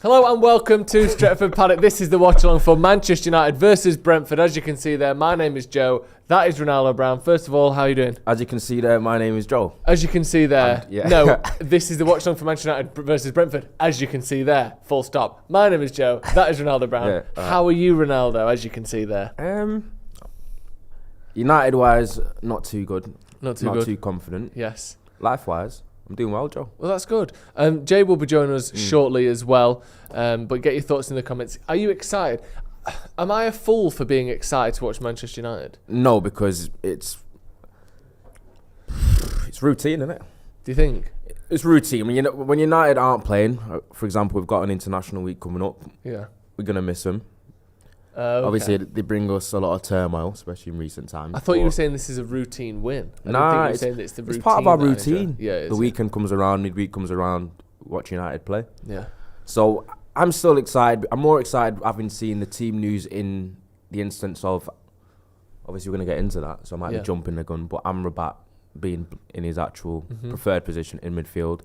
Hello and welcome to Stretford Paddock. This is the watch-along for Manchester United versus Brentford. As you can see there, my name is Joe. That is Ronaldo Brown. First of all, how are you doing? As you can see there, my name is Joe. As you can see there. Yeah. No, this is the watch-along for Manchester United versus Brentford. As you can see there. Full stop. My name is Joe. That is Ronaldo Brown. Yeah, how are you, Ronaldo, as you can see there? United-wise, not too good. Not too confident. Yes. Life-wise, I'm doing well, Joe. Well, that's good. Jay will be joining us shortly as well, but get your thoughts in the comments. Are you excited? Am I a fool for being excited to watch Manchester United? No, because it's routine, isn't it? Do you think? It's routine. When United aren't playing, for example, we've got an international week coming up. Yeah. We're going to miss them. Okay. Obviously, they bring us a lot of turmoil, especially in recent times. I thought you were saying this is a routine win. It's part of our routine. The weekend comes around, midweek comes around, watch United play. Yeah. So I'm still excited. I'm more excited having seen the team news in the instance of, obviously we're going to get into that, so I might be jumping the gun, but Amrabat being in his actual preferred position in midfield.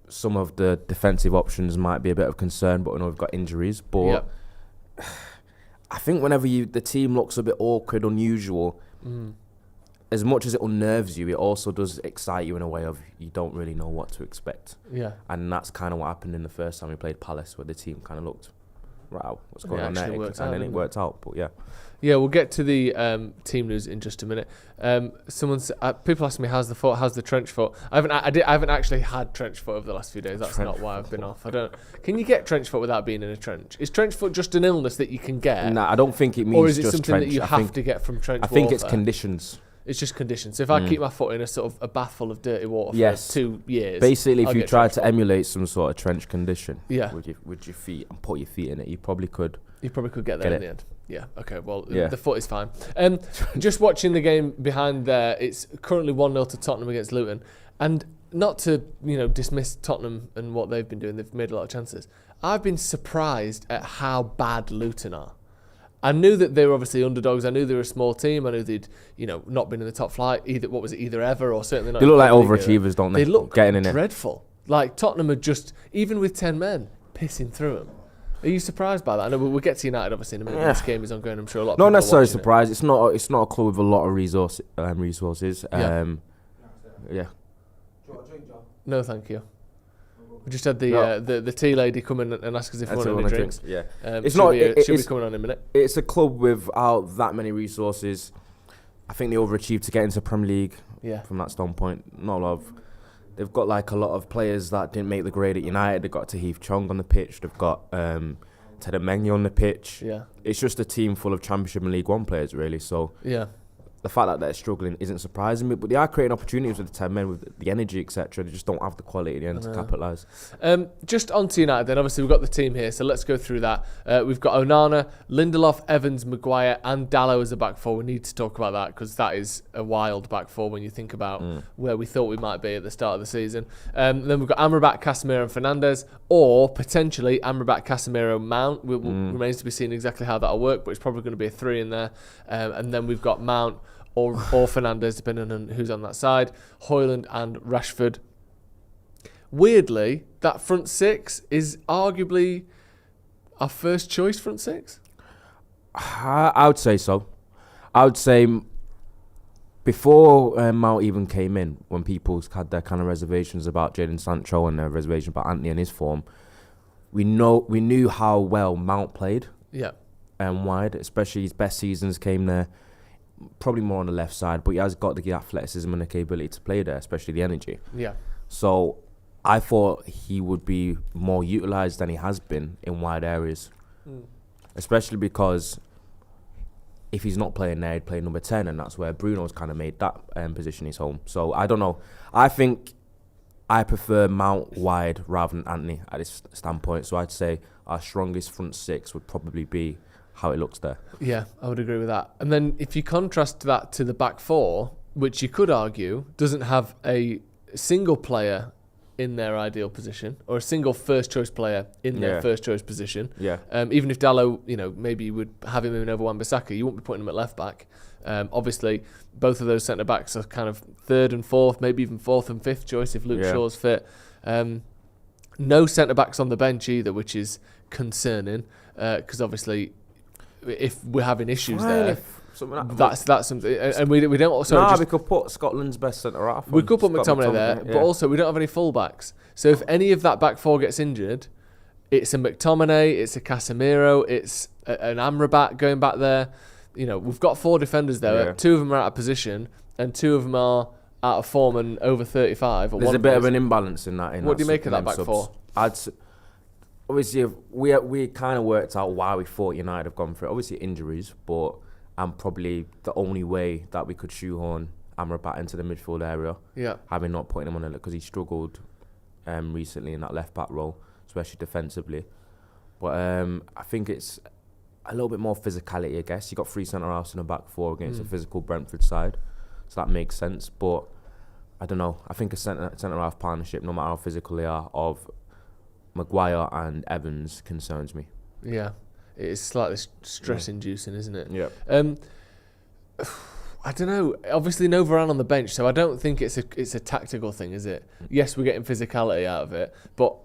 Some of the defensive options might be a bit of concern, but I know we've got injuries. But I think whenever the team looks a bit awkward, unusual, as much as it unnerves you, it also does excite you in a way of you don't really know what to expect. Yeah. And that's kind of what happened in the first time we played Palace, where the team kind of looked, right, what's going on there? And then it worked out, but yeah. Yeah, we'll get to the team news in just a minute. People ask me how's the trench foot. I haven't actually had trench foot over the last few days. That's not why I've been off. Can you get trench foot without being in a trench? Is trench foot just an illness that you can get? Nah, I don't think it means or is it just something trench. that you have to get from trench? I think warfare? it's conditions. It's just conditions. So if I keep my foot in a sort of a bath full of dirty water for 2 years, basically, if you try to emulate some sort of trench condition, with your feet and put your feet in it, you probably could. You probably could get there in the end. Yeah. Okay. Well, the foot is fine. Just watching the game behind there, it's currently 1-0 to Tottenham against Luton, and not to dismiss Tottenham and what they've been doing. They've made a lot of chances. I've been surprised at how bad Luton are. I knew that they were obviously underdogs. I knew they were a small team. I knew they'd, not been in the top flight either ever, or certainly not. They look like overachievers, don't they? They look getting in dreadful. Like Tottenham are just, even with 10 men, pissing through them. Are you surprised by that? I know we'll get to United obviously in a minute. This game is ongoing. I'm sure a lot of people not necessarily surprised. It's not a club with a lot of resources. No, thank you. We just had the tea lady come in and ask us if we want any drinks. Yeah, should be coming on in a minute. It's a club without that many resources. I think they overachieved to get into Premier League. Yeah. From that standpoint, not a lot of. They've got like a lot of players that didn't make the grade at United. They've got Tahith Chong on the pitch. They've got Tedemengi on the pitch. Yeah. It's just a team full of Championship and League One players, really. So yeah. The fact that they're struggling isn't surprising me, but they are creating opportunities with the 10 men, with the energy, etc. They just don't have the quality at the end to capitalise. Just on to United then. Obviously, we've got the team here, so let's go through that. We've got Onana, Lindelof, Evans, Maguire, and Dalot as a back four. We need to talk about that because that is a wild back four when you think about where we thought we might be at the start of the season. Then we've got Amrabat, Casemiro, and Fernandes, or potentially Amrabat, Casemiro, Mount. Remains to be seen exactly how that'll work, but it's probably going to be a 3 in there. And then we've got Mount or Fernandes, depending on who's on that side, Hojlund and Rashford. Weirdly, that front six is arguably our first choice front six? I would say so. I would say before Mount even came in, when people had their kind of reservations about Jadon Sancho and their reservation about Anthony and his form, we knew how well Mount played. Yeah. Wide, especially his best seasons came there. Probably more on the left side, but he has got the athleticism and the capability to play there, especially the energy. Yeah. So I thought he would be more utilised than he has been in wide areas. Especially because if he's not playing there, he'd play number 10, and that's where Bruno's kind of made that position his home. So I don't know. I think I prefer Mount wide rather than Anthony at this standpoint. So I'd say our strongest front six would probably be how it looks there. Yeah, I would agree with that. And then if you contrast that to the back four, which you could argue doesn't have a single player in their ideal position or a single first choice player in their first choice position. Yeah. Even if Dalot, maybe you would have him in over Wan-Bissaka, you wouldn't be putting him at left back. Obviously, both of those centre backs are kind of third and fourth, maybe even fourth and fifth choice if Luke Shaw's fit. No centre-backs on the bench either, which is concerning, because obviously if we're having issues there, that's something. And we don't also... we could put Scotland's best centre-half. We could put McTominay there, but also we don't have any full-backs. So if any of that back four gets injured, it's a McTominay, it's a Casemiro, it's an Amrabat going back there. We've got 4 defenders there. Yeah. 2 of them are out of position, and 2 of them are out of form and over 35. There's a bit of an imbalance in that. What do you make of that back four? Obviously, we kind of worked out why we thought United have gone through. Obviously, injuries, and probably the only way that we could shoehorn Amrabat into the midfield area. Yeah. Having not put him on it because he struggled recently in that left back role, especially defensively. But I think it's a little bit more physicality, I guess. You got 3 centre-halves in the back 4 against a physical Brentford side. So that makes sense. But I don't know. I think a centre-half partnership, no matter how physical they are, of Maguire and Evans concerns me. Yeah. It is slightly stress-inducing, isn't it? Yeah. I don't know. Obviously, no Varane on the bench, so I don't think it's a tactical thing, is it? Yes, we're getting physicality out of it, but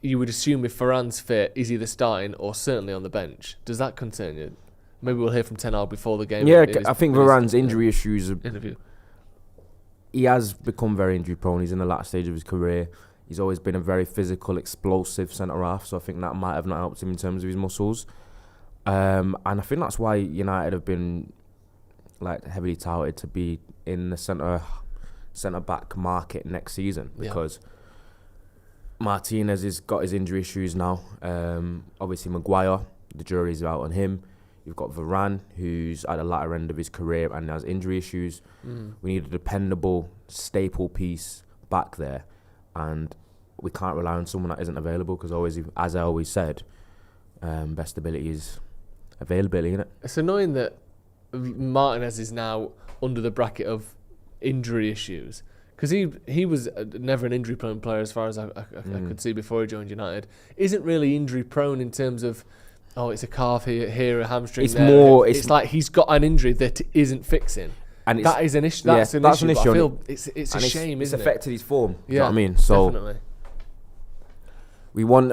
you would assume if Varane's fit, he's either starting or certainly on the bench. Does that concern you? Maybe we'll hear from Ten Hag before the game. Yeah, I think Varane's injury issues... Interview. He has become very injury prone. He's in the last stage of his career. He's always been a very physical, explosive centre-half, so I think that might have not helped him in terms of his muscles. And I think that's why United have been heavily touted to be in the centre-back market next season, because Martinez has got his injury issues now. Obviously, Maguire, the jury's out on him. You've got Varane, who's at the latter end of his career and has injury issues. We need a dependable, staple piece back there. And we can't rely on someone that isn't available, because as I always said, best ability is availability, isn't it? It's annoying that Martinez is now under the bracket of injury issues, because he was never an injury-prone player as far as I could see before he joined United. Isn't really injury-prone in terms of... it's a calf here, a hamstring there. It's like he's got an injury that isn't fixing. And that is an issue. That's an issue. I feel it's a shame, isn't it? It's affected his form. Yeah, you know what I mean? So definitely. We want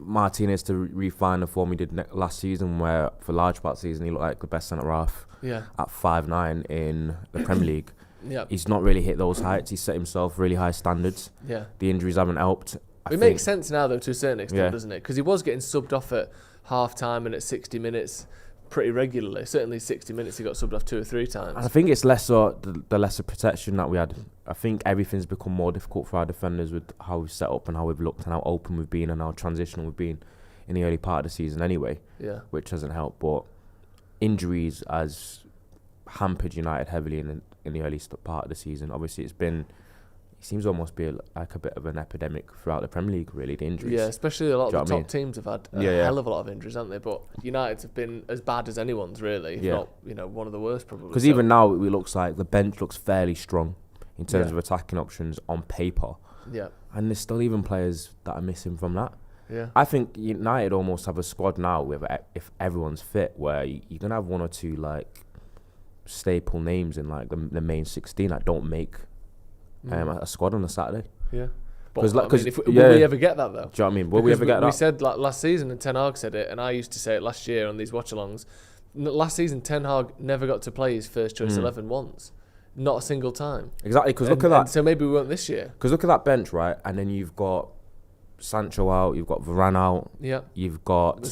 Martinez to refine the form he did last season, where for large part of the season he looked like the best centre-half at 5'9" in the Premier League. Yeah. He's not really hit those heights. He's set himself really high standards. Yeah. The injuries haven't helped. It makes sense now, though, to a certain extent, doesn't it? Because he was getting subbed off at half-time and at 60 minutes pretty regularly. Certainly 60 minutes he got subbed off 2 or 3 times. And I think it's the lesser protection that we had. I think everything's become more difficult for our defenders with how we've set up and how we've looked and how open we've been and how transitional we've been in the early part of the season anyway, which hasn't helped. But injuries has hampered United heavily in the early part of the season. Obviously, it seems almost be like a bit of an epidemic throughout the Premier League, really, the injuries. Yeah, especially a lot of the top teams have had a hell of a lot of injuries, haven't they? But United's have been as bad as anyone's, really, if not, one of the worst, probably. Because even now, it looks like the bench looks fairly strong in terms of attacking options on paper. Yeah. And there's still even players that are missing from that. Yeah. I think United almost have a squad now, if everyone's fit, where you're going to have 1 or 2, staple names in, the main 16 that don't make... a squad on a Saturday. Yeah. Will we ever get that, though? Do you know what I mean? Will we ever get that? We said last season, and Ten Hag said it, and I used to say it last year on these watchalongs. Last season, Ten Hag never got to play his first choice 11 once. Not a single time. Exactly, because look at that. So maybe we won't this year. Because look at that bench, right? And then you've got Sancho out, you've got Varane out, you've got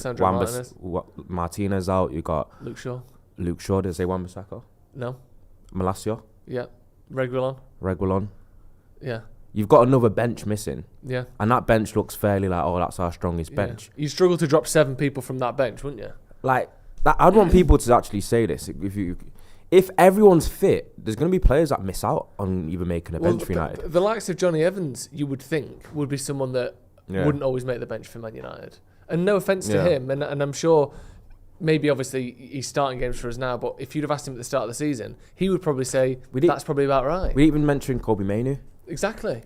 Martinez out, you've got Luke Shaw, did I say Wan-Bissaka? No. Malacia? Yeah. Reguilon. Yeah. You've got another bench missing. Yeah. And that bench looks fairly that's our strongest bench. You struggle to drop 7 people from that bench, wouldn't you? I'd want people to actually say this. If everyone's fit, there's going to be players that miss out on even making a bench for United. The likes of Johnny Evans, you would think, would be someone that wouldn't always make the bench for Man United. And no offence to him, and I'm sure... Maybe, obviously, he's starting games for us now, but if you'd have asked him at the start of the season, he would probably say, that's probably about right. We even mentioned Kobe Mainoo. Exactly.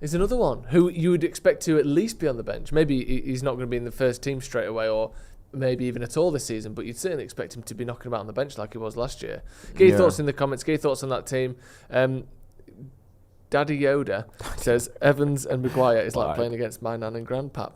He's another one who you would expect to at least be on the bench. Maybe he's not going to be in the first team straight away, or maybe even at all this season, but you'd certainly expect him to be knocking about on the bench like he was last year. Get your thoughts in the comments. Get your thoughts on that team. Daddy Yoda says Evans and Maguire is like playing against my nan and grandpap.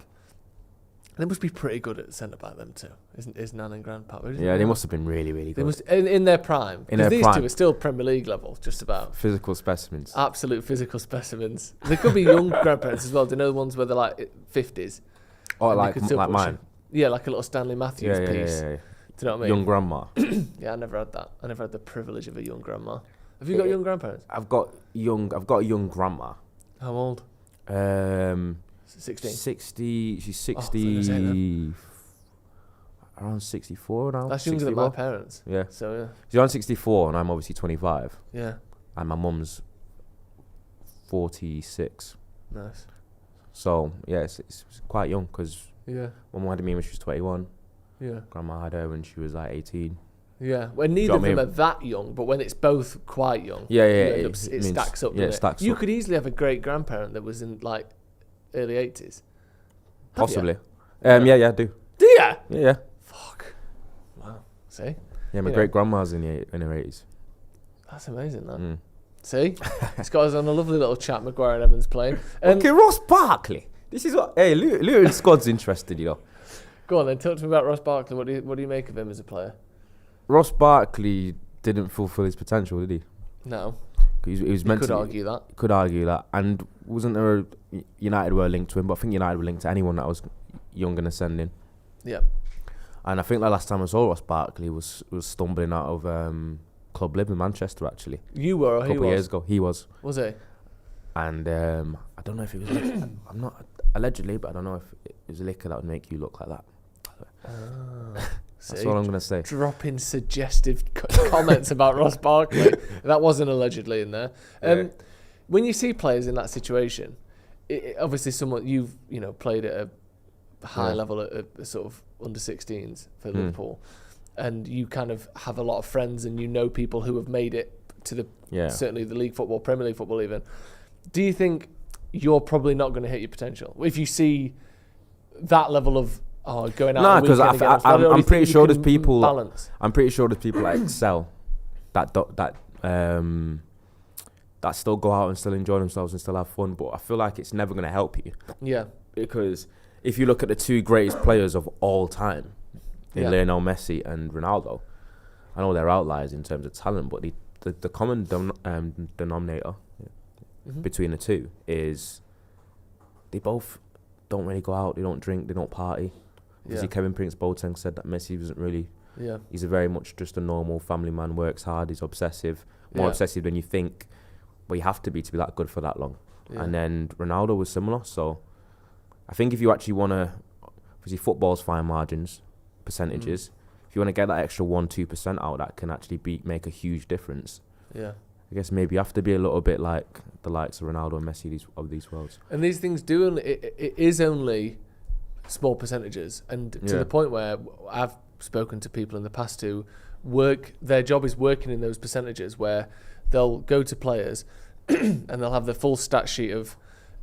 They must be pretty good at centre back, them two. Is nan and grandpap? Yeah, they must have been really, really good. They must in their prime. Because these two are still Premier League level, just about. Physical specimens. Absolute physical specimens. There could be young grandparents as well. Do you know the ones where they're like 50s? Oh, like mine. Yeah, like a little Stanley Matthews piece. Yeah. Do you know what I mean? Young grandma. Yeah, I never had that. I never had the privilege of a young grandma. Have you got young grandparents? I've got a young grandma. How old? 16. 60. She's 60. Around 64 now. That's younger than my parents. Yeah. So yeah. She's on 64 and I'm obviously 25. Yeah. And my mum's 46. Nice. So yeah, it's quite young because mum had me when she was 21. Yeah. Grandma had her when she was like 18. Yeah, well, neither of them are that young, but when it's both quite young, it stacks up. Yeah, it stacks up. You could easily have a great grandparent that was in like early 80s. Possibly. Yeah, I do. Do you? Yeah. Fuck. Wow. See? Yeah, my great grandma's in her 80s. That's amazing, that. See? It's got us on a lovely little chat, Maguire and Evans playing. Okay, Ross Barkley. This is what. Hey, Luton's squad's interested, you know. Go on then, talk to me about Ross Barkley. What do you make of him as a player? Ross Barkley didn't fulfill his potential, did he? No. He was meant to. Could argue that. And wasn't there United were linked to him, but I think United were linked to anyone that was young and ascending. Yeah. And I think the last time I saw Ross Barkley was stumbling out of Club Live in Manchester, actually. You were, or he was? A couple of years ago. He was. Was he? And I don't know if it was... I'm not... Allegedly, but I don't know if it was liquor that would make you look like that. That's all I'm going to say. Dropping suggestive comments about Ross Barkley. That wasn't allegedly in there. When you see players in that situation, obviously someone you've played at a high level at sort of under 16s for Liverpool, and you kind of have a lot of friends and you know people who have made it to the certainly the league football, Premier League football even. Do you think you're probably not going to hit your potential if you see that level of going out? No, because I'm pretty sure there's people. Balance? I'm pretty sure there's people that excel, that still go out and still enjoy themselves and still have fun. But I feel like it's never going to help you. Yeah. Because if you look at the two greatest players of all time, Lionel Messi and Ronaldo, I know they're outliers in terms of talent, but the common denominator between the two is they both don't really go out, they don't drink, they don't party. Obviously, Kevin Prince Boateng said that Messi wasn't really. Yeah. He's a very much just a normal family man. Works hard. He's obsessive, more obsessive than you think. But you have to be that good for that long. Yeah. And then Ronaldo was similar. So I think if you actually want to, obviously football's fine margins, percentages. If you want to get that extra 1-2% out, that can actually make a huge difference. Yeah. I guess maybe you have to be a little bit like the likes of Ronaldo and Messi of these worlds. And these things it is only small percentages, and to the point where I've spoken to people in the past who their job is working in those percentages, where they'll go to players and they'll have the full stat sheet of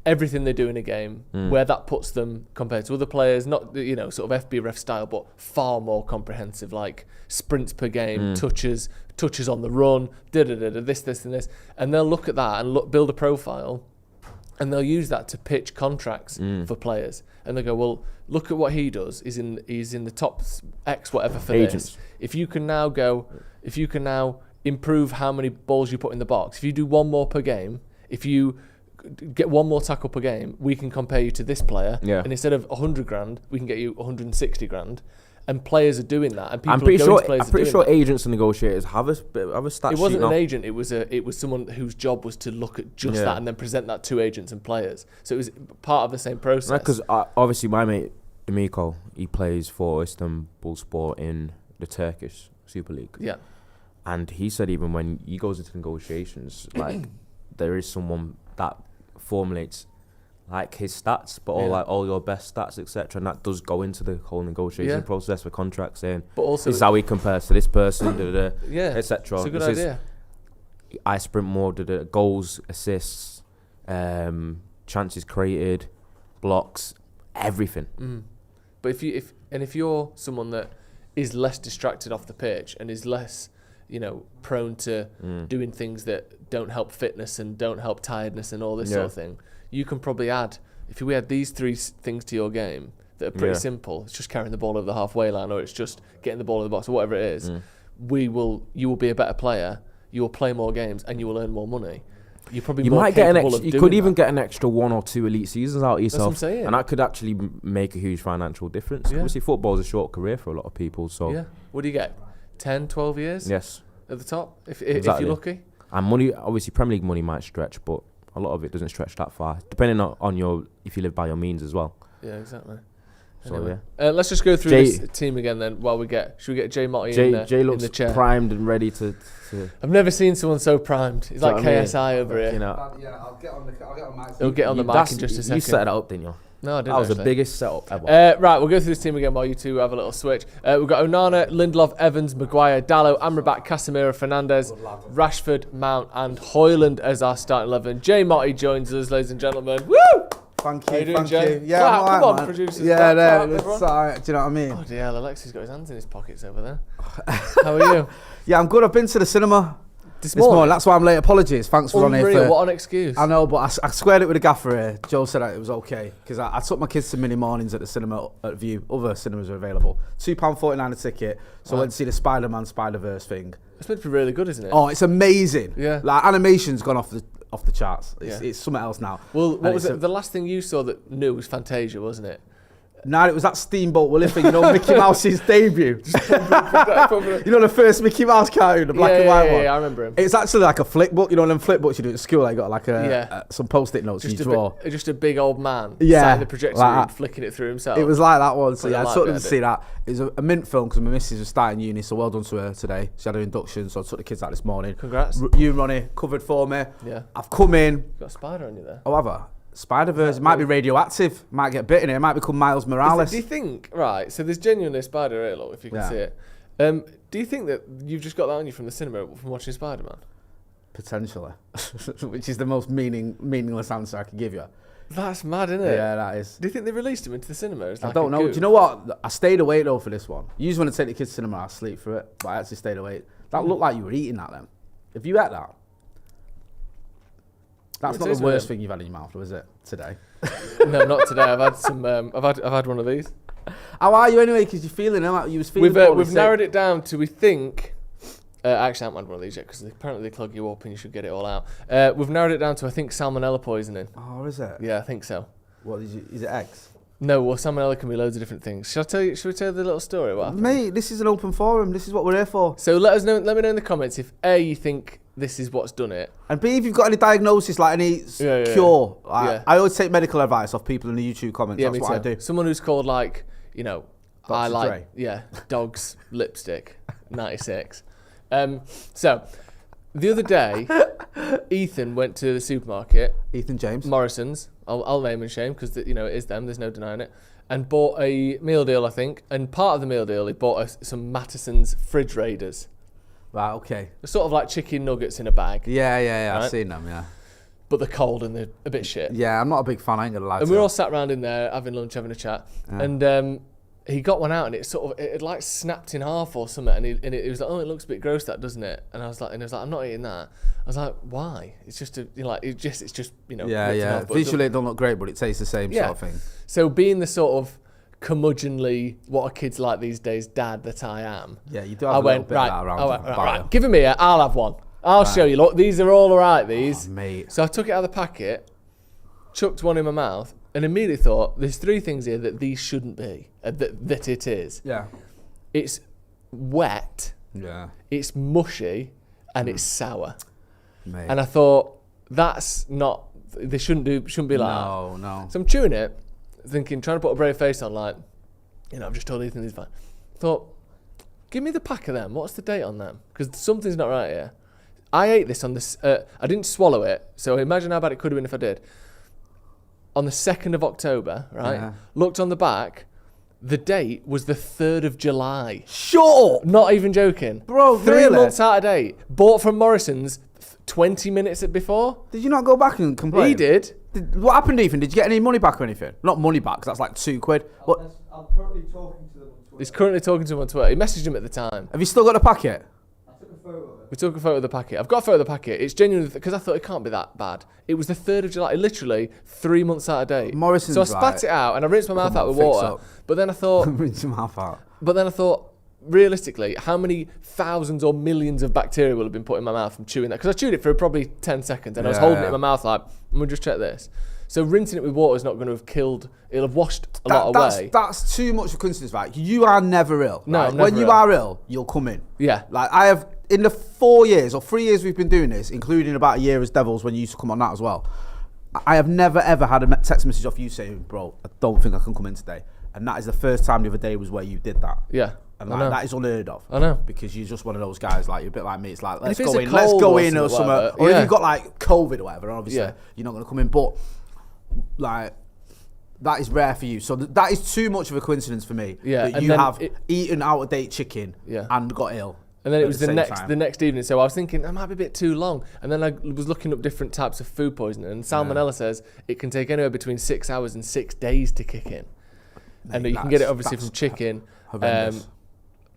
everything they do in a game, where that puts them compared to other players, not sort of FBref style, but far more comprehensive, like sprints per game, touches on the run, this and this, and they'll look at that and build a profile. And they'll use that to pitch contracts for players, and they go, "Well, look at what he does. He's in the top X whatever for Agents. this. If you can now improve how many balls you put in the box. If you do one more per game, if you get one more tackle per game, we can compare you to this player. Yeah. And instead of 100 grand, we can get you 160 grand." And players are doing that, and people I'm pretty sure agents and negotiators have a stat sheet. It wasn't an agent; it was someone whose job was to look at just that and then present that to agents and players. So it was part of the same process. Because obviously my mate Demiko, he plays for Istanbulspor in the Turkish Super League. Yeah, and he said even when he goes into negotiations, like there is someone that formulates like his stats, but all your best stats, etc., and that does go into the whole negotiation process for contracts. Saying, but also this is how he compares to this person, etc. It's a good idea. I sprint more, goals, assists, chances created, blocks, everything. But if you're someone that is less distracted off the pitch and is less prone to doing things that don't help fitness and don't help tiredness and all this sort of thing. You can probably add, if we add these 3 things to your game that are pretty simple, it's just carrying the ball over the halfway line, or it's just getting the ball in the box, or whatever it is, you will be a better player, you will play more games, and you will earn more money. You're probably more capable of doing you could even get an extra 1 or 2 elite seasons out of yourself. That's what I'm saying. And that could actually make a huge financial difference. Yeah. Obviously, football's a short career for a lot of people. So yeah. What do you get? 10, 12 years? Yes. At the top, if you're lucky? And money, obviously, Premier League money might stretch, but a lot of it doesn't stretch that far, depending on if you live by your means as well. Yeah, exactly. So anyway, let's just go through this team again then. Should we get Jay Motti in the chair? Primed and ready to. I've never seen someone so primed. He's like KSI over here. Yeah, I'll get on the mic. He'll get on the mic in just a second. You set it up, didn't you? No, I didn't. That was the biggest setup ever. Right, we'll go through this team again while you two have a little switch. We've got Onana, Lindelof, Evans, Maguire, Dalot, Amrabat, Casemiro, Fernandes, Rashford, Mount, and Hoyland as our starting 11. Jay Motti joins us, ladies and gentlemen. Woo! Thank you, How you doing, thank Jay? you. Yeah, come on, producers. Yeah, no, it's alright. Do you know what I mean? Oh dear, Alexi's got his hands in his pockets over there. How are you? Yeah, I'm good. I've been to the cinema this morning. That's why I'm late. Apologies. Thanks for running here. What an excuse. I know, but I squared it with the gaffer here. Joe said it was okay because I took my kids to mini mornings at the cinema at View. Other cinemas are available. £2.49 a ticket. So I went to see the Spider-Man Spider-Verse thing. It's meant to be really good, isn't it? Oh, it's amazing. Yeah. Like animation's gone off the charts. It's something else now. Well, what was it? The last thing you saw that new was Fantasia, wasn't it? No, it was that Steamboat Willie thing, Mickey Mouse's debut. The first Mickey Mouse cartoon, the black and white one. Yeah, I remember him. It's actually like a flick book, them flip books you do at school. I got like some post-it notes you draw. Just a big old man sat in the projector room flicking it through himself. It was like that one. So I took them to see that. It was a mint film because my missus was starting uni, so well done to her today. She had her induction, so I took the kids out this morning. Congrats. You and Ronnie covered for me. Yeah. I've come in. You've got a spider on you there. However, Spider-Verse might be radioactive, might get bitten in it, might become Miles Morales. Do you think, right, so there's genuinely a spider here, look, if you can see it. Do you think that you've just got that on you from the cinema from watching Spider-Man? Potentially. Which is the most meaningless answer I could give you. That's mad, isn't it? Yeah, that is. Do you think they released him into the cinema? I don't know. Do you know what? I stayed awake though for this one. You usually want to take the kids to the cinema, I sleep through it, but I actually stayed awake. That looked like you were eating that then. Have you ate that? That's not the worst thing you've had in your mouth, was it, today? No, not today. I've had some. I've had one of these. How are you anyway? Because you're feeling like you was feeling. We've narrowed it down to we think. Actually, I haven't had one of these yet because apparently they clog you up and you should get it all out. We've narrowed it down to I think salmonella poisoning. Oh, is it? Yeah, I think so. What is it? Eggs? No, well, salmonella can be loads of different things. Should we tell you the little story? What happened? Mate, this is an open forum. This is what we're here for. So let me know in the comments if A, you think this is what's done it, and B, if you've got any diagnosis, like any cure. I always take medical advice off people in the YouTube comments. Yeah, that's what I do. Someone who's called like, Dr. I like Dre. dog's lipstick, 96. So the other day, Ethan went to the supermarket. Ethan James. Morrison's. I'll name and shame because it is them. There's no denying it. And bought a meal deal, I think. And part of the meal deal, he bought some Mattison's fridge raiders. Right. Okay. They're sort of like chicken nuggets in a bag. Yeah. Right? I've seen them. Yeah. But they're cold and they're a bit shit. Yeah, I'm not a big fan. I ain't gonna lie. And we're all sat around in there having lunch, having a chat, and he got one out and it like snapped in half or something, and it was like, oh, it looks a bit gross, that, doesn't it? And I was like, I'm not eating that. I was like, why? It's just it's just Yeah. Visually, it don't look great, but it tastes the same sort of thing. So being the sort of curmudgeonly, what are kids like these days, dad that I am. Yeah, you do have a little bit of that around. Right, give them here. I'll have one. I'll show you. Look, these are all alright. These. Oh, mate. So I took it out of the packet, chucked one in my mouth, and immediately thought, there's 3 things here that these shouldn't be. That it is. Yeah. It's wet. Yeah. It's mushy, and it's sour. Mate. And I thought, that's not. They shouldn't be like that. No. So I'm chewing it, trying to put a brave face on, like, I've just told Ethan these fine. Thought, give me the pack of them. What's the date on them? Because something's not right here. I ate this on this. I didn't swallow it, so imagine how bad it could have been if I did. On the 2nd of October, right? Yeah. Looked on the back. The date was the 3rd of July. Sure. Not even joking. Bro, 3 months out of date. Bought from Morrison's 20 minutes before. Did you not go back and complain? He did. What happened, Ethan? Did you get any money back or anything? Not money back, because that's like £2. What? I'm currently talking to them on Twitter. He's currently talking to him on Twitter. He messaged him at the time. Have you still got a packet? I took a We took a photo of the packet. I've got a photo of the packet. It's genuinely, because I thought it can't be that bad. It was the 3rd of July, literally 3 months out of date. Morrison's so I spat it out and I rinsed my mouth out with water. But then I thought... Rinse your mouth out. But then I thought, realistically, how many thousands or millions of bacteria will have been put in my mouth from chewing that? Because I chewed it for probably 10 seconds and I was holding it in my mouth like, we'll just check this. So rinsing it with water is not going to have killed, it'll have washed a lot away. That's too much of a coincidence, right? You are never ill. No, right? I'm never when you are ill, you'll come in. Yeah. Like I have, in the 4 years or 3 years we've been doing this, including about a year as Devils when you used to come on that as well, I have never ever had a text message off you saying, bro, I don't think I can come in today. And that is the first time the other day was where you did that. Yeah. And like, that is unheard of. I know. Because you're just one of those guys, like, you're a bit like me. It's like, let's if go it's in, let's go in or something. something. Or if you've got like COVID or whatever, obviously you're not going to come in. But like, that is rare for you. So that is too much of a coincidence for me. Yeah. That you have eaten out of date chicken and got ill. And then it was the next evening. So I was thinking, that might be a bit too long. And then I was looking up different types of food poisoning. And Salmonella says it can take anywhere between 6 hours and 6 days to kick in. Mate, and you can get it obviously from chicken.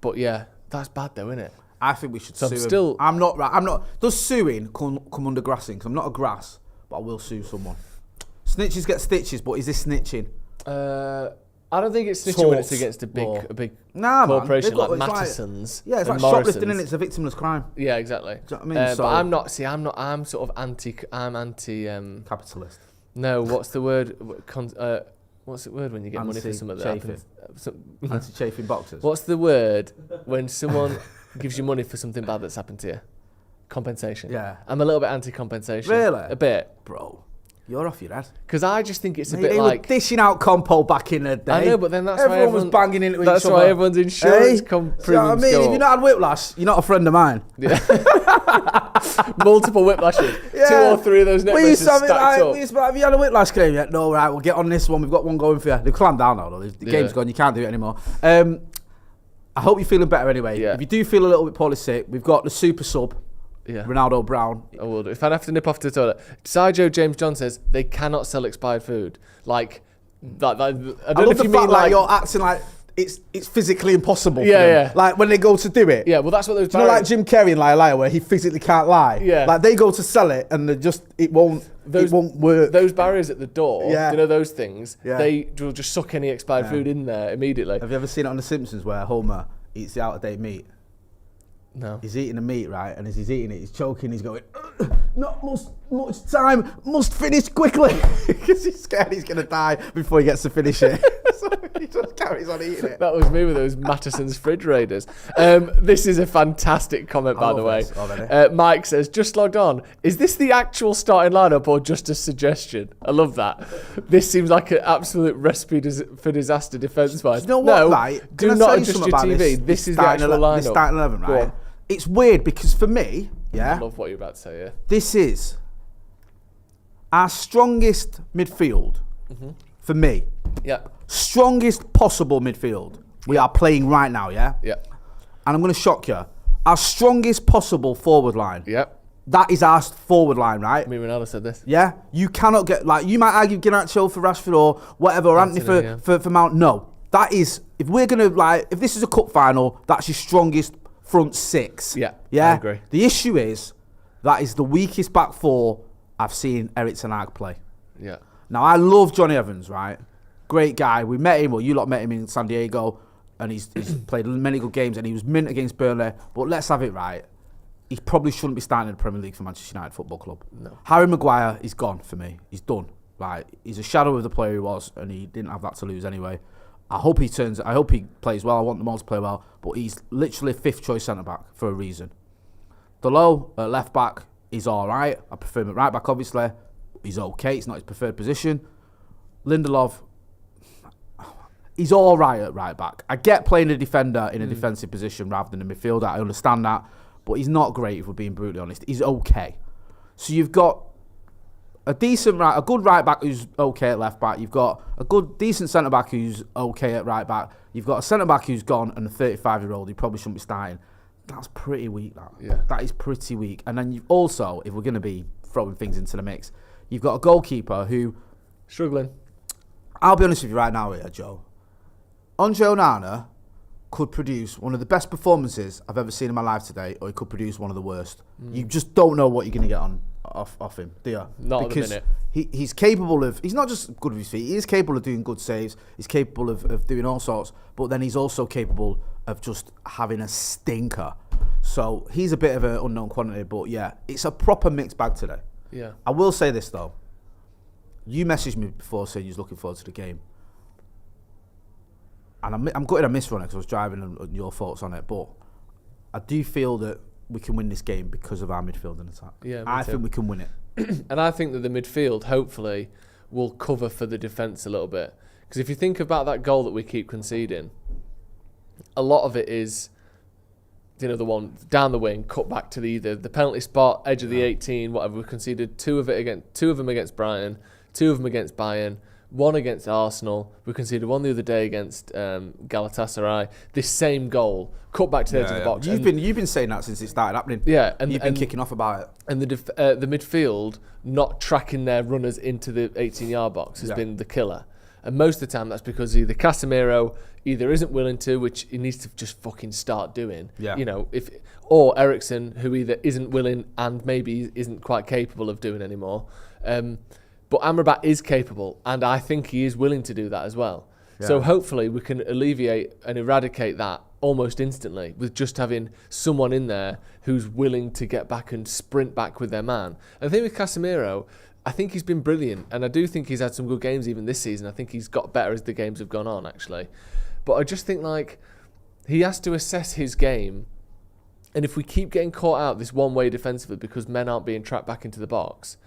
But yeah, that's bad though, isn't it? I think we should sue him. I'm not. Does suing come under grassing? Because I'm not a grass, but I will sue someone. Snitches get stitches, but is this snitching? I don't think it's snitching when it's against a big corporation like Mattison's. Yeah, it's like shoplifting, and it's a victimless crime. Yeah, exactly. Do you know what I mean? But I'm not. See, I'm not. I'm sort of anti. Capitalist. No, what's the word? What's the word when you get money for something that happens? Anti-chafing boxers. What's the word when someone gives you money for something bad that's happened to you? Compensation. Yeah. I'm a little bit anti-compensation. Really? A bit. Bro, you're off your head. Because I just think it's a bit they like... They were dishing out compo back in the day. I know, but then that's everyone why was banging into each other. That's why everyone's insurance You know what I mean? If you're not had whiplash, you're not a friend of mine. Yeah. Multiple whiplashes. Yeah. 2 or 3 of those neck braces stacked up. Have you had a whiplash claim yet? No, right, we'll get on this one. We've got one going for you. They've clamped down now, though. The game's gone. You can't do it anymore. I hope you're feeling better anyway. Yeah. If you do feel a little bit poorly sick, we've got the super sub. Yeah. Ronaldo Brown. I will. If I have to nip off to the toilet. Sergio James John says they cannot sell expired food. Like, I don't know if you mean like you're acting like it's physically impossible for them. Yeah. Like when they go to do it. Yeah, well that's what those. You know, like Jim Carrey in Liar where he physically can't lie. Yeah. Like they go to sell it and it won't work. Those barriers at the door. Yeah. You know those things. Yeah. They will just suck any expired food in there immediately. Have you ever seen it on The Simpsons where Homer eats the out of date meat? No. He's eating the meat, right? And as he's eating it, he's choking. He's going, not much time. Must finish quickly. Because he's scared he's going to die before he gets to finish it. So he just carries on eating it. That was me with those Mattison's fridge raiders. This is a fantastic comment, by the way. Mike says, just logged on. Is this the actual starting lineup or just a suggestion? I love that. This seems like an absolute recipe for disaster defence-wise. You know what, right? Do not adjust your TV. This is the actual lineup. This starting 11, right? It's weird because for me, I love what you're about to say, yeah. This is our strongest midfield for me. Yeah. Strongest possible midfield we are playing right now, yeah? Yeah. And I'm going to shock you. Our strongest possible forward line. Yeah. That is our forward line, right? Me and Ronaldo said this. Yeah? You cannot get, like, you might argue Garnacho for Rashford or whatever, or Anthony for Mount. No. That is, if we're going to, like, if this is a cup final, that's your strongest front 6. Yeah, I agree. The issue is that is the weakest back 4 I've seen Erik Ten Hag play. Yeah. Now I love Johnny Evans, right? Great guy. We met him, or you lot met him in San Diego, and he's played many good games, and he was mint against Burnley. But let's have it right. He probably shouldn't be starting in the Premier League for Manchester United Football Club. No. Harry Maguire is gone for me. He's done. Right? He's a shadow of the player he was, and he didn't have that to lose anyway. I hope he plays well. I want them all to play well. But he's literally 5th choice centre-back for a reason. Delo at left-back is all right. I prefer him at right-back, obviously. He's okay. It's not his preferred position. Lindelof, he's all right at right-back. I get playing a defender in a defensive position rather than a midfielder. I understand that. But he's not great, if we're being brutally honest. He's okay. So you've got a good right back who's okay at left back. You've got a decent centre back who's okay at right back. You've got a centre back who's gone and a 35-year-old who probably shouldn't be starting. That's pretty weak. That is pretty weak. And then you've also, if we're going to be throwing things into the mix, you've got a goalkeeper who struggling. I'll be honest with you right now here, Joe. Andre Onana could produce one of the best performances I've ever seen in my life today, or he could produce one of the worst. You just don't know what you're going to get off him, do you? Not because at the minute. He's capable of, he's not just good with his feet, he is capable of doing good saves, he's capable of doing all sorts, but then he's also capable of just having a stinker. So he's a bit of an unknown quantity, but yeah, it's a proper mixed bag today. Yeah. I will say this though. You messaged me before saying you was looking forward to the game. And I'm gutted I missed running because I was driving and your thoughts on it, but I do feel that we can win this game because of our midfield and attack. Yeah, I think we can win it. And I think that the midfield, hopefully, will cover for the defence a little bit. Because if you think about that goal that we keep conceding, a lot of it is, you know, the one down the wing, cut back to either the penalty spot, edge of the 18, whatever. We conceded two of them against Brighton, two of them against Bayern, one against Arsenal. We conceded one the other day against Galatasaray. This same goal, cut back to the edge of the box. You've been saying that since it started happening. Yeah, and you've been kicking off about it. And the midfield not tracking their runners into the 18-yard box has been the killer. And most of the time, that's because either Casemiro isn't willing to, which he needs to just fucking start doing. Yeah. You know, or Eriksen, who either isn't willing and maybe isn't quite capable of doing anymore. But Amrabat is capable, and I think he is willing to do that as well. Yeah. So hopefully we can alleviate and eradicate that almost instantly with just having someone in there who's willing to get back and sprint back with their man. And the thing with Casemiro, I think he's been brilliant, and I do think he's had some good games even this season. I think he's got better as the games have gone on, actually. But I just think, like, he has to assess his game, and if we keep getting caught out this one way defensively because men aren't being trapped back into the box,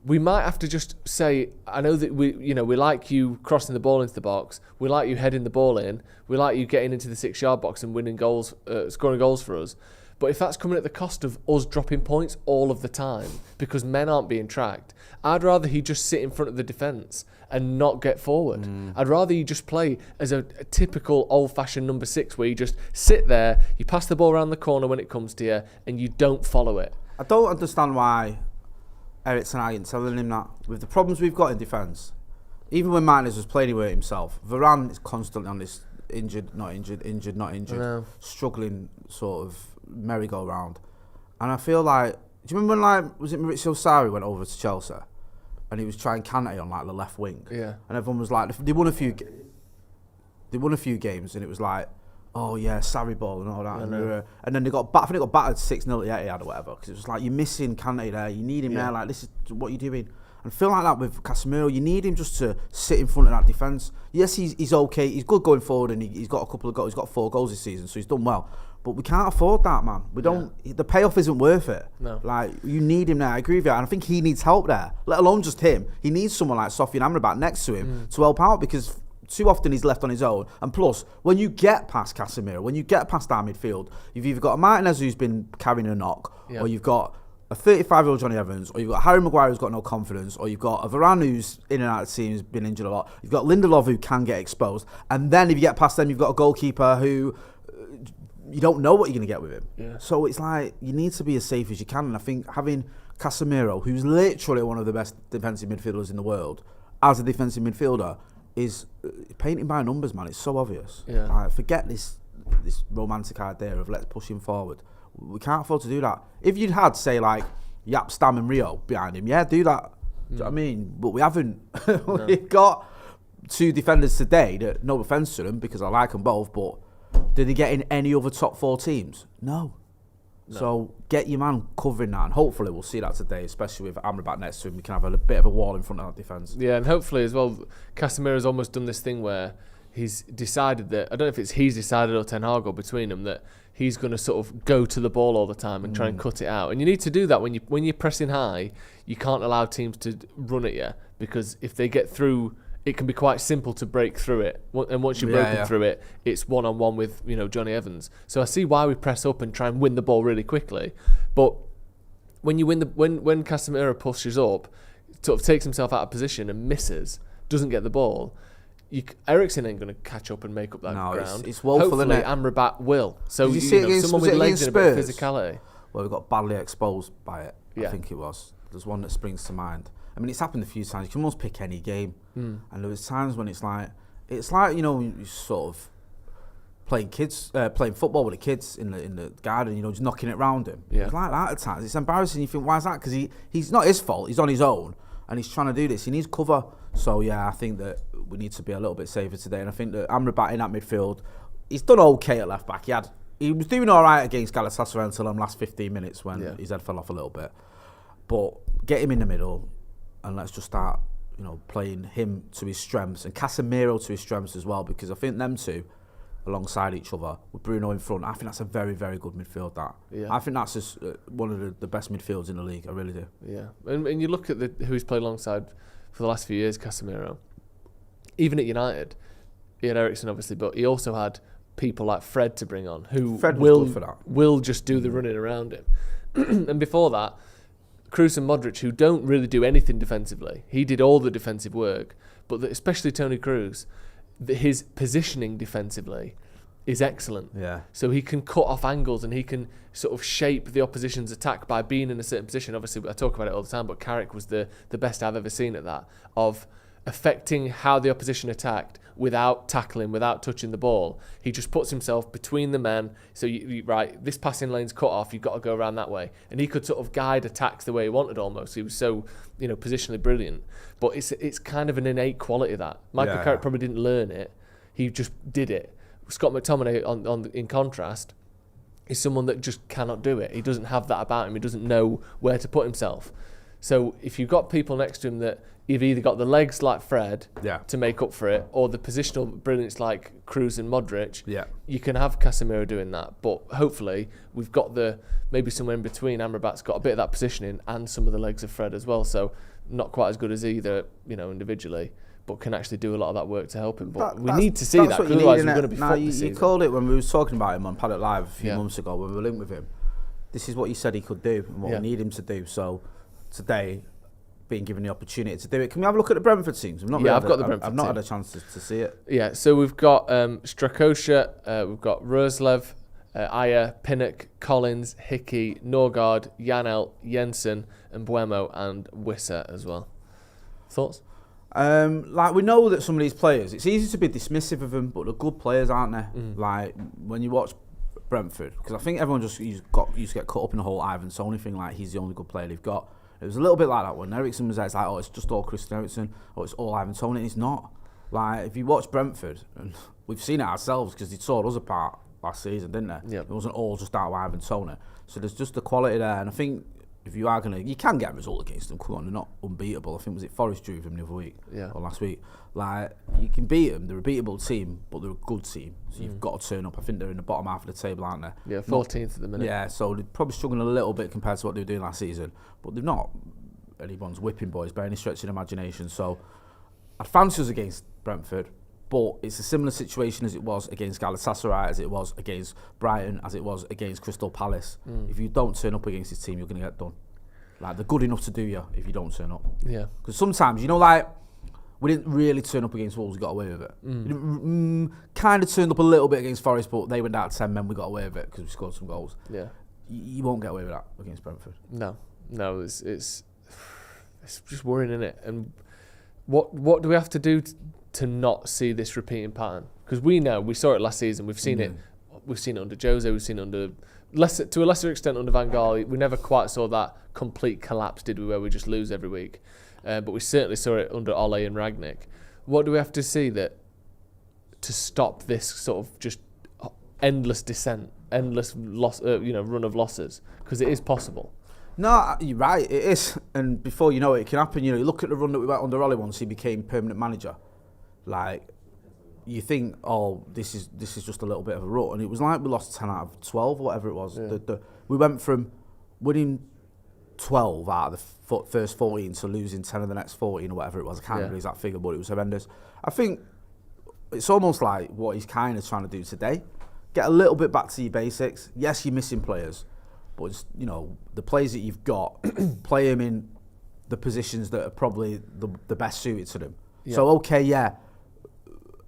we might have to just say, I know that we like you crossing the ball into the box, we like you heading the ball in, we like you getting into the 6-yard box and winning goals, scoring goals for us. But if that's coming at the cost of us dropping points all of the time because men aren't being tracked, I'd rather he just sit in front of the defence and not get forward. I'd rather you just play as a typical old-fashioned number 6 where you just sit there, you pass the ball around the corner when it comes to you, and you don't follow it. I don't understand why Eriksen ain't telling him that. With the problems we've got in defence, even when Martinez was playing away himself, Varane is constantly on this injured, not injured, struggling sort of merry-go-round. And I feel like, do you remember when, like, was it Maurizio Sarri went over to Chelsea and he was trying Kante on, like, the left wing? Yeah. And everyone was like, they won a few games and it was like, oh yeah, Sarri ball and all that. And then they got battered 6-0 at Etihad or whatever, because it was like, you're missing Kante there, you need him there, like, this is what you're doing. And I feel like that with Casemiro, you need him just to sit in front of that defence. Yes, he's okay, he's good going forward, and he's got a couple of goals, he's got 4 goals this season, so he's done well. But we can't afford that, man. We don't. Yeah. The payoff isn't worth it. No. Like, you need him there. I agree with you, and I think he needs help there. Let alone just him. He needs someone like Sofian Amrabat next to him to help out, because too often he's left on his own. And plus, when you get past Casemiro, when you get past our midfield, you've either got a Martinez who's been carrying a knock, or you've got a 35-year-old Johnny Evans, or you've got Harry Maguire who's got no confidence, or you've got a Varane who's in and out of the team, who's been injured a lot. You've got Lindelof who can get exposed. And then if you get past them, you've got a goalkeeper who you don't know what you're going to get with him. Yeah. So it's like, you need to be as safe as you can. And I think having Casemiro, who's literally one of the best defensive midfielders in the world, as a defensive midfielder, is painting by numbers, man. It's so obvious. Yeah. Like, forget this romantic idea of let's push him forward. We can't afford to do that. If you'd had, say, like, Yap, Stam and Rio behind him, yeah, do that. Do you know what I mean? But we haven't. No. We've got 2 defenders today that, no offence to them, because I like them both, but did they get in any other top 4 teams? No. So get your man covering that, and hopefully we'll see that today, especially with Amrabat next to him. We can have a bit of a wall in front of that defence. Yeah, and hopefully as well, Casemiro's almost done this thing where he's decided that, I don't know if it's he's decided or Ten Hag or between them, that he's going to sort of go to the ball all the time and try and cut it out. And you need to do that when you're pressing high. You can't allow teams to run at you, because if they get through, it can be quite simple to break through it. And once you've broken through it, it's one-on-one with, Johnny Evans. So I see why we press up and try and win the ball really quickly. But when you when Casemiro pushes up, sort of takes himself out of position and misses, doesn't get the ball, Eriksen ain't going to catch up and make up that ground. It's woeful, hopefully, isn't it? Amrabat will. So did you see it someone with legs and a bit of physicality. Well, we got badly exposed by it. I think it was. There's one that springs to mind. I mean, it's happened a few times. You can almost pick any game, and there was times when it's like you sort of playing football with the kids in the garden, just knocking it round him. Yeah. It's like that at times. It's embarrassing. You think, why is that? Because he's not his fault. He's on his own, and he's trying to do this. He needs cover. So yeah, I think that we need to be a little bit safer today. And I think that Amrabat in at midfield, he's done okay at left back. He was doing all right against Galatasaray until the last 15 minutes when his head fell off a little bit. But get him in the middle, and let's just start, playing him to his strengths and Casemiro to his strengths as well. Because I think them two, alongside each other, with Bruno in front, I think that's a very, very good midfield. I think that's just one of the best midfields in the league. I really do. Yeah, and you look at who he's played alongside for the last few years, Casemiro. Even at United, he had Eriksen obviously, but he also had people like Fred to bring on, who will just do the running around him. And before that, Kroos and Modric, who don't really do anything defensively. He did all the defensive work, but especially Toni Kroos, his positioning defensively is excellent. Yeah. So he can cut off angles and he can sort of shape the opposition's attack by being in a certain position. Obviously, I talk about it all the time, but Carrick was the best I've ever seen at that, of affecting how the opposition attacked without tackling, without touching the ball. He just puts himself between the men. So, this passing lane's cut off, you've got to go around that way. And he could sort of guide attacks the way he wanted almost. He was so, positionally brilliant. But it's kind of an innate quality that. Michael Carrick probably didn't learn it. He just did it. Scott McTominay, in contrast, is someone that just cannot do it. He doesn't have that about him. He doesn't know where to put himself. So if you've got people next to him that you've either got the legs like Fred to make up for it, or the positional brilliance like Kroos and Modric, you can have Casemiro doing that. But hopefully we've got maybe somewhere in between. Amrabat's got a bit of that positioning and some of the legs of Fred as well. So not quite as good as either, individually, but can actually do a lot of that work to help him. But we need to see that, because otherwise we're going to be fucked this season. You called it when we were talking about him on Paddock Live a few months ago when we were linked with him. This is what he said he could do and what we need him to do. So today, being given the opportunity to do it. Can we have a look at the Brentford teams? I've not had a chance to see it. Yeah, so we've got Strakosha, we've got Roslev, Ayer, Pinnock, Collins, Hickey, Norgard, Janelt, Jensen, and Buemo, and Wissa as well. Thoughts? We know that some of these players, it's easy to be dismissive of them, but they're good players, aren't they? Like when you watch Brentford, because I think everyone used to get caught up in the whole Ivan Toney thing, like he's the only good player they've got. It was a little bit like that when Eriksen was there. It's like, it's just all Christian Eriksen, or it's all Ivan Toney. And it's not. Like, if you watch Brentford, and we've seen it ourselves because they tore us apart last season, didn't they? Yep. It wasn't all just out of Ivan Toney. So there's just the quality there. And I think if you are you can get a result against them. Come on, they're not unbeatable. I think, was it Forest drew them the other week or last week? Like, you can beat them. They're a beatable team, but they're a good team. So you've got to turn up. I think they're in the bottom half of the table, aren't they? Yeah, 14th at the minute. Yeah, so they're probably struggling a little bit compared to what they were doing last season, but they're not anyone's whipping boys by any stretch of the imagination. So I'd fancy us against Brentford, but it's a similar situation as it was against Galatasaray, as it was against Brighton, as it was against Crystal Palace. If you don't turn up against this team, you're going to get done. Like, they're good enough to do you if you don't turn up. Yeah. Because sometimes, we didn't really turn up against Wolves, we got away with it. Kind of turned up a little bit against Forest, but they went down to 10 men, we got away with it because we scored some goals. Yeah. You won't get away with that against Brentford. No, it's just worrying, isn't it? And what do we have to do to not see this repeating pattern? Because we saw it last season. We've seen it. We've seen it under Jose. We've seen it to a lesser extent under Van Gaal. We never quite saw that complete collapse, did we? Where we just lose every week. But we certainly saw it under Ole and Rangnick. What do we have to see to stop this sort of just endless descent, endless loss, run of losses? Because it is possible. No, you're right, it is. And before you know it, it can happen. You look at the run that we went under Ollie once he became permanent manager. Like, you think, this is just a little bit of a rut. And it was like we lost 10 out of 12 or whatever it was. Yeah. We went from winning 12 out of the first 14 to losing 10 of the next 14 or whatever it was. I can't remember that figure, but it was horrendous. I think it's almost like what he's kind of trying to do today. Get a little bit back to your basics. Yes, you're missing players. But it's, the players that you've got, play them in the positions that are probably the best suited to them. Yeah. So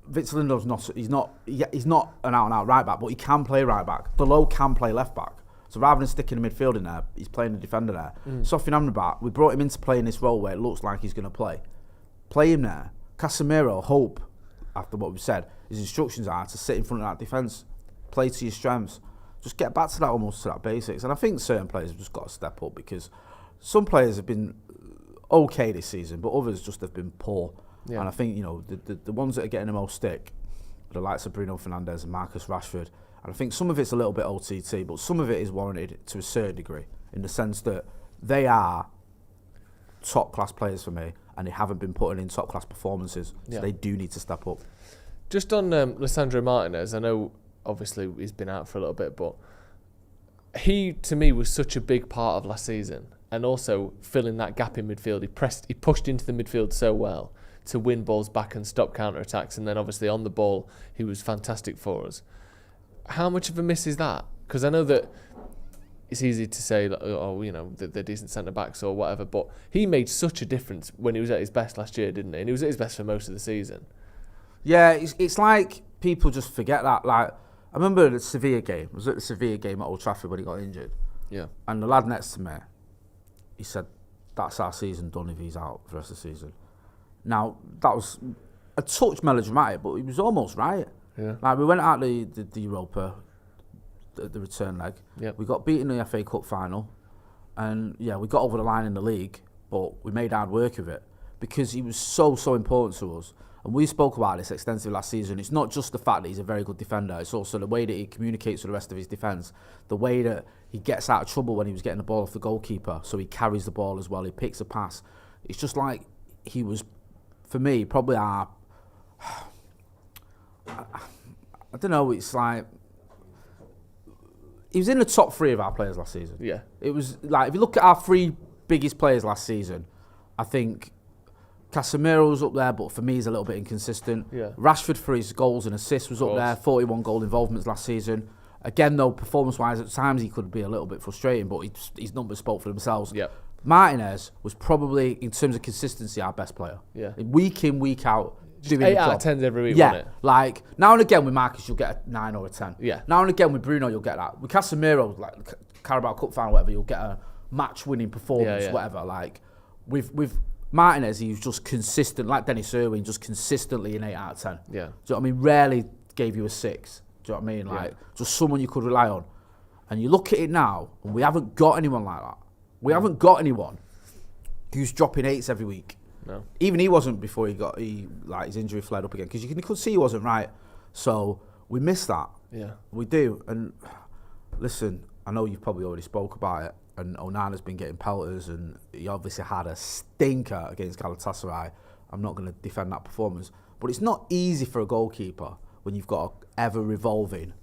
Victor Lindelof's he's not an out and out right back, but he can play right back. Delo can play left back. So rather than sticking the midfield in there, he's playing the defender there. Sofian Amrabat, we brought him in to play in this role where it looks like he's going to play. Play him there. Casemiro, hope, after what we've said, his instructions are to sit in front of that defence, play to your strengths, just get back to that, almost to that basics. And I think certain players have just got to step up, because some players have been okay this season, but others just have been poor. Yeah. And I think, you know, the ones that are getting the most stick, the likes of Bruno Fernandes and Marcus Rashford, and I think some of it's a little bit OTT, but some of it is warranted to a certain degree, in the sense that they are top class players for me, and they haven't been putting in top class performances, so they do need to step up. Just on Lisandro Martinez, I know obviously he's been out for a little bit, but he to me was such a big part of last season, and also filling that gap in midfield. He pushed into the midfield so well to win balls back and stop counter attacks, and then obviously on the ball he was fantastic for us. How much of a miss is that? Because I know that it's easy to say, oh, you know, they're decent centre-backs or whatever, but he made such a difference when he was at his best last year, didn't he? And he was at his best for most of the season. Yeah, it's like people just forget that. Like, I remember the Sevilla game. I was at the Sevilla game at Old Trafford when he got injured. Yeah. And the lad next to me, he said, that's our season done if he's out for the rest of the season. Now, that was a touch melodramatic, but he was almost right. Yeah. Like, we went out the Europa, the return leg. Yep. We got beaten in the FA Cup final, and yeah, we got over the line in the league, but we made hard work of it because he was so important to us. And we spoke about this extensively last season. It's not just the fact that he's a very good defender, it's also the way that he communicates with the rest of his defence, the way that he gets out of trouble when he was getting the ball off the goalkeeper, so he carries the ball as well, he picks a pass. It's just like he was, for me, probably our, I don't know, it's like, he was in the top 3 of our players last season. Yeah. It was like, if you look at our 3 biggest players last season, I think Casemiro was up there, but for me he's a little bit inconsistent. Yeah. Rashford for his goals and assists was up there, 41 goal involvements last season. Again though, performance-wise at times he could be a little bit frustrating, but his numbers spoke for themselves. Yep. Martinez was probably, in terms of consistency, our best player. Yeah. Week in, week out. 8 out of 10s every week, wasn't it? Like, now and again with Marcus you'll get a 9 or a 10. Yeah. Now and again with Bruno you'll get that. With Casemiro, like Carabao Cup final, whatever, you'll get a match-winning performance, whatever. Like, with Martinez, he was just consistent, like Dennis Irwin, just consistently an 8 out of 10. Yeah. Do you know what I mean? Rarely gave you a 6. Do you know what I mean? Like, just someone you could rely on. And you look at it now, and we haven't got anyone like that. We haven't got anyone who's dropping 8s every week. No. Even he wasn't before his injury flared up again, because you could see he wasn't right. So we miss that. Yeah. We do. And listen, I know you've probably already spoke about it, and Onana's been getting pelters, and he obviously had a stinker against Galatasaray. I'm not going to defend that performance, but it's not easy for a goalkeeper when you've got an ever-revolving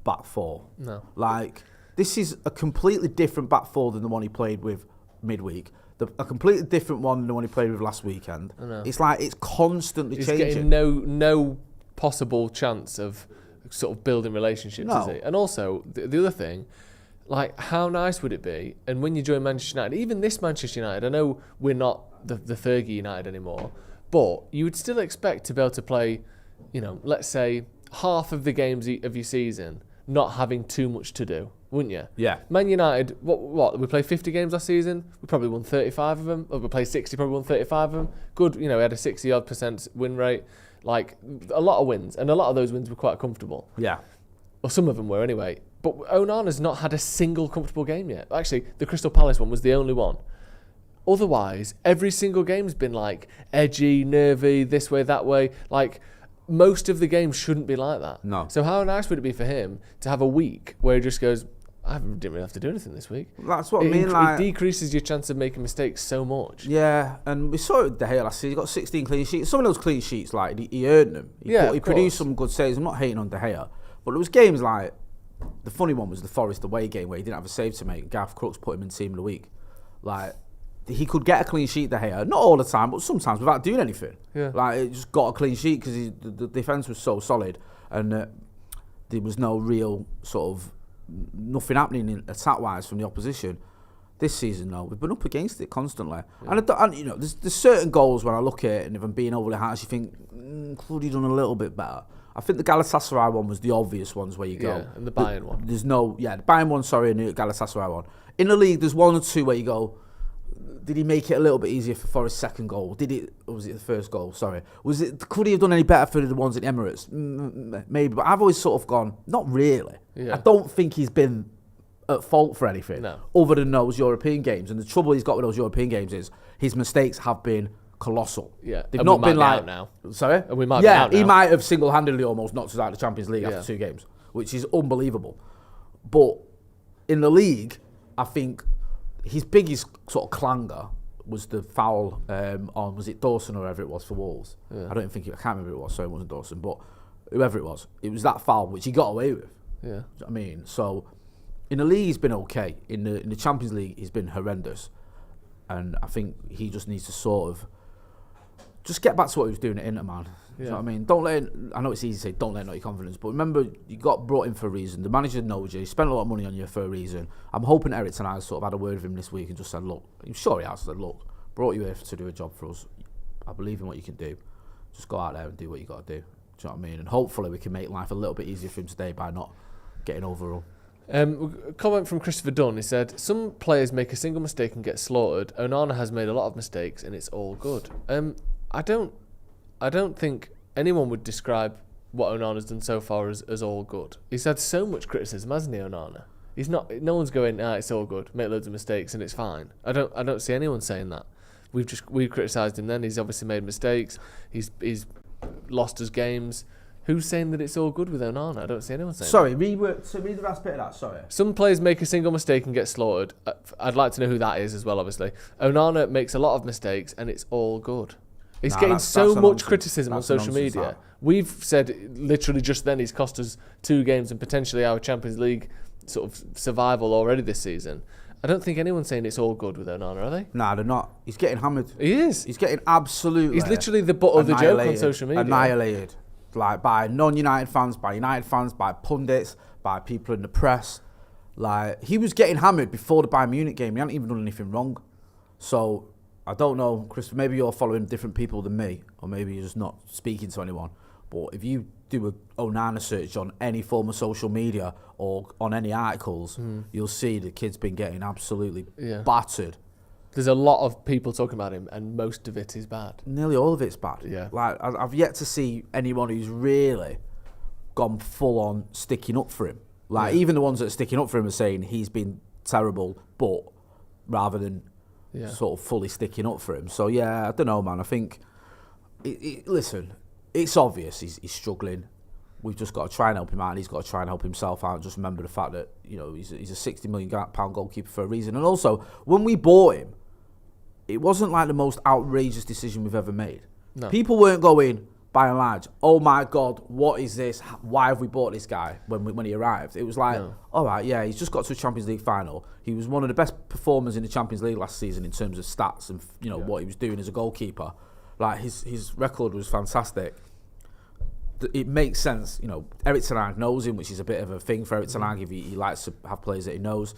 back 4. No. Like, this is a completely different back 4 than the one he played with midweek. A completely different one than the one he played with last weekend. It's like it's constantly changing. He's getting no possible chance of sort of building relationships, is he? And also, the other thing, like, how nice would it be, and when you join Manchester United, even this Manchester United, I know we're not the Fergie United anymore, but you would still expect to be able to play, you know, let's say, half of the games of your season not having too much to do, wouldn't you? Yeah. Man United, what? We played 50 games last season. We probably won 35 of them. Or we played 60, probably won 35 of them. Good, you know, we had a 60-odd% win rate. Like, a lot of wins. And a lot of those wins were quite comfortable. Yeah. Or some of them were anyway. But Onana's not had a single comfortable game yet. Actually, the Crystal Palace one was the only one. Otherwise, every single game's been like edgy, nervy, this way, that way. Like, most of the games shouldn't be like that. No. So how nice would it be for him to have a week where he just goes, I didn't really have to do anything this week. That's what I mean. Like, it decreases your chance of making mistakes so much. Yeah, and we saw it with De Gea last season. He got 16 clean sheets. Some of those clean sheets, like, he earned them. He produced some good saves. I'm not hating on De Gea. But there was games like, the funny one was the Forest away game where he didn't have a save to make. Gareth Crooks put him in team of the week. Like, he could get a clean sheet, De Gea. Not all the time, but sometimes without doing anything. Yeah. Like, he just got a clean sheet because the defence was so solid, and there was no real sort of nothing happening in attack-wise from the opposition. This season, though, we've been up against it constantly. Yeah. And you know, there's certain goals when I look at it, and if I'm being overly harsh, you think, could he done a little bit better? I think the Galatasaray one was the obvious ones where you go. Yeah, and the Bayern one. There's no, the Bayern one, and the Galatasaray one. In the league, there's one or two where you go, Did he make it a little bit easier for Forest's second goal? Or was it the first goal? Sorry. Could he have done any better for the ones in Emirates? Maybe, but I've always sort of gone, not really. Yeah. I don't think he's been at fault for anything other than those European games. And the trouble he's got with those European games is his mistakes have been colossal. Yeah, they've not been like out now. Sorry, and we might be out now. He might have single-handedly almost knocked us out of the Champions League after 2 games, which is unbelievable. But in the league, I think his biggest sort of clanger was the foul on, was it Dawson or whoever it was for Wolves? Yeah. I can't remember who it was, so it wasn't Dawson, but whoever it was that foul which he got away with. Yeah, you know what I mean, so in the league he's been okay. In the Champions League he's been horrendous, and I think he just needs to sort of just get back to what he was doing at Inter, man. You know what I mean? I know it's easy to say don't let him know your confidence, but remember, you got brought in for a reason. The manager knows you. He spent a lot of money on you for a reason. I'm hoping Erik tonight sort of had a word with him this week and just said, look, I'm sure he has said, look, brought you here to do a job for us. I believe in what you can do. Just go out there and do what you got to do. Do you know what I mean? And hopefully we can make life a little bit easier for him today by not getting overrun. A comment from Christopher Dunn. He said, some players make a single mistake and get slaughtered. Onana has made a lot of mistakes and it's all good. I don't think anyone would describe what Onana's done so far as all good. He's had so much criticism, hasn't he, Onana? He's not. No one's going, it's all good, make loads of mistakes and it's fine. I don't see anyone saying that. We've criticised him then. He's obviously made mistakes. He's lost us games. Who's saying that it's all good with Onana? I don't see anyone saying that. Read the last bit of that, sorry. Some players make a single mistake and get slaughtered. I'd like to know who that is as well, obviously. Onana makes a lot of mistakes and it's all good. He's getting so much criticism on social media. We've said literally just then he's cost us 2 games and potentially our Champions League sort of survival already this season. I don't think anyone's saying it's all good with Onana, are they? Nah, they're not. He's getting hammered. He is. He's getting absolutely... He's literally the butt of the joke on social media. Annihilated. Like, by non-United fans, by United fans, by pundits, by people in the press. Like, he was getting hammered before the Bayern Munich game. He hadn't even done anything wrong. So... I don't know, Chris, maybe you're following different people than me, or maybe you're just not speaking to anyone. But if you do a Onana search on any form of social media or on any articles, you'll see the kid's been getting absolutely battered. There's a lot of people talking about him, and most of it is bad. Nearly all of it's bad. Yeah. Like, I've yet to see anyone who's really gone full on sticking up for him. Like, even the ones that are sticking up for him are saying he's been terrible, but rather than... sort of fully sticking up for him. So, I don't know, man. I think, listen, it's obvious he's struggling. We've just got to try and help him out, and he's got to try and help himself out. Just remember the fact that, you know, he's a £60 million goalkeeper for a reason. And also, when we bought him, it wasn't like the most outrageous decision we've ever made. No. People weren't going, by and large, oh my God, what is this? Why have we bought this guy when he arrived? It was like, all right, he's just got to a Champions League final. He was one of the best performers in the Champions League last season in terms of stats and what he was doing as a goalkeeper. Like his record was fantastic. It makes sense, you know. Erik ten Hag knows him, which is a bit of a thing for Erik ten Hag. If he likes to have players that he knows,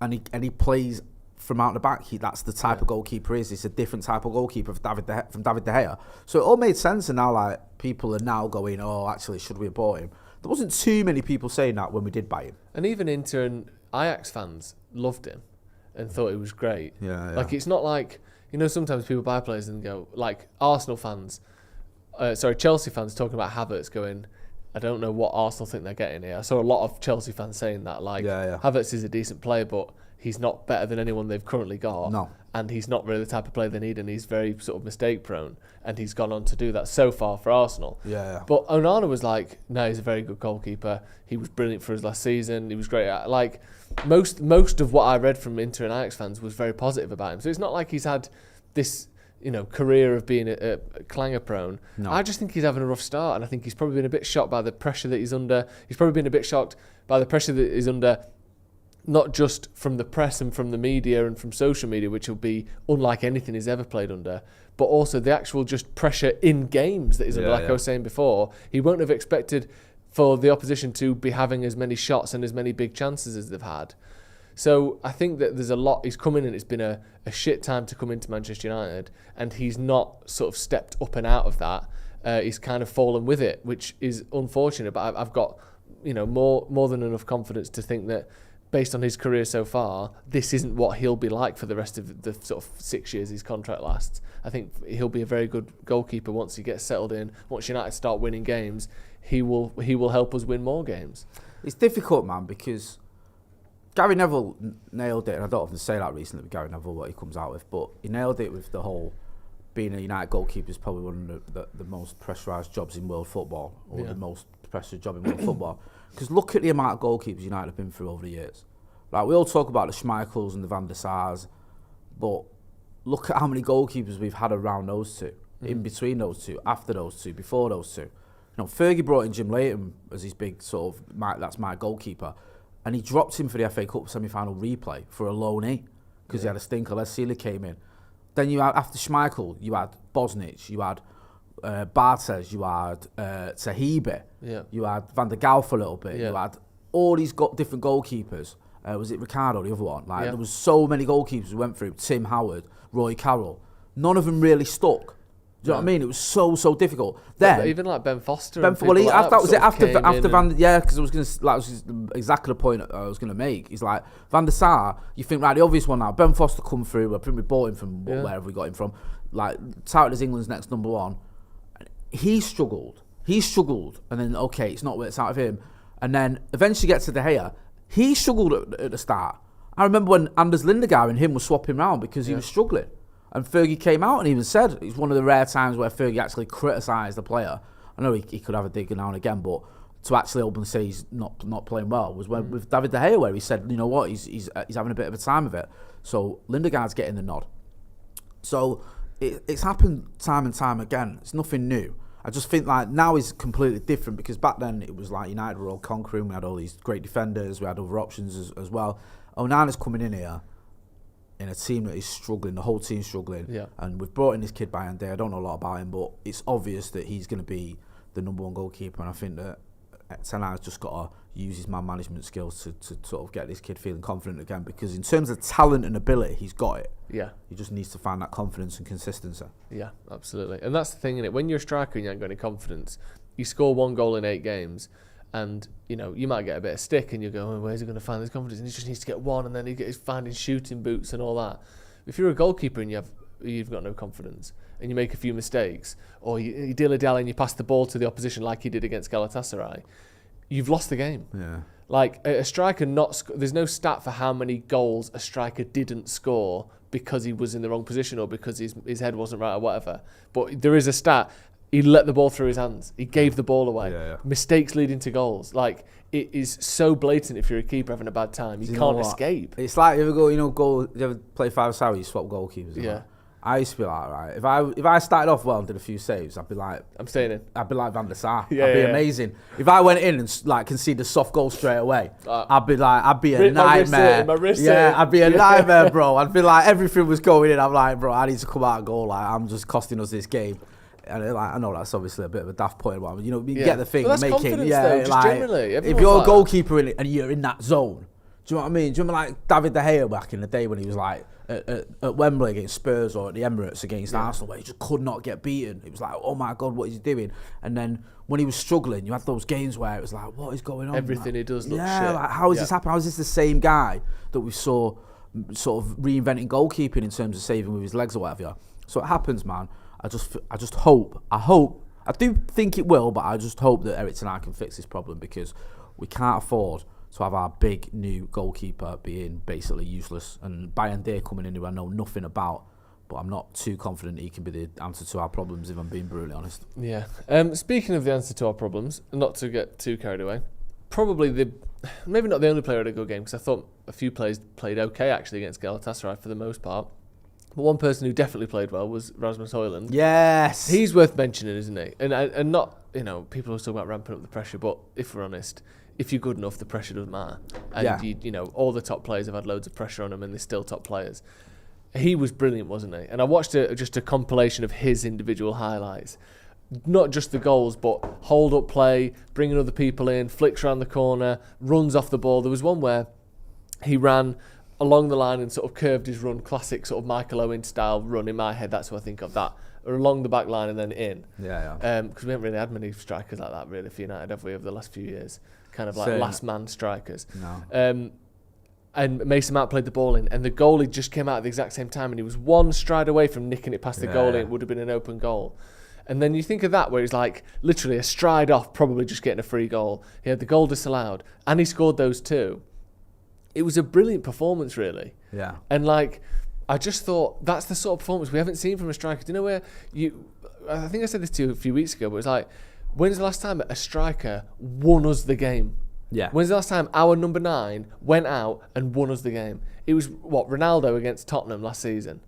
and he plays from out the back. That's the type of goalkeeper he is. It's a different type of goalkeeper from David De Gea. So it all made sense, and now like people are now going, oh, actually, should we have bought him? There wasn't too many people saying that when we did buy him. And even Inter and Ajax fans loved him and thought it was great. Yeah. Like, it's not like, you know, sometimes people buy players and go, like Arsenal fans, Chelsea fans talking about Havertz going, I don't know what Arsenal think they're getting here. I saw a lot of Chelsea fans saying that, like, Havertz is a decent player, but he's not better than anyone they've currently got. No. And he's not really the type of player they need, and he's very sort of mistake prone. And he's gone on to do that so far for Arsenal. Yeah. But Onana was like, no, he's a very good goalkeeper. He was brilliant for us last season. He was great. Like, most of what I read from Inter and Ajax fans was very positive about him. So it's not like he's had this, you know, career of being a clanger prone. No. I just think he's having a rough start, and I think he's probably been a bit shocked by the pressure that he's under. He's probably been a bit shocked by the pressure that he's under, not just from the press and from the media and from social media, which will be unlike anything he's ever played under, but also the actual just pressure in games that he's under. Like I was saying before, he won't have expected for the opposition to be having as many shots and as many big chances as they've had. So I think that there's a lot. He's come in and it's been a shit time to come into Manchester United, and he's not sort of stepped up and out of that. He's kind of fallen with it, which is unfortunate. But I've got, you know, more than enough confidence to think that based on his career so far, this isn't what he'll be like for the rest of the sort of 6 years his contract lasts. I think he'll be a very good goalkeeper once he gets settled in. Once United start winning games, he will help us win more games. It's difficult, man, because Gary Neville nailed it, and I don't often say that recently with Gary Neville, what he comes out with, but he nailed it with the whole being a United goalkeeper is probably one of the most pressurised jobs in world football, or the most pressurised job in world football. Because look at the amount of goalkeepers United have been through over the years. Like, we all talk about the Schmeichels and the Van der Sars, but look at how many goalkeepers we've had around those two, in between those two, after those two, before those two. You know, Fergie brought in Jim Leighton as his big sort of, that's my goalkeeper, and he dropped him for the FA Cup semi-final replay for a loanee because he had a stinker. Les Sealy came in. Then you had, after Schmeichel, you had Bosnich, you had Bartes, you had Tahibe, you had Van der Gaal for a little bit, you had all these different goalkeepers. Was it Ricardo, the other one? There was so many goalkeepers we went through. Tim Howard, Roy Carroll. None of them really stuck. Do you know what I mean? It was so difficult. Then even like Ben Foster. That was it after Van. Yeah, because I was gonna exactly the point I was gonna make. He's like Van der Sar. You think, right, the obvious one now. Ben Foster come through. I think we bought him from wherever we got him from. Like, touted as England's next number one. He struggled, and then it's not worked out of him. And then eventually gets to De Gea. He struggled at the start. I remember when Anders Lindegaard and him were swapping around because he was struggling. And Fergie came out and even said it's one of the rare times where Fergie actually criticised the player. I know he could have a dig now and again, but to actually openly say he's not playing well was when with David De Gea, where he said, you know what, he's having a bit of a time of it. So Lindegaard's getting the nod. So it's happened time and time again. It's nothing new. I just think like now is completely different because back then it was like United were all conquering. We had all these great defenders. We had other options as well. Onana's coming in here in a team that is struggling. The whole team's struggling. Yeah. And we've brought in this kid by Day. I don't know a lot about him, but it's obvious that he's going to be the number one goalkeeper. And I think that Ten Hag's just got to use his man management skills to sort of get this kid feeling confident again. Because in terms of talent and ability, he's got it. Yeah. He just needs to find that confidence and consistency. Yeah, absolutely. And that's the thing, innit? When you're a striker and you ain't got any confidence, you score 1 goal in 8 games, and you might get a bit of stick, and you go, oh, where's he going to find this confidence? And he just needs to get 1, and then he's finding shooting boots and all that. If you're a goalkeeper and you've got no confidence, and you make a few mistakes, or you dilly-dally and you pass the ball to the opposition like he did against Galatasaray, you've lost the game. Yeah. Like a striker there's no stat for how many goals a striker didn't score because he was in the wrong position or because his head wasn't right or whatever. But there is a stat. He let the ball through his hands. He gave the ball away. Yeah. Mistakes leading to goals. Like, it is so blatant if you're a keeper having a bad time. You can't escape. It's like, you ever play 5-a-side, you swap goalkeepers. Yeah. I used to be like, right, if I started off well and did a few saves, I'd be like, I'm staying in. I'd be like Van der Sar. I'd be amazing. If I went in and like conceded a soft goal straight away, I'd be a nightmare. I'd be a nightmare, bro. I'd be like, everything was going in. I'm like, bro, I need to come out and goal. Like, I'm just costing us this game. And like, I know that's obviously a bit of a daft point, but you get the thing. But that's confidence, though, just generally. If you're a goalkeeper and you're in that zone, do you know what I mean? Do you remember like David De Gea back in the day when he was like at Wembley against Spurs or at the Emirates against Arsenal, where he just could not get beaten? It was like, oh my God, what is he doing? And then when he was struggling, you had those games where it was like, what is going on? Everything he does looks shit. Like, how is this happening? How is this the same guy that we saw sort of reinventing goalkeeping in terms of saving with his legs or whatever? So it happens, man. I just hope, I do think it will, but I just hope that Erik Ten Hag can fix this problem, because we can't afford to have our big new goalkeeper being basically useless. And Day coming in who I know nothing about, but I'm not too confident he can be the answer to our problems, if I'm being brutally honest. Yeah. Speaking of the answer to our problems, not to get too carried away, probably maybe not the only player at a good game, because I thought a few players played okay actually against Galatasaray for the most part. But one person who definitely played well was Rasmus Hojlund. Yes. He's worth mentioning, isn't he? And not, people always talk about ramping up the pressure, but if we're honest, if you're good enough, the pressure doesn't matter. And all the top players have had loads of pressure on them, and they're still top players. He was brilliant, wasn't he? And I watched just a compilation of his individual highlights. Not just the goals, but hold up play, bringing other people in, flicks around the corner, runs off the ball. There was one where he ran along the line and sort of curved his run, classic sort of Michael Owen style run in my head. That's what I think of that. Or along the back line and then in. Yeah. Because we haven't really had many strikers like that really for United, have we, over the last few years? Kind of like last man strikers. No. and Mason Mount played the ball in, and the goalie just came out at the exact same time, and he was one stride away from nicking it past the goalie. It would have been an open goal. And then you think of that, where he's like literally a stride off, probably just getting a free goal. He had the goal disallowed, and he scored those two. It was a brilliant performance, really. Yeah. And like, I just thought that's the sort of performance we haven't seen from a striker. Do you know where I think I said this to you a few weeks ago, but it's like, when's the last time a striker won us the game? Yeah. When's the last time our number 9 went out and won us the game? It was, Ronaldo against Tottenham last season.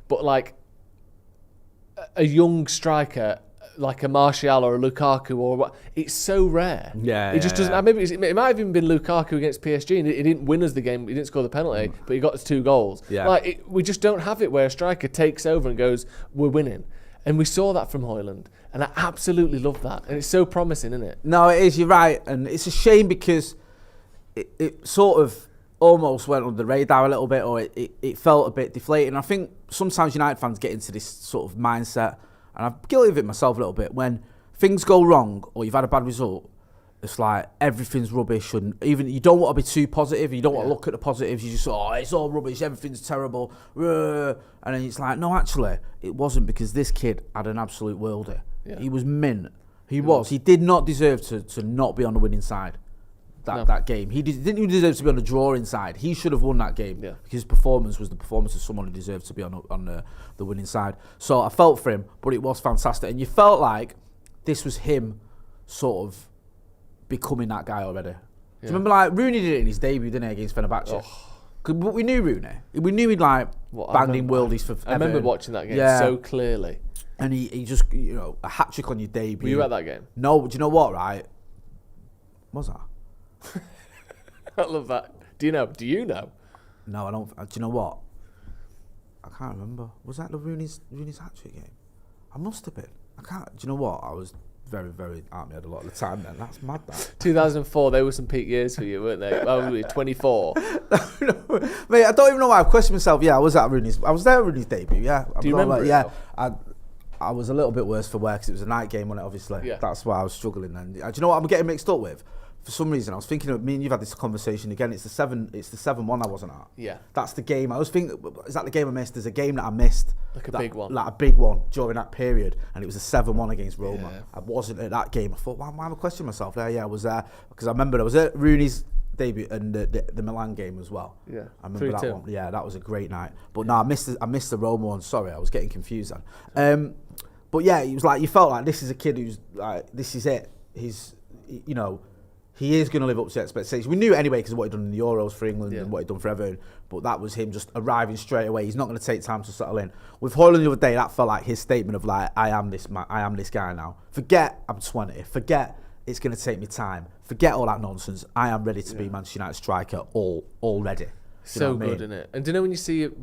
But like, a young striker like a Martial or a Lukaku or what, it's so rare. Yeah, it just doesn't. Maybe it might have even been Lukaku against PSG, and he didn't win us the game. He didn't score the penalty, but he got us 2 goals. Yeah. Like we just don't have it where a striker takes over and goes, "We're winning," and we saw that from Hojlund, and I absolutely love that, and it's so promising, isn't it? No, it is. You're right, and it's a shame because it sort of almost went under the radar a little bit, or it felt a bit deflating. I think sometimes United fans get into this sort of mindset, and I'm guilty of it myself a little bit, when things go wrong or you've had a bad result, it's like everything's rubbish, and even you don't want to be too positive, you don't want to look at the positives, you just it's all rubbish, everything's terrible, and then it's like, no, actually it wasn't, because this kid had an absolute worldie. He was mint. He did not deserve to not be on the winning side that game. He didn't even deserve to be on the drawing side. He should have won that game, because his performance was the performance of someone who deserved to be on the winning side. So I felt for him, but it was fantastic, and you felt like this was him sort of becoming that guy already. Do you remember, like, Rooney did it in his debut, didn't he, against Fenerbahce? But we knew Rooney. We knew he'd like banged in worldies for Everton. I remember watching that game so clearly. And he just, a hat trick on your debut. Were you at that game? No, do you know what, right? What was that? I love that. Do you know? No, I don't. Do you know what? I can't remember. Was that the Rooney's hat trick game? I must have been. I can't. Do you know what? I was very, very out my head a lot of the time then. That's mad, that. 2004, they were some peak years for you, weren't they? Oh, we were 24. No, mate, I don't even know why I've questioned myself. Yeah, I was there at Rooney's debut, yeah. Do you remember it? I was a little bit worse for wear because it was a night game, wasn't it, obviously? Yeah. That's why I was struggling then. Do you know what I'm getting mixed up with? For some reason, I was thinking of me and you've had this conversation again. It's the 7-1 I wasn't at. Yeah. That's the game. I was thinking, is that the game I missed? There's a game that I missed. Like a big one. Like a big one during that period. And it was a 7-1 against Roma. Yeah. I wasn't at that game. I thought, why am I questioning myself? Yeah, I was there. Because I remember I was at Rooney's debut and the Milan game as well. Yeah. I remember 3-2. That one. Yeah, that was a great night. But no, I missed the Roma one. Sorry, I was getting confused then. But yeah, it was like, you felt like this is a kid who's like, this is it. He's, he is going to live up to expectations. We knew it anyway because of what he'd done in the Euros for England and what he'd done for Everton. But that was him just arriving straight away. He's not going to take time to settle in. With Hojlund the other day, that felt like his statement of like, I am this man, I am this guy now. Forget I'm 20. Forget it's going to take me time. Forget all that nonsense. I am ready to be Manchester United striker already. So good, isn't it? And do you know when you see it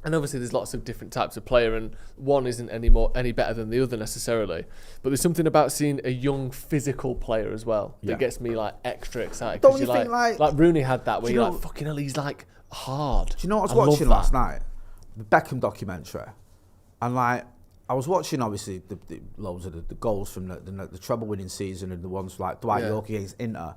and obviously there's lots of different types of player, and one isn't any better than the other necessarily. But there's something about seeing a young physical player as well that gets me like extra excited. Don't you think like Rooney had that where you're like, fucking hell, he's like hard. Do you know what I was watching last night? The Beckham documentary. And like, I was watching obviously the loads of the goals from the treble winning season and the ones like Dwight York against Inter,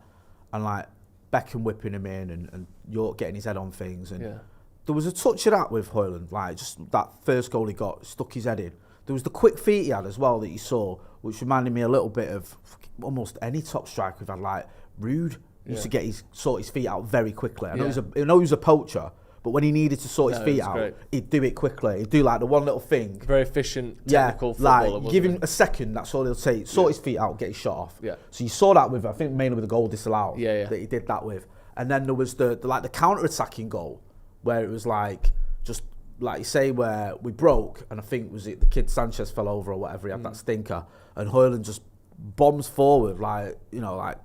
and like Beckham whipping him in and York getting his head on things. And there was a touch of that with Hojlund, like just that first goal he got, stuck his head in. There was the quick feet he had as well that you saw, which reminded me a little bit of almost any top striker we've had, like Rude. He used to sort his feet out very quickly. I know he was a poacher, but when he needed to sort his feet out, he'd do it quickly. He'd do like the one little thing. Very efficient, technical footballer. Like, give him a second, that's all he'll take. Sort his feet out, get his shot off. Yeah. So you saw that with, I think mainly with the goal disallowed, that he did that with. And then there was the counter-attacking goal, where it was like, just like you say, where we broke, and I think was it the kid Sanchez fell over or whatever, he had that stinker, and Hojlund just bombs forward like, like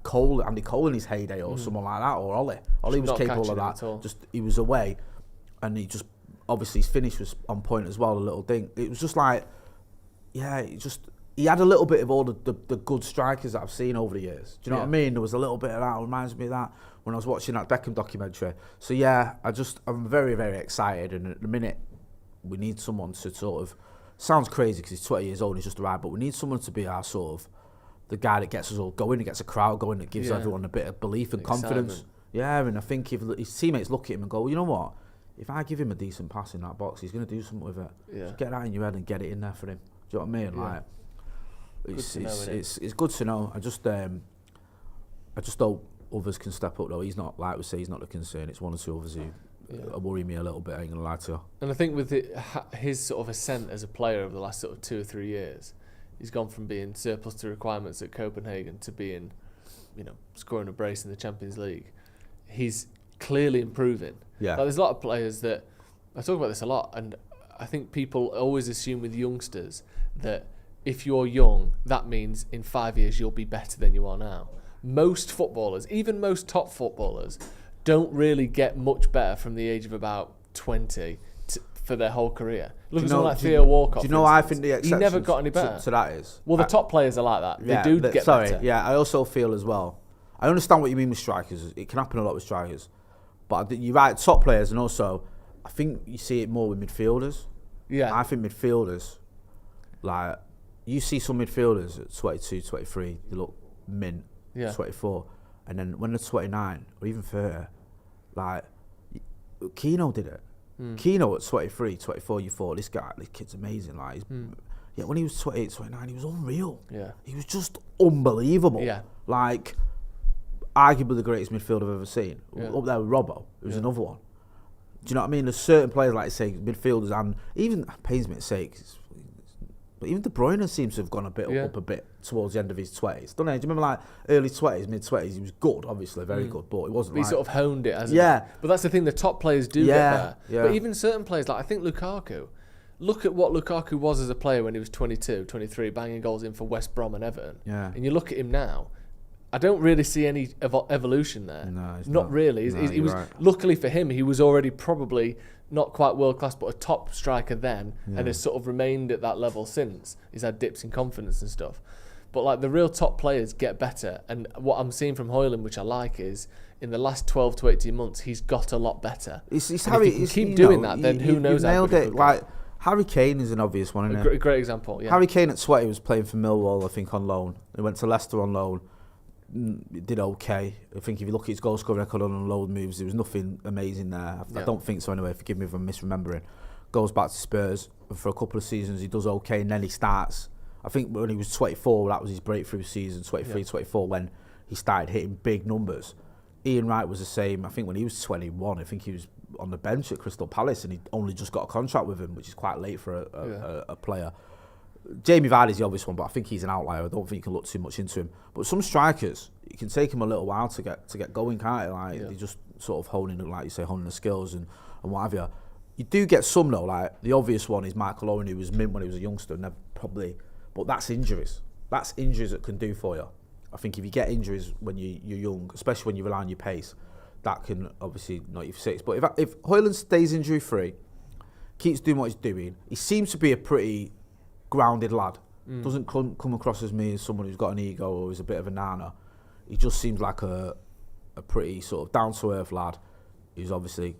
Andy Cole in his heyday or someone like that, or Ollie. Ollie was capable of that. Just he was away, and he just, obviously his finish was on point as well, a little thing. It was just like, he had a little bit of all the good strikers that I've seen over the years. Do you know what I mean? There was a little bit of that. It reminds me of that when I was watching that Beckham documentary. So yeah, I'm very, very excited. And at the minute, we need someone to sort of, sounds crazy because he's 20 years old and he's just arrived, but we need someone to be our sort of, the guy that gets us all going, that gets a crowd going, that gives everyone a bit of belief and confidence. Yeah, and I think if his teammates look at him and go, well, you know what? If I give him a decent pass in that box, he's going to do something with it. Yeah. Just get that in your head and get it in there for him. Do you know what I mean? Yeah. Like, it's good to know. I just hope others can step up though. He's not, like we say, he's not the concern. It's one or two others who worry me a little bit. I ain't gonna lie to you. And I think with his sort of ascent as a player over the last sort of 2 or 3 years, he's gone from being surplus to requirements at Copenhagen to being, scoring a brace in the Champions League. He's clearly improving. Yeah. Like, there's a lot of players that I talk about this a lot, and I think people always assume with youngsters that if you're young, that means in 5 years you'll be better than you are now. Most footballers, even most top footballers, don't really get much better from the age of about 20 for their whole career. Look at someone like Theo Walcott. Do you know I think the exception he never got any better. To that is? Well, the top players are like that. They do get better. Yeah, I also feel as well. I understand what you mean with strikers. It can happen a lot with strikers. But you're right, top players, and also, I think you see it more with midfielders. Yeah. I think midfielders, like, you see some midfielders at 22, 23, they look mint, 24. And then when they're 29, or even 30, like, Keno did it. Keno at 23, 24, you thought, this kid's amazing. Like, yeah, when he was 28, 29, he was unreal. Yeah. He was just unbelievable. Yeah. Like, arguably the greatest midfielder I've ever seen. Yeah. Up there with Robbo, who's another one. Do you know what I mean? There's certain players, like I say, midfielders, and even, pains me to say, but even De Bruyne seems to have gone up a bit towards the end of his 20s. Don't know, do you remember, like, early 20s, mid-20s, he was good, obviously, very good, but it wasn't he sort of honed it, hasn't he? But that's the thing, the top players do get there. Yeah. But even certain players, like, I think Lukaku, look at what Lukaku was as a player when he was 22, 23, banging goals in for West Brom and Everton. Yeah. And you look at him now, I don't really see any evolution there. No, not really. He was right. Luckily for him, he was already probably not quite world class, but a top striker then, and has sort of remained at that level since. He's had dips in confidence and stuff. But like the real top players get better, and what I'm seeing from Hojlund, which I like, is in the last 12 to 18 months, he's got a lot better. If he can keep doing that, then who knows? Nailed it. Like Harry Kane is an obvious one, isn't it? A great example. Yeah. Harry Kane at 20 was playing for Millwall, I think, on loan. He went to Leicester on loan. Did okay. I think if you look at his goal scoring record on load moves, there was nothing amazing there. I don't think so anyway, forgive me if I'm misremembering. Goes back to Spurs, and for a couple of seasons he does okay, and then he starts, I think when he was 24, that was his breakthrough season, 23, 24, when he started hitting big numbers. Ian Wright was the same. I think when he was 21, I think he was on the bench at Crystal Palace, and he only just got a contract with him, which is quite late for a player. Jamie Vardy's the obvious one, but I think he's an outlier. I don't think you can look too much into him. But some strikers, it can take him a little while to get going, can't it? Like they just sort of honing, like you say, honing the skills and what have you. You do get some though. Like the obvious one is Michael Owen, who was mint when he was a youngster, and but that's injuries. That's injuries that can do for you. I think if you get injuries when you're young, especially when you rely on your pace, that can obviously knock you for six. But if Hojlund stays injury free, keeps doing what he's doing, he seems to be a pretty grounded lad. Doesn't come across as me as someone who's got an ego or is a bit of a nana. He just seems like a pretty sort of down to earth lad who's obviously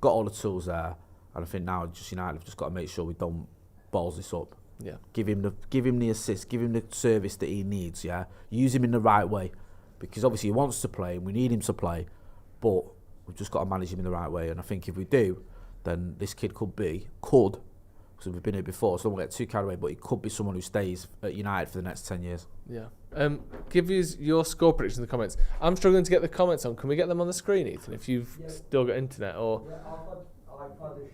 got all the tools there. And I think now just United have just got to make sure we don't balls this up. Yeah. Give him the assist, give him the service that he needs. Yeah. Use him in the right way, because obviously he wants to play and we need him to play, but we've just got to manage him in the right way. And I think if we do, then this kid could, because we've been here before, so don't get too carried away, but he could be someone who stays at United for the next 10 years. Yeah. Give us your score prediction in the comments. I'm struggling to get the comments on. Can we get them on the screen, Ethan, if you've still got internet? Or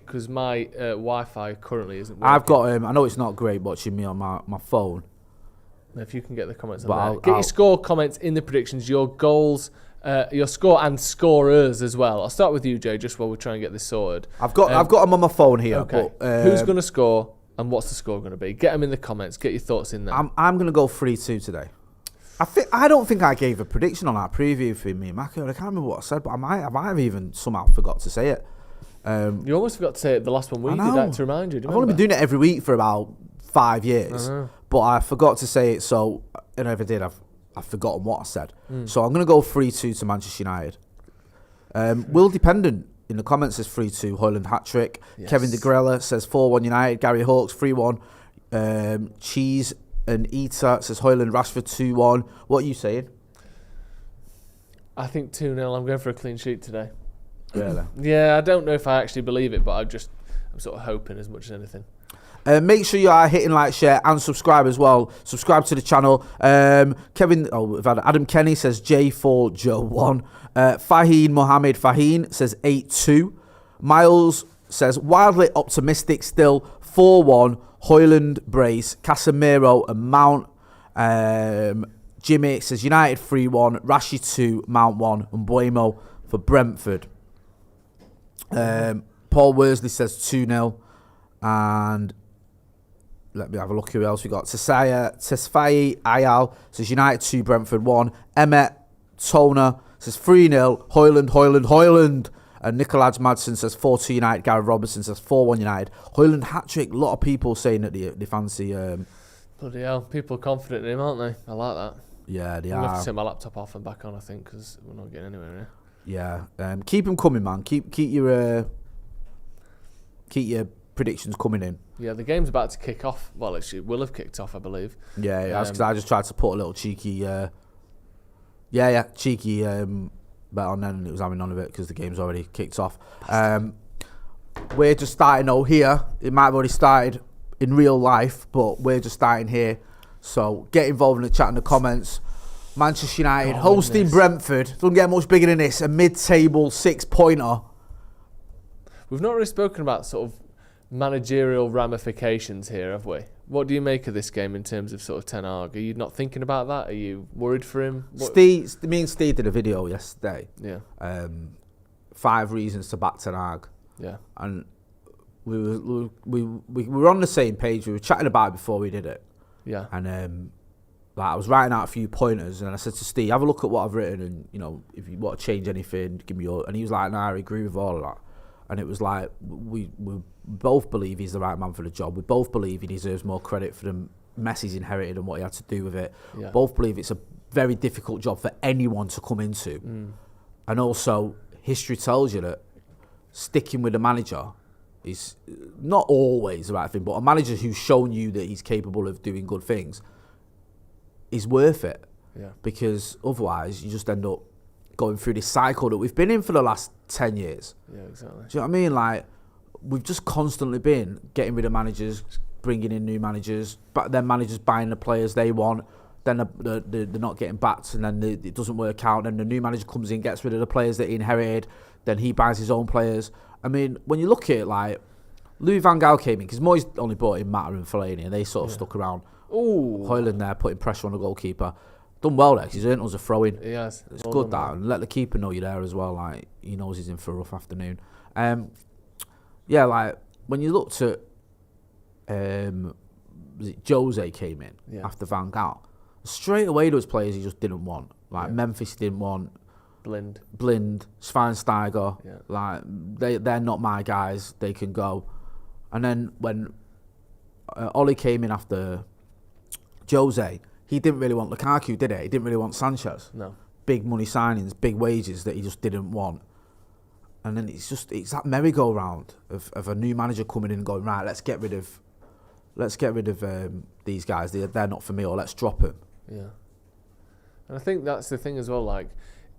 because my Wi-Fi currently isn't working. I've got, I know it's not great watching me on my phone. If you can get the comments on there. Get your score comments in the predictions, your goals, your score and scorers as well. I'll start with you, Jay, just while we're trying to get this sorted. I've got them on my phone here. Okay. But, who's going to score and what's the score going to be? Get them in the comments. Get your thoughts in there. I'm going to go 3-2 today. I don't think I gave a prediction on our preview for me and Mako. I can't remember what I said, but I might have even somehow forgot to say it. You almost forgot to say it the last one we did. I had to remind you. I've only been doing it every week for about 5 years, but I forgot to say it. So, and if I did, I've forgotten what I said. So I'm going to go 3-2 to Manchester United. Will Dependent in the comments says 3-2 Hojlund hat-trick. Yes. Kevin DeGrella says 4-1 United. Gary Hawkes 3-1. Cheese and Eater says Hojlund Rashford 2-1. What are you saying? I think 2-0. I'm going for a clean sheet today. Really? Yeah, I don't know if I actually believe it, but I'm sort of hoping as much as anything. Make sure you are hitting like, share, and subscribe as well. Subscribe to the channel. We've had Adam Kenny says J4 Joe 1. Faheen Mohammed Faheen says 8-2. Miles says wildly optimistic still 4-1. Hojlund brace, Casemiro and Mount. Jimmy says United 3-1, Rashi 2, Mount 1, and Buemo for Brentford. Paul Worsley says 2-0, and let me have a look who else we got. Tesfaye Ayal says United 2, Brentford 1. Emmet Toner says 3-0, Hojlund. And Nicolaj Madsen says 4-2 United. Gareth Robertson says 4-1 United. Hojlund hat-trick. A lot of people saying that they fancy... Bloody hell. People are confident in him, aren't they? I like that. Yeah, they I'm going to have are. to turn my laptop off and back on, I think, because we're not getting anywhere here. Yeah. Keep them coming, man. Keep your predictions coming in. Yeah, the game's about to kick off. Well, it will have kicked off, I believe. Yeah, that's because I just tried to put a little cheeky... cheeky... bet on then, and it was having none of it because the game's already kicked off. We're just starting out here. It might have already started in real life, but we're just starting here. So get involved in the chat and the comments. Manchester United hosting Brentford. Doesn't get much bigger than this. A mid-table 6-pointer. We've not really spoken about sort of managerial ramifications here, have we? What do you make of this game in terms of sort of Ten Hag? Are you not thinking about that? Are you worried for him? Me and Steve did a video yesterday. Yeah. 5 reasons to back Ten Hag. Yeah. And we were on the same page. We were chatting about it before we did it. Yeah. And I was writing out a few pointers, and I said to Steve, "Have a look at what I've written, and if you want to change anything, give me your." And he was like, "Nah, I agree with all of that." And it was like we both believe he's the right man for the job. We both believe he deserves more credit for the mess he's inherited and what he had to do with it. Yeah. Both believe it's a very difficult job for anyone to come into. And also, history tells you that sticking with a manager is not always the right thing, but a manager who's shown you that he's capable of doing good things is worth it. Yeah. Because otherwise, you just end up going through this cycle that we've been in for the last 10 years. Yeah, exactly. Do you know what I mean? Like, we've just constantly been getting rid of managers, bringing in new managers, but then managers buying the players they want, then they're not getting backed, and then it doesn't work out, then the new manager comes in, gets rid of the players that he inherited, then he buys his own players. I mean, when you look at it, like, Louis van Gaal came in, because Moyes only brought in Mata and Fellaini, and they sort of stuck around. Ooh. Hojlund there, putting pressure on the goalkeeper. Done well there, 'cause he's earned us a throw-in. He has. It's good that, and let the keeper know you're there as well. Like, he knows he's in for a rough afternoon. Yeah, like, when you looked at, was it Jose came in after Van Gaal? Straight away, those players he just didn't want. Like, Memphis didn't want. Blind, Schweinsteiger. Yeah. Like, they're not my guys. They can go. And then when Ollie came in after Jose, he didn't really want Lukaku, did he? He didn't really want Sanchez. No. Big money signings, big wages that he just didn't want. And then it's that merry-go-round of a new manager coming in and going, right, let's get rid of these guys. They're not for me, or let's drop them. Yeah. And I think that's the thing as well. Like,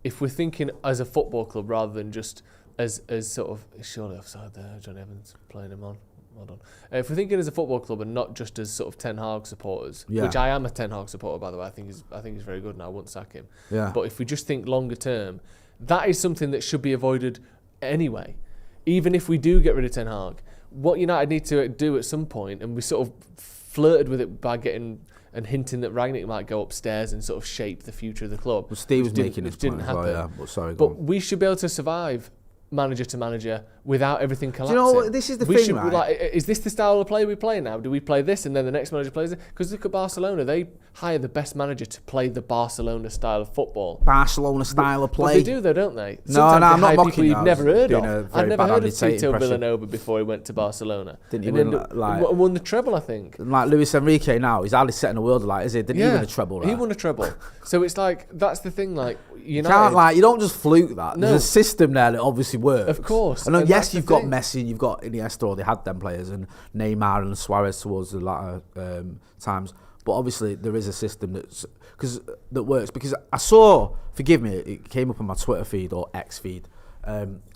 if we're thinking as a football club rather than just as sort of, surely offside there, Johnny Evans playing him on. Well done. If we're thinking as a football club and not just as sort of Ten Hag supporters, which I am a Ten Hag supporter, by the way, I think he's very good and I won't sack him. Yeah. But if we just think longer term, that is something that should be avoided anyway. Even if we do get rid of Ten Hag, what United need to do at some point, and we sort of flirted with it by getting and hinting that Rangnick might go upstairs and sort of shape the future of the club. Well, Steve was making this point didn't as happen. well, yeah. But sorry, but we should be able to survive manager to manager without everything collapsing. Do you know what? This is the thing, right? Like, is this the style of play we play now? Do we play this and then the next manager plays it? Because look at Barcelona. They hire the best manager to play the Barcelona style of football. Barcelona style of play. But they do though, don't they? No, I'm not mocking people you've never heard of. I've never heard of Tito impression. Villanova before he went to Barcelona. Didn't he win, won the treble, I think. Like Luis Enrique now, he's hardly setting a world alight, is he? Didn't he win a treble? He won a treble. So it's like, that's the thing, like, United, you don't just fluke that. No. There's a system there that obviously works. Of course. And yes, you've got Messi and you've got Iniesta, or they had them players, and Neymar and Suarez towards the latter times. But obviously there is a system that works, because I saw, forgive me, it came up on my Twitter feed or X feed.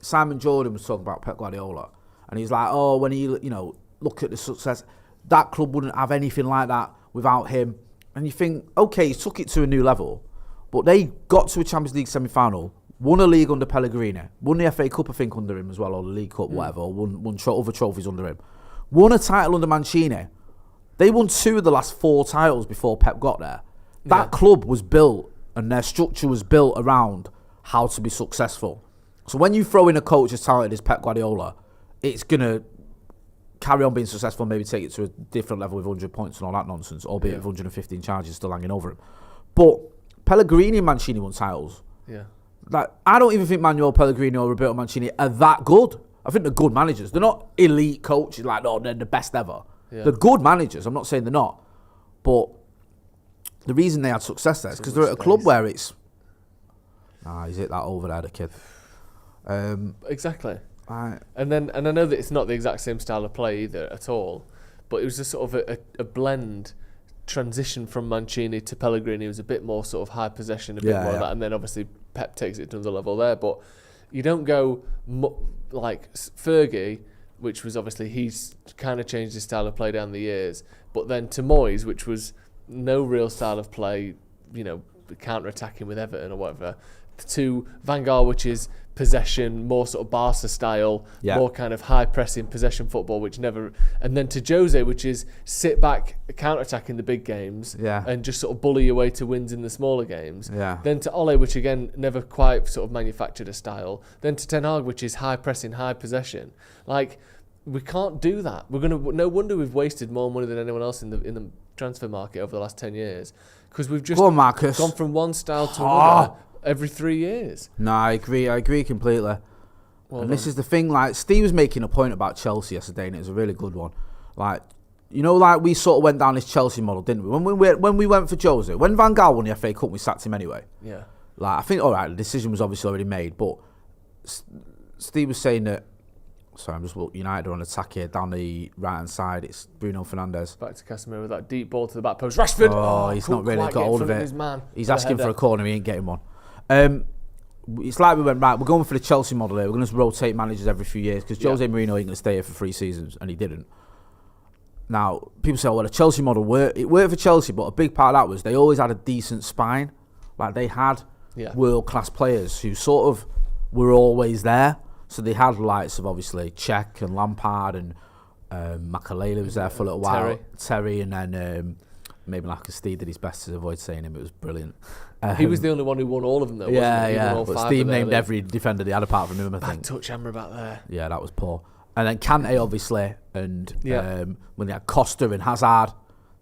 Simon Jordan was talking about Pep Guardiola, and he's like, oh, when he look at the success, that club wouldn't have anything like that without him. And you think, okay, he took it to a new level, but they got to a Champions League semi-final, won a league under Pellegrini, won the FA Cup I think under him as well, or the League Cup, whatever, or won other trophies under him, won a title under Mancini. They won 2 of the last 4 titles before Pep got there. That club was built, and their structure was built around how to be successful. So when you throw in a coach as talented as Pep Guardiola, it's going to carry on being successful, maybe take it to a different level with 100 points and all that nonsense, albeit with 115 charges still hanging over him. But Pellegrini and Mancini won titles. Yeah. Like, I don't even think Manuel Pellegrini or Roberto Mancini are that good. I think they're good managers. They're not elite coaches, like, no, they're the best ever. Yeah. They're good managers. I'm not saying they're not. But the reason they had success there is because they're at a club where it's... he's hit that over there, the kid. Exactly. And I know that it's not the exact same style of play either at all, but it was just sort of a blend transition from Mancini to Pellegrini. It was a bit more sort of high possession, a bit more of that, and then obviously Pep takes it to another level there. But you don't go like Fergie, which was obviously he's kind of changed his style of play down the years, but then to Moyes, which was no real style of play, counter-attacking with Everton or whatever, to Van Gaal, which is possession, more sort of Barca style, more kind of high pressing possession football, which never, and then to Jose, which is sit back, counter-attack in the big games, and just sort of bully your way to wins in the smaller games. Then to Ole, which again never quite sort of manufactured a style. Then to Ten Hag, which is high pressing, high possession. Like, we can't do that. No wonder we've wasted more money than anyone else in the transfer market over the last 10 years, because we've just gone from one style to another every 3 years. No, I agree completely. And this is the thing, like, Steve was making a point about Chelsea yesterday, and it was a really good one. Like, like we sort of went down this Chelsea model, didn't we? When we went for Jose, when Van Gaal won the FA Cup, we sacked him anyway. Yeah. Like, I think, all right, the decision was obviously already made, but Steve was saying that, sorry, I'm just United are on attack here, down the right-hand side, it's Bruno Fernandes. Back to Casemiro with that deep ball to the back post. Rashford! Oh, he's not really got hold of it. He's asking for a corner, he ain't getting one. It's like we went, right, we're going for the Chelsea model here. We're going to rotate managers every few years because Jose Mourinho ain't going to stay here for 3 seasons, and he didn't. Now, people say, well, the Chelsea model worked. It worked for Chelsea, but a big part of that was they always had a decent spine. Like, they had world-class players who sort of were always there. So they had lights of, obviously, Cech and Lampard, and Makalele was there for a little while. Terry, and then maybe like Steve did his best to avoid saying him. It was brilliant. He was the only one who won all of them, though, wasn't he? He won all but 5 Steve named every defender they had apart from him, I think. Bad touch, Amrabat there. Yeah, that was poor. And then Kante, obviously, and when they had Costa and Hazard,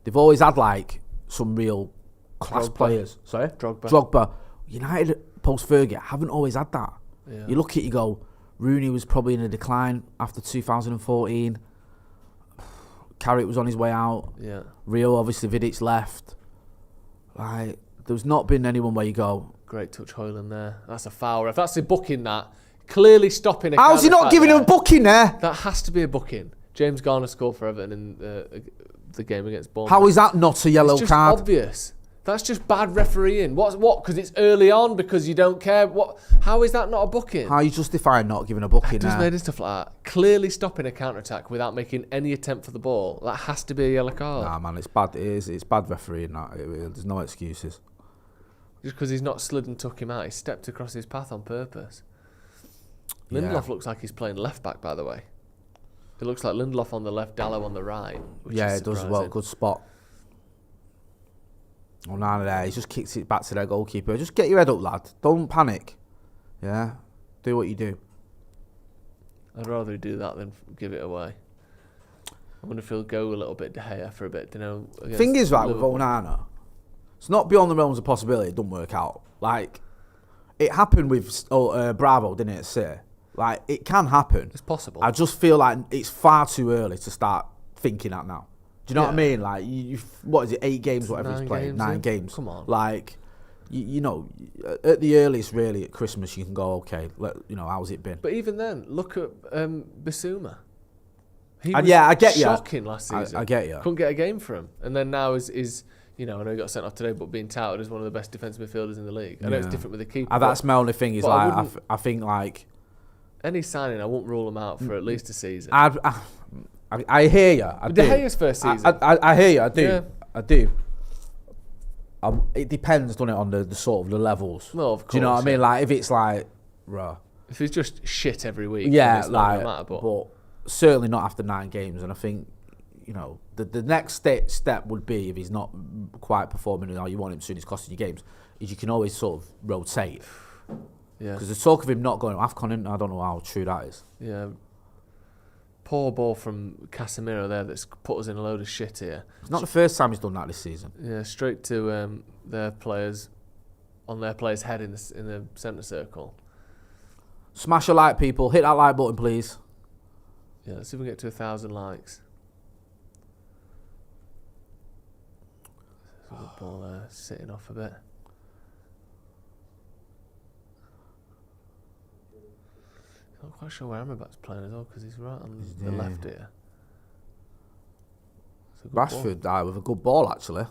they've always had, like, some real class players. Sorry? Drogba. United, post-Fergie, haven't always had that. Yeah. You look at it, you go, Rooney was probably in a decline after 2014. Carrick was on his way out. Yeah. Rio, obviously, Vidic left. Like, there's not been anyone where you go... Great touch, Hojlund there. That's a foul. If that's a booking, that... Clearly stopping a... How's he not giving him a booking there? That has to be a booking. James Garner scored for Everton in the game against Bournemouth. How is that not a yellow card? It's just obvious. That's just bad refereeing. What? Because it's early on, because you don't care. What? How is that not a booking? How are you justifying not giving a booking there? Just made stuff like that. Clearly stopping a counter-attack without making any attempt for the ball. That has to be a yellow card. Nah, man, it's bad. It's bad refereeing. There's no excuses. Just because he's not slid and took him out, he stepped across his path on purpose. Lindelof looks like he's playing left-back, by the way. It looks like Lindelof on the left, Dallo on the right. Which is it does well. Good spot. Oh, none there. He just kicks it back to their goalkeeper. Just get your head up, lad. Don't panic. Yeah? Do what you do. I'd rather do that than give it away. I wonder if he'll go a little bit De Gea for a bit. Thing is, like, with Onana, it's not beyond the realms of possibility it doesn't work out. Like, it happened with Bravo, didn't it, at City? Like, it can happen. It's possible. I just feel like it's far too early to start thinking that now. Do you know what I mean? Like, what is it, 8 games, whatever he's played? 9 games. Come on. Like, you know, at the earliest, really, at Christmas, you can go, okay, how's it been? But even then, look at Bissouma. He was I get you. shocking last season. I get you. Couldn't get a game for him. And then now is I know he got sent off today, but being touted as one of the best defensive midfielders in the league. I know it's different with the keeper. That's my only thing is like I think like any signing, I won't rule him out for at least a season. I hear you. De Gea's first season. I hear you. I do. Yeah. I do. It depends, doesn't it, on the sort of the levels. Well, of course. Do you know what I mean? Like if it's like, if it's just shit every week, yeah, then it's not gonna matter. But certainly not after 9 games. And I think, the next step would be, if he's not quite performing how you want him soon, he's costing you games, is you can always sort of rotate. Yeah. Because the talk of him not going to AFCON, I don't know how true that is. Yeah. Poor ball from Casemiro there that's put us in a load of shit here. It's not the first time he's done that this season. Yeah, straight to their players' head in the centre circle. Smash a like, people. Hit that like button, please. Yeah, let's see if we can get to 1,000 likes. There's a good ball there, sitting off a bit. I'm not quite sure where Amrabat's playing as well, because he's right on the left here. Rashford with a good ball, actually.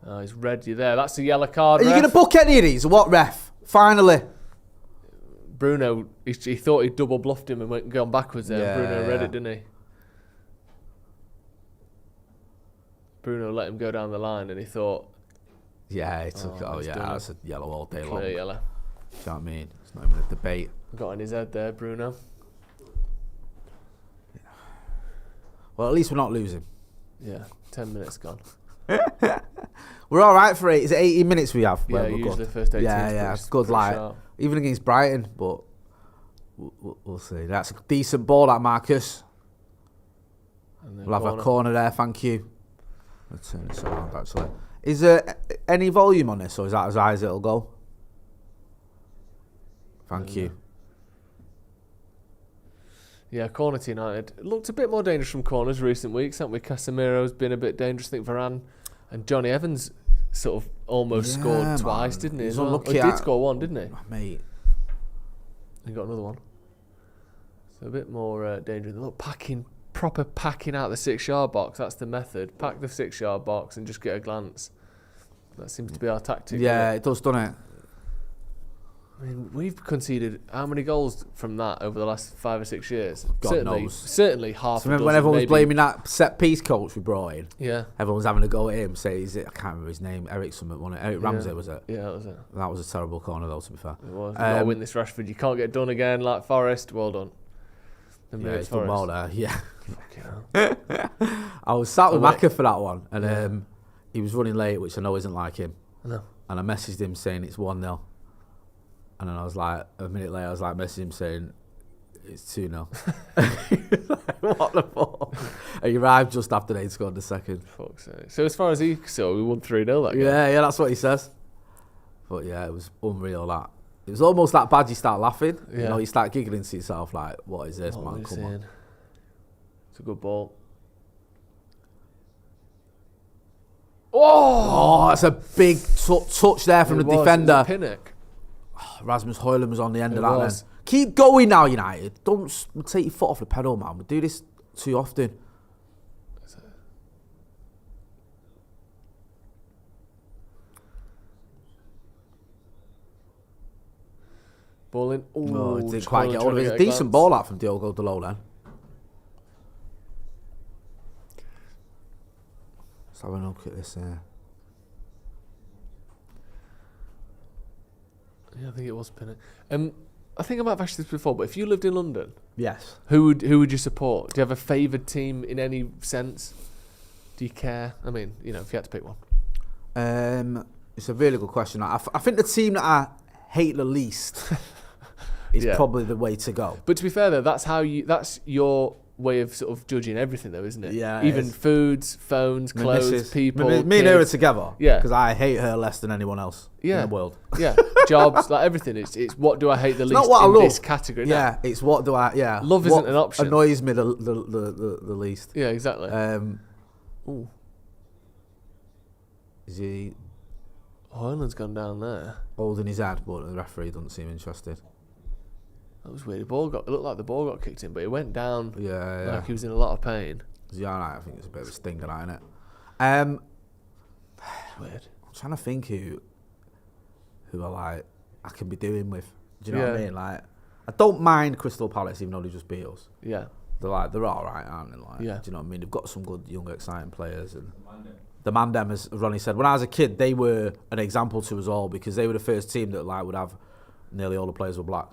Oh, he's red you there. That's a yellow card. Are you going to book any of these or what, ref? Finally. Bruno, he thought he double bluffed him and went gone backwards there. Yeah, Bruno read it, didn't he? Bruno let him go down the line and he thought... Yeah, he took that's a yellow all day long. Clear yellow. Do you know what I mean? It's not even a debate. Got in his head there, Bruno. Yeah. Well, at least we're not losing. Yeah, 10 minutes gone. We're all right for 18 minutes we have. Yeah, usually the first 18 Yeah, it's good. Like, even against Brighton, but we'll see. That's a decent ball, that Marcus. We'll have a corner there, thank you. Let's turn this around, actually. Is there any volume on this, or is that as high as it'll go? Thank you. Yeah, corner to United. Looked a bit more dangerous from corners recent weeks, haven't we? Casemiro's been a bit dangerous. I think Varane and Johnny Evans sort of almost scored twice, didn't he? He's well? He did score one, didn't he? Mate. He got another one. So a bit more dangerous. Look, proper packing out the 6-yard box. That's the method. Pack the 6-yard box and just get a glance. That seems to be our tactic. Yeah, it does, doesn't it? I mean, we've conceded how many goals from that over the last 5 or 6 years? God knows. Certainly half. So remember when everyone was blaming that set piece coach we brought in? Yeah. Everyone was having a go at him. I can't remember his name. Erik something, wasn't it? Erik Ramsey, was it? Yeah, that was it. That was a terrible corner, though, to be fair. It was. You've got to win this, Rashford. You can't get done again like Forest. Well done. Yeah, he's done well there. Yeah. Fucking I was sat with Macca for that one, and he was running late, which I know isn't like him. I know. And I messaged him saying it's 1-0. And then I was like, a minute later, I was like, messaging him saying it's 2-0. Like, what the fuck? And he arrived just after they scored the second. Fuck's sake. So as far as he saw, we won 3-0 that game. Yeah, that's what he says. But yeah, it was unreal, that. It was almost that bad you start laughing. Yeah. You know, you start giggling to yourself like, what is this, man? Come on. It's a good ball. Oh, that's a big touch there from the defender. Pinnock. Rasmus Hojlund was on the end of that then. Keep going now, United. Don't take your foot off the pedal, man. We do this too often. Ball in. No, it didn't quite get hold of it. It's a decent ball out from Diogo Dalot then. Let's have a look at this. Yeah, I think it was Pinnock. I think I might have asked this before, but if you lived in London, yes, who would you support? Do you have a favoured team in any sense? Do you care? I mean, if you had to pick one. It's a really good question. I think the team that I hate the least is probably the way to go. But to be fair though, that's your way of sort of judging everything though, isn't it? Yeah. Even foods, phones, clothes, people. Me and her are together. Yeah. Because I hate her less than anyone else in the world. Yeah. Jobs, like everything. It's what do I hate the least not what I in love. this category? Yeah. It's what do I Love isn't an option. Annoys me the least. Yeah, exactly. Ooh. Is he Hojlund's gone down there. holding his head, but the referee doesn't seem interested. That was weird. It looked like the ball got kicked in, but it went down. Yeah. Like he was in a lot of pain. Yeah, I think it's a bit of a stinger, isn't it? Weird. I'm trying to think who are like I can be doing with. Do you know what I mean? Like, I don't mind Crystal Palace, even though they just beat us. Yeah. They're all right, aren't they? Like, do you know what I mean? They've got some good, young, exciting players. And the Mandem, as Ronnie said, when I was a kid, they were an example to us all because they were the first team that like would have nearly all the players were black.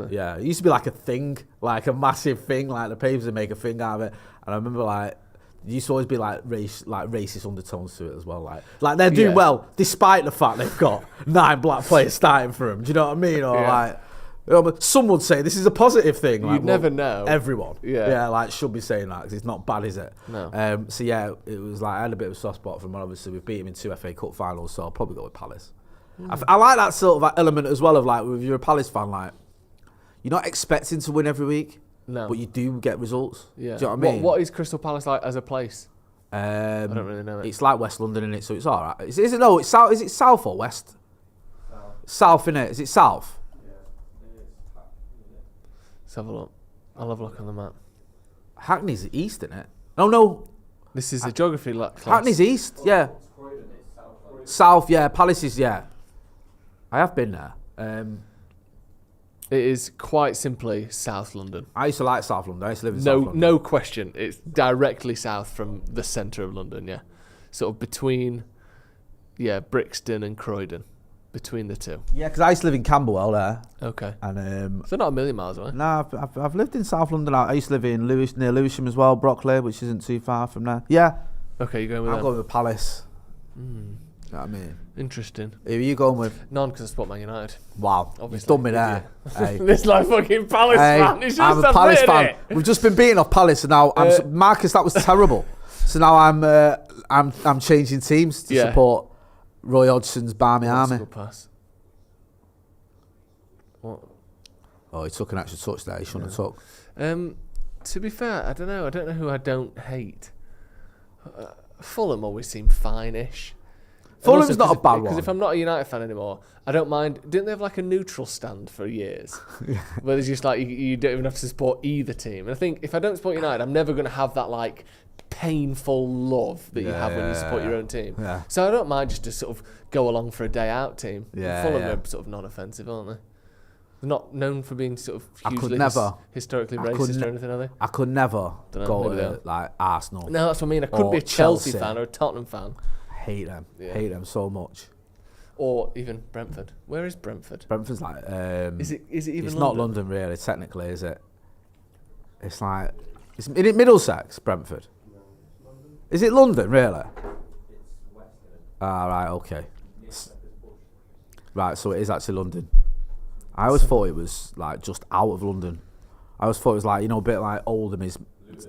Yeah, it used to be like a thing, like a massive thing. Like the papers would make a thing out of it. And I remember like there used to always be like racist undertones to it as well. Like they're doing well despite the fact they've got 9 black players starting for them. Do you know what I mean? Or like. Some would say this is a positive thing. Like, you'd never know. Everyone, like should be saying that because it's not bad, is it? No. So yeah, it was like I had a bit of a soft spot from obviously we beat him in 2 FA Cup finals, so I'll probably go with Palace. I like that sort of like element as well of like if you're a Palace fan, like you're not expecting to win every week, but you do get results. Yeah. Do you know what I mean? What is Crystal Palace like as a place? I don't really know it. It's like West London, innit? So it's all right. Is it? No, it's south. Is it south or west? South, innit? Is it south? Let's have a look. I'll have a look on the map. Hackney's east, isn't it? No. This is a geography class. Hackney's east, yeah. South, yeah. Palace is, yeah. I have been there. It is quite simply South London. I used to like South London. I used to live in South London. No question. It's directly south from the centre of London, yeah. Sort of between, Brixton and Croydon. Between the two. Yeah, because I used to live in Camberwell there. Okay. And so not a million miles away. No, I've lived in South London. I used to live in near Lewisham as well, Brockley, which isn't too far from there. Yeah. Okay, you're going with I'm going with Palace. You know what I mean? Interesting. Who are you going with? None, because I support Man United. Wow. Obviously. You've done me there. Hey. This like fucking Palace fan. I'm a Palace fan. We've just been beaten off Palace, and now Marcus, that was terrible. So now I'm changing teams to support Roy Hodgson's Barmy Army. Good pass. What? Oh, he took an extra touch there. He shouldn't have took. To be fair, I don't know. I don't know who I don't hate. Fulham always seem fine-ish. Fulham's not a bad one. Because if I'm not a United fan anymore, I don't mind. Didn't they have like a neutral stand for years? Where there's just like you don't even have to support either team. And I think if I don't support United, I'm never going to have that like painful love that you have when you support your own team. Yeah. So I don't mind just to sort of go along for a day out team. Fulham are sort of non-offensive, aren't they? They're not known for being sort of hugely historically racist or anything, are they? I could never go to like Arsenal. No, that's what I mean. I couldn't be a Chelsea fan or a Tottenham fan. Hate them. Hate them so much. Or even Brentford. Where is Brentford? Brentford's like is it even it's London? Not London really, technically, is it? It's like is it Middlesex, Brentford? Is it London, really? Right, okay. Right, so it is actually London. I always thought it was like just out of London. I always thought it was like, a bit like Oldham is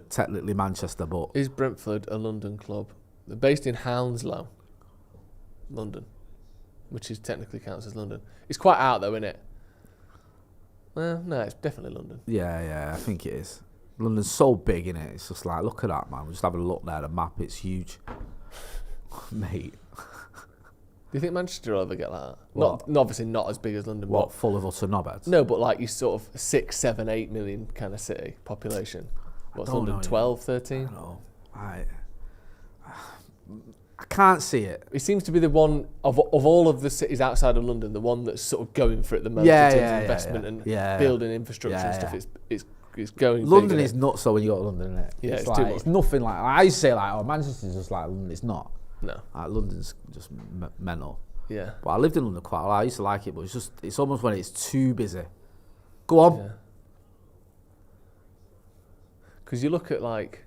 technically Manchester, but... Is Brentford a London club? They're based in Hounslow, London, which is technically counts as London. It's quite out though, isn't it? Well, no, it's definitely London. Yeah, I think it is. London's so big, innit? It's just like, look at that, man. We're just having a look there, the map, it's huge. Mate. Do you think Manchester will ever get like that? Not obviously not as big as London. What, full of utter knobheads? No, but like you sort of 6, 7, 8 million kind of city population. What's London, 12, 13? I don't know. I can't see it. It seems to be the one of all of the cities outside of London, the one that's sort of going for it the most in terms of investment and building infrastructure and stuff. It's going. London is nuts though when you go to London, isn't it? Yeah, it's like, too much. It's nothing like I used to say like, Manchester's just like London. It's not. No. Like, London's just mental. Yeah. But I lived in London quite a lot. I used to like it, but it's almost when it's too busy. Go on. Yeah. Because you look at like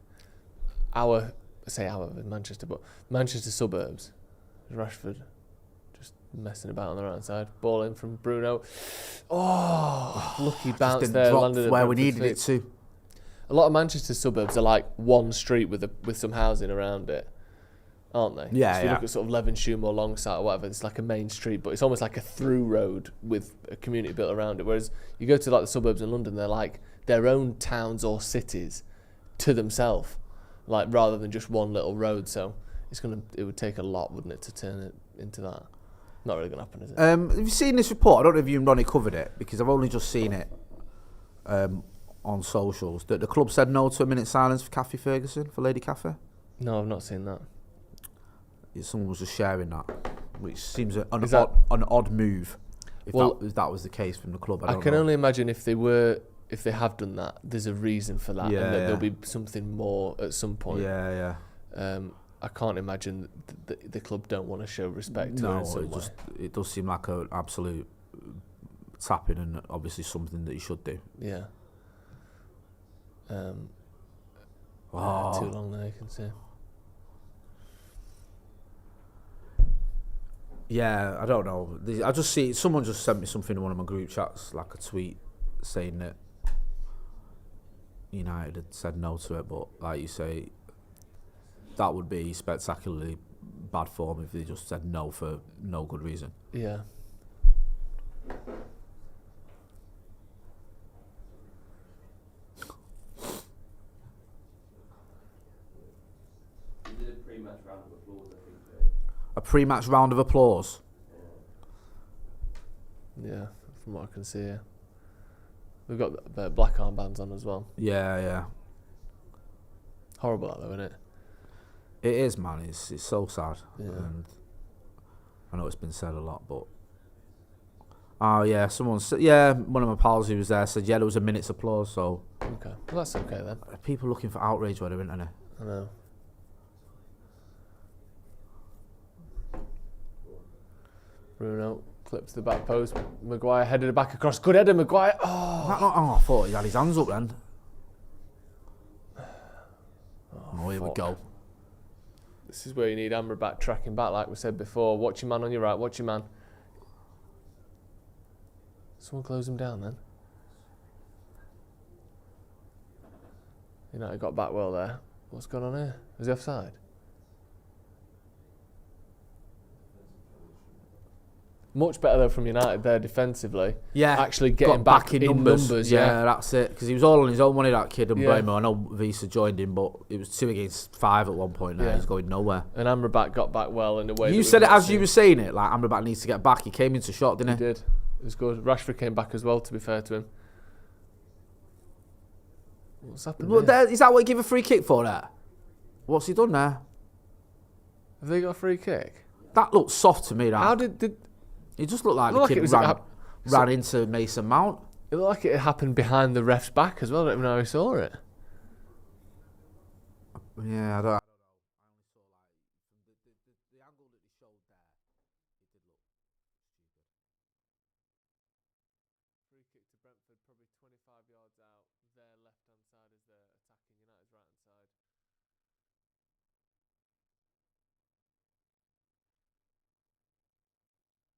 Manchester, but Manchester suburbs, Rashford, just messing about on the right side, ball in from Bruno. Oh, lucky bounce there, landed where we needed it to. A lot of Manchester suburbs are like one street with some housing around it, aren't they? Yeah, so you look at sort of Levenshulme or Longside or whatever, it's like a main street, but it's almost like a through road with a community built around it. Whereas you go to like the suburbs in London, they're like their own towns or cities to themselves, like rather than just one little road. So it would take a lot, wouldn't it, to turn it into that? Not really gonna happen, is it? Have you seen this report? I don't know if you and Ronnie covered it because I've only just seen it on socials that the club said no to a minute silence for Kathy Ferguson, for Lady Kathy. No, I've not seen that. Someone was just sharing that, which seems an odd move. If that was the case from the club, I can only imagine if they have done that, there's a reason for that, and that there'll be something more at some point. Yeah. I can't imagine the club don't want to show respect to her in some way. It does seem like an absolute tapping, and obviously something that you should do. Yeah. Too long there, you can see. Yeah, I don't know. I just see someone just sent me something in one of my group chats, like a tweet saying that United had said no to it, but like you say, that would be spectacularly bad form if they just said no for no good reason. Yeah. A pre-match round of applause. Yeah, from what I can see here. We've got the black armbands on as well. Yeah. Horrible that though, isn't it? It is, man. It's so sad. Yeah. And I know it's been said a lot, but oh yeah, someone said, yeah, one of my pals who was there said, yeah, there was a minute's applause. So okay, well that's okay then. People looking for outrage where they're in, aren't they? I know. Bruno clipped to the back post. Maguire headed it back across. Good header, Maguire. I thought he had his hands up then. Here we go. This is where you need Amrabat tracking back, like we said before. Watch your man on your right. Watch your man. Someone close him down then. United got back well there. What's going on here? Is he offside? Much better though from United there defensively. Yeah, actually getting back in numbers. Yeah, that's it. Because he was all on his own money, that kid. And Bremo, I know Visa joined him, but it was 2 against 5 at one point. Now he's going nowhere. And Amrabat got back well in a way. You said it as you were saying it. Like Amrabat needs to get back. He came into shot, didn't he? He did. It was good. Rashford came back as well. To be fair to him. What's happened? Is that what he gave a free kick for? There. What's he done there? Have they got a free kick? That looked soft to me. That. How did? It just looked like the kid ran into Mason Mount. It looked like it happened behind the ref's back as well. I don't even know how he saw it. Yeah, I don't know. The angle that he showed there, it did look stupid. Free kick to Brentford, probably 25 yards out. Their left-hand side is their attacking, United's right-hand side.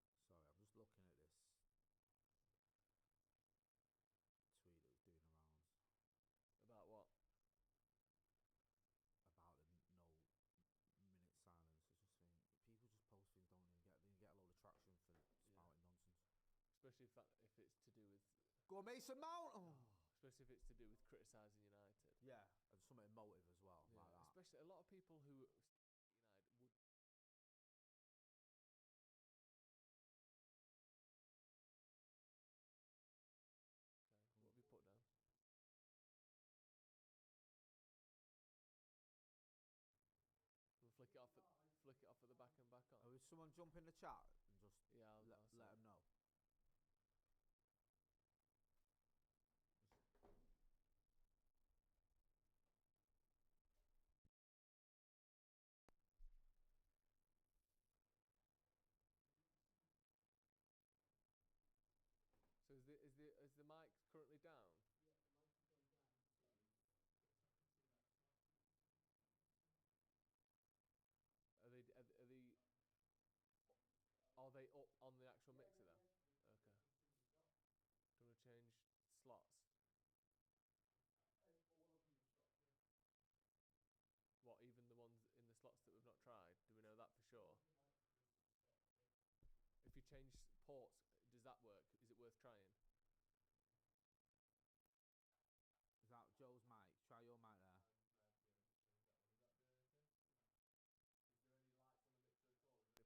Looking at this tweet that was doing around. About what? About the no minute silence. I just think people just post things, don't they? They get a load of traction for spouting nonsense. Especially if it's to do with... Go Mason Mount! Oh. Especially if it's to do with criticising United. Yeah, and something emotive as well, like that. Especially a lot of people who... United would... Put down. We'll flick it off at the back and back on. Will someone jump in the chat and just let them know? So is the mic currently down? Are they up on the actual mixer then? Okay. Do you want to change slots? What, even the ones in the slots that we've not tried? Do we know that for sure? If you change ports, does that work? Is it worth trying? Is that Joe's mic? Try your mic there.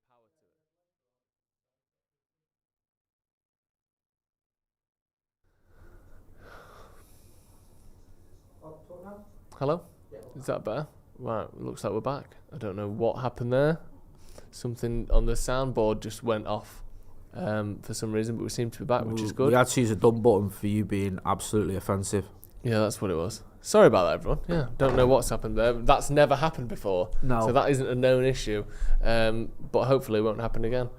Power to it. Hello? Is that better? Right, looks like we're back. I don't know what happened there. Something on the soundboard just went off for some reason, but we seem to be back, which is good. We had to use a dumb button for you being absolutely offensive. Yeah, that's what it was. Sorry about that, everyone. Yeah, don't know what's happened there. That's never happened before. No. So that isn't a known issue. But hopefully it won't happen again.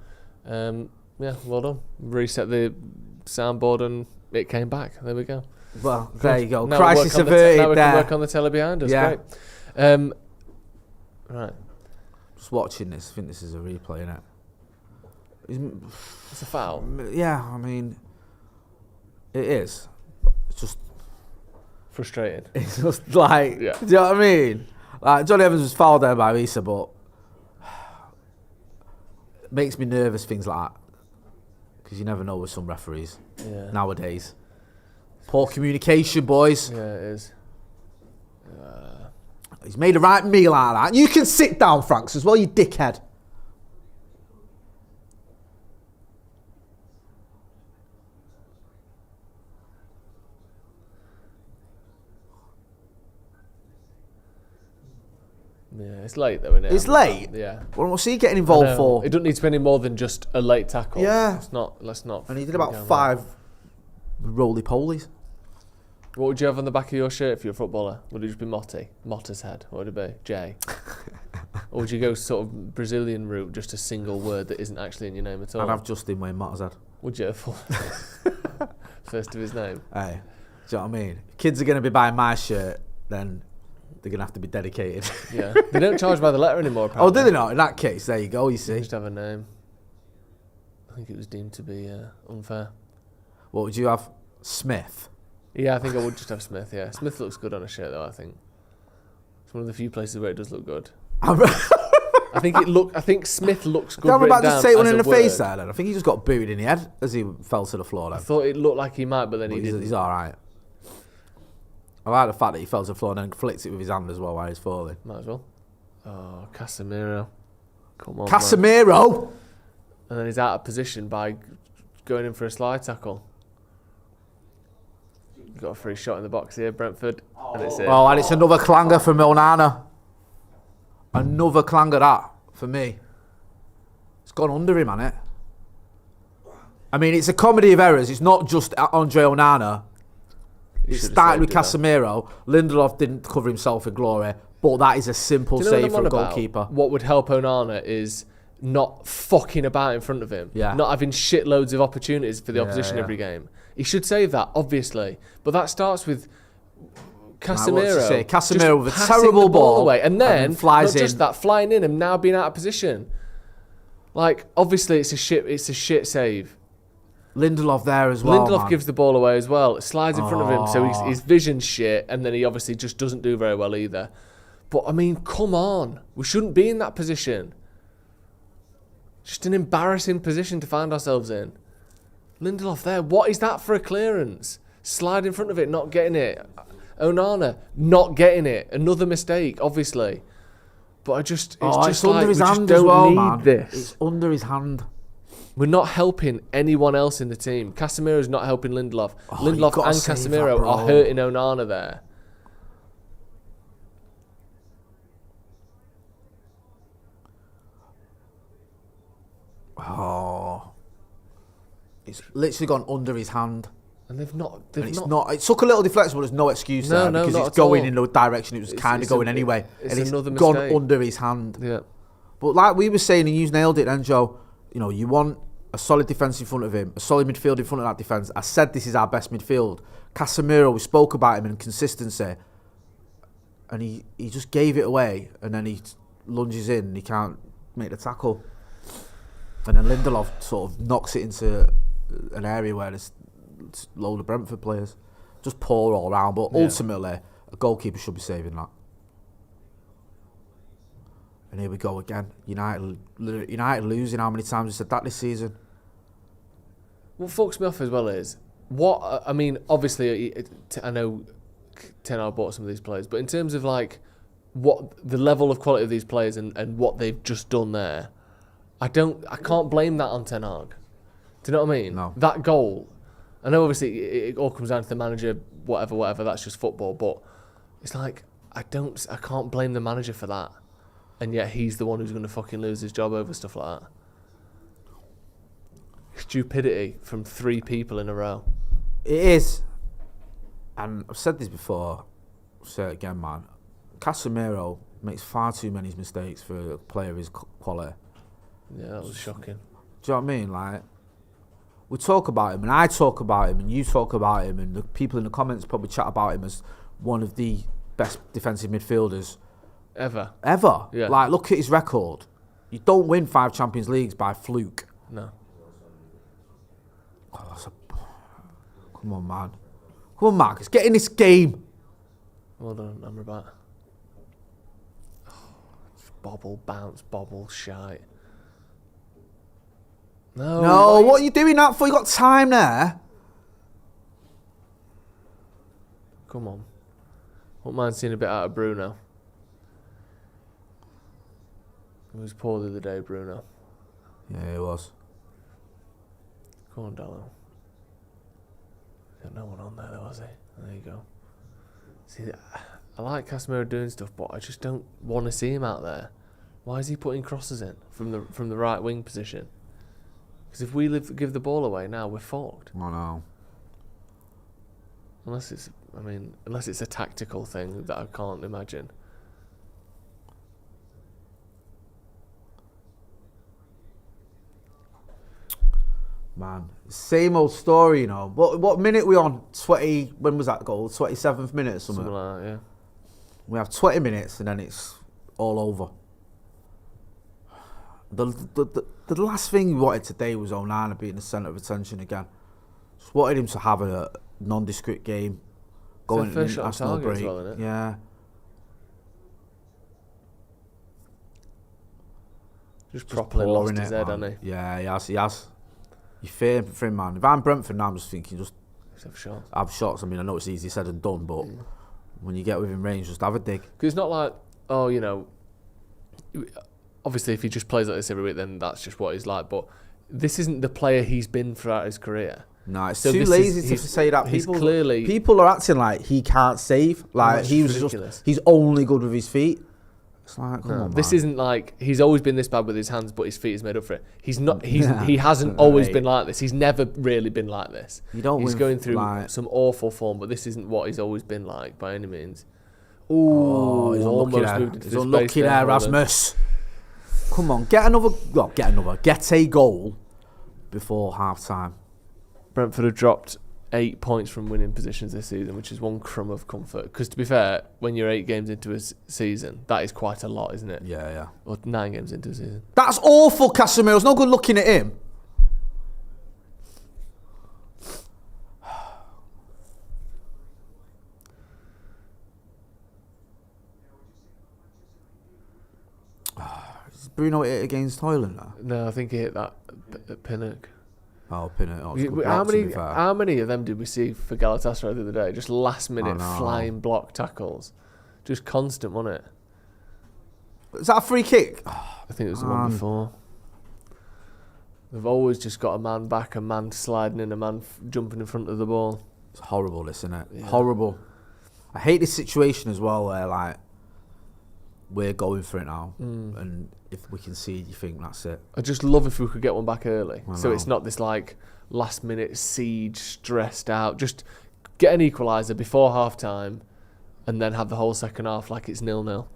Yeah, well done. Reset the soundboard and it came back. There we go. Well, there you go. Now Crisis averted now we there. can work on the telly behind us. Yeah. Great. Right. Just watching this, I think this is a replay, innit? It's a foul. Yeah, I mean, it is. It's just Frustrating. It's just like, Yeah. do you know what I mean? Like, Johnny Evans was fouled there by Issa, but it makes me nervous, things like that. Because you never know with some referees nowadays. Poor communication, boys. Yeah, it is. He's made a right meal out of that. You can sit down, Franks, as well, you dickhead. Yeah, it's late though, isn't it? It's late? Yeah. Well, what's he getting involved for? It doesn't need to be any more than just a late tackle. Yeah. Let's not. And he did about 5 roly-polies. What would you have on the back of your shirt if you're a footballer? Would it just be Motti? Motta's head? What would it be? J? Or would you go sort of Brazilian route, just a single word that isn't actually in your name at all? I'd have Justin Wayne Motta's head. Would you? First of his name? Hey, do you know what I mean? If kids are going to be buying my shirt, then they're going to have to be dedicated. Yeah. They don't charge by the letter anymore, apparently. Oh, do they not? In that case, there you go, you see. They just have a name. I think it was deemed to be unfair. What would you have? Smith? Yeah, I think I would just have Smith, yeah. Smith looks good on a shirt, though, I think. It's one of the few places where it does look good. I think Smith looks good. I'm about to down say one as in a the word. face there, then. I think he just got booted in the head as he fell to the floor then. I thought it looked like he might, but then he didn't. He's alright. I like the fact that he fell to the floor and then flicked it with his hand as well while he's falling. Might as well. Oh, Casemiro. Come on, Casemiro! man. And then he's out of position by going in for a slide tackle. Got a free shot in the box here, Brentford. And it's it. Oh, and it's another clanger from Onana. Another clanger that, for me. It's gone under him, hasn't it? I mean, it's a comedy of errors. It's not just Andre Onana. It started with Casemiro. Lindelof didn't cover himself in glory, but that is a simple save for a goalkeeper. What would help Onana is not fucking about in front of him. Yeah. Not having shitloads of opportunities for the opposition every game. He should save that, obviously. But that starts with Casemiro. Casemiro with a terrible ball away. And then flies not in. just that, flying in and now being out of position. Like, obviously it's a shit save. Lindelof there as well. Lindelof man. gives the ball away as well. It slides in front of him, so his vision's shit, and then he obviously just doesn't do very well either. But I mean, come on. We shouldn't be in that position. Just an embarrassing position to find ourselves in. Lindelof there. What is that for a clearance? Slide in front of it, not getting it. Onana, not getting it. Another mistake, obviously. But it's under his hand as well, man. It's under his hand. We're not helping anyone else in the team. Casemiro's not helping Lindelof. Lindelof and Casemiro are hurting Onana there. Oh. It's literally gone under his hand. And they've not. It took a little deflection, but there's no excuse there because it's going in the direction it was kind of going anyway. It's and another it's gone mistake. under his hand. Yeah. But like we were saying, and you nailed it then, Joe, you know, you want a solid defence in front of him, a solid midfield in front of that defence. I said this is our best midfield. Casemiro, we spoke about him and consistency. And he just gave it away, and then he lunges in and he can't make the tackle. And then Lindelof sort of knocks it into an area where there's a load of Brentford players. Just poor all round, but ultimately, a goalkeeper should be saving that. And here we go again. United losing. How many times we said that this season? What fucks me off as well is, I mean, obviously, I know Ten Hag bought some of these players, but in terms of like what the level of quality of these players and what they've just done there, I can't blame that on Ten Hag. Do you know what I mean? No. That goal, I know obviously it all comes down to the manager, whatever, that's just football, but it's like, I can't blame the manager for that. And yet he's the one who's going to fucking lose his job over stuff like that. Stupidity from 3 people in a row. It is. And I've said this before, I'll say it again, man. Casemiro makes far too many mistakes for a player of his quality. Yeah, that was shocking. Do you know what I mean? Like, we talk about him, and I talk about him, and you talk about him, and the people in the comments probably chat about him as one of the best defensive midfielders ever. Yeah. Like, look at his record. You don't win 5 Champions Leagues by fluke. No. Oh, come on, man. Come on, Marcus. Get in this game. Well done, Amrabat. Bobble, bounce, bobble, shite. No, what are you doing that for? You got time there. Come on. Wouldn't mind seeing a bit out of Bruno. He was poor the other day, Bruno. Yeah, he was. Come on, Dallo. Got no one on there, though, was he? There you go. See, I like Casemiro doing stuff, but I just don't want to see him out there. Why is he putting crosses in from the right wing position? Because if we give the ball away now, we're fucked. I know. Unless it's a tactical thing that I can't imagine. Man, same old story, you know. What minute we on? 20. When was that goal? 27th minute or something? Something like that, yeah. We have 20 minutes and then it's all over. The last thing we wanted today was Onana being the centre of attention again. Just wanted him to have a nondescript game. Going into international break. Well, isn't it? Yeah. Just properly lost his head, hasn't he? Yeah, he has. You fear for him, man. If I'm Brentford now, I'm just thinking, just have shots. I mean, I know it's easy said and done, but when you get within range, just have a dig. Because it's not like, oh, you know, obviously if he just plays like this every week, then that's just what he's like. But this isn't the player he's been throughout his career. No, it's too lazy to say that. People are acting like he can't save. Like he's only good with his feet. It's like, come on, this man. isn't like he's always been this bad with his hands, but his feet is made up for it. He's not. He hasn't always been like this. He's never really been like this. He's going through some awful form, but this isn't what he's always been like by any means. Ooh, he's unlucky there, Rasmus. Come on, get a goal before half time. Brentford have dropped 8 points from winning positions this season, which is one crumb of comfort. Because to be fair, when you're 8 games into a season, that is quite a lot, isn't it? Yeah. Or 9 games into a season. That's awful, Casemiro's no good looking at him. Is Bruno hit against Hojlund? No, I think he hit that at Paddock. Oh, Pinnock. How many of them did we see for Galatasaray the other day? Just last minute flying block tackles. Just constant, wasn't it? Is that a free kick? I think it was the one before. They've always just got a man back, a man sliding in, a man jumping in front of the ball. It's horrible, this, isn't it? Yeah. Horrible. I hate this situation as well where, like, we're going for it now, and if we can see, you think that's it. I just love if we could get one back early, so it's not this like last minute siege, stressed out. Just get an equaliser before half time, and then have the whole second half like it's 0-0.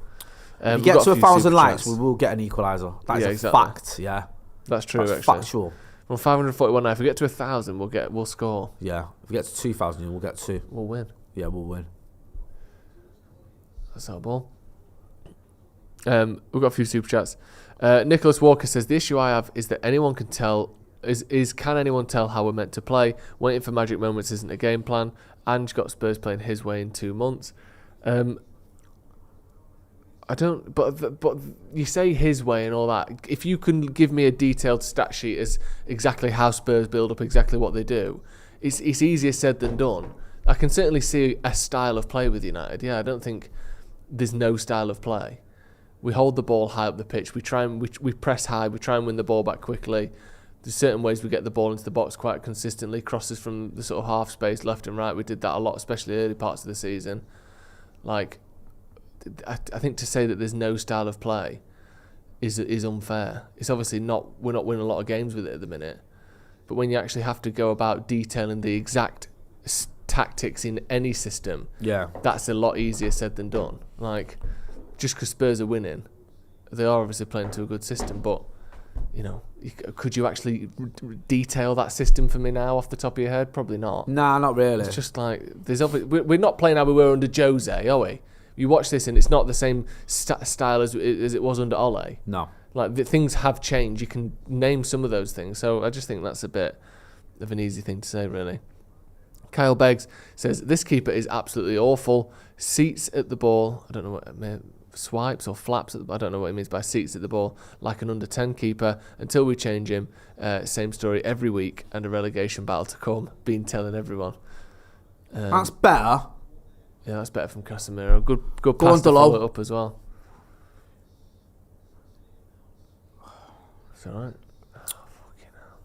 If you get to 1,000 likes, we will get an equaliser. That is a fact. Yeah, that's true. That's actually, factual. From 541 now, if we get to 1,000, we'll score. Yeah, if we get to 2,000, we'll get 2. We'll win. Yeah, we'll win. That's our ball. We've got a few super chats. Nicholas Walker says the issue I have is that anyone can tell can anyone tell how we're meant to play? Waiting for magic moments isn't a game plan. Ange got Spurs playing his way in 2 months. I don't. But you say his way and all that. If you can give me a detailed stat sheet as exactly how Spurs build up, exactly what they do, it's easier said than done. I can certainly see a style of play with United. Yeah, I don't think there's no style of play. We hold the ball high up the pitch. We try and we press high. We try and win the ball back quickly. There's certain ways we get the ball into the box quite consistently. Crosses from the sort of half space, left and right. We did that a lot, especially early parts of the season. Like, I think to say that there's no style of play is unfair. It's obviously not. We're not winning a lot of games with it at the minute. But when you actually have to go about detailing the exact tactics in any system, that's a lot easier said than done. Like, just because Spurs are winning, they are obviously playing to a good system, but could you actually detail that system for me now off the top of your head? Probably not. Nah, not really. It's just like we're not playing how we were under Jose, are we? You watch this and it's not the same style as it was under Ole. No. Like, things have changed. You can name some of those things. So I just think that's a bit of an easy thing to say, really. Kyle Beggs says, this keeper is absolutely awful. Seats at the ball. I don't know what it means. Swipes or flaps. I don't know what it means by seats at the ball. Like an under 10 keeper. Until we change him. Same story every week. And a relegation battle to come. Been telling everyone. That's better. Yeah, that's better from Casemiro. Good pass to follow it up as well. It's alright. Oh, fucking hell.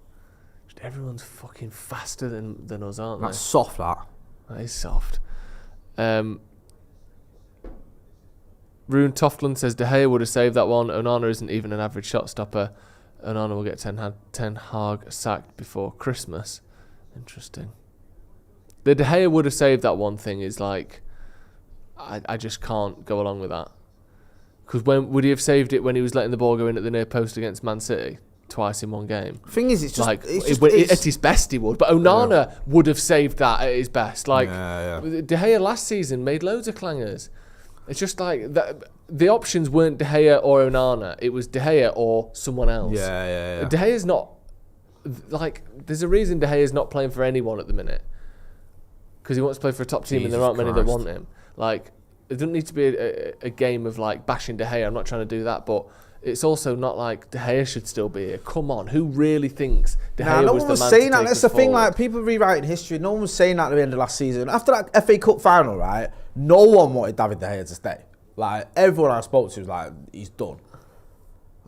Just everyone's fucking faster than us, aren't they? That's soft, that. That is soft. Rune Toftland says, De Gea would have saved that one. Onana isn't even an average shot stopper. Onana will get Ten Hag sacked before Christmas. Interesting. The De Gea would have saved that one thing is like, I just can't go along with that. Because when would he have saved it when he was letting the ball go in at the near post against Man City twice in one game? The thing is, it's just, like at his best he would, but Onana would have saved that at his best. Like De Gea last season made loads of clangers. It's just like the options weren't De Gea or Onana; it was De Gea or someone else. Yeah. De Gea's not like. There's a reason De Gea's not playing for anyone at the minute because he wants to play for a top team, and there aren't many that want him. Like, it doesn't need to be a game of like bashing De Gea. I'm not trying to do that, but it's also not like De Gea should still be here. Come on, who really thinks De Gea no was one the was man saying to that. take That's us the thing. forward? Like, people rewriting history. No one was saying that at the end of last season. After that FA Cup final, right? No one wanted David De Gea to stay. Like, everyone I spoke to was like, he's done.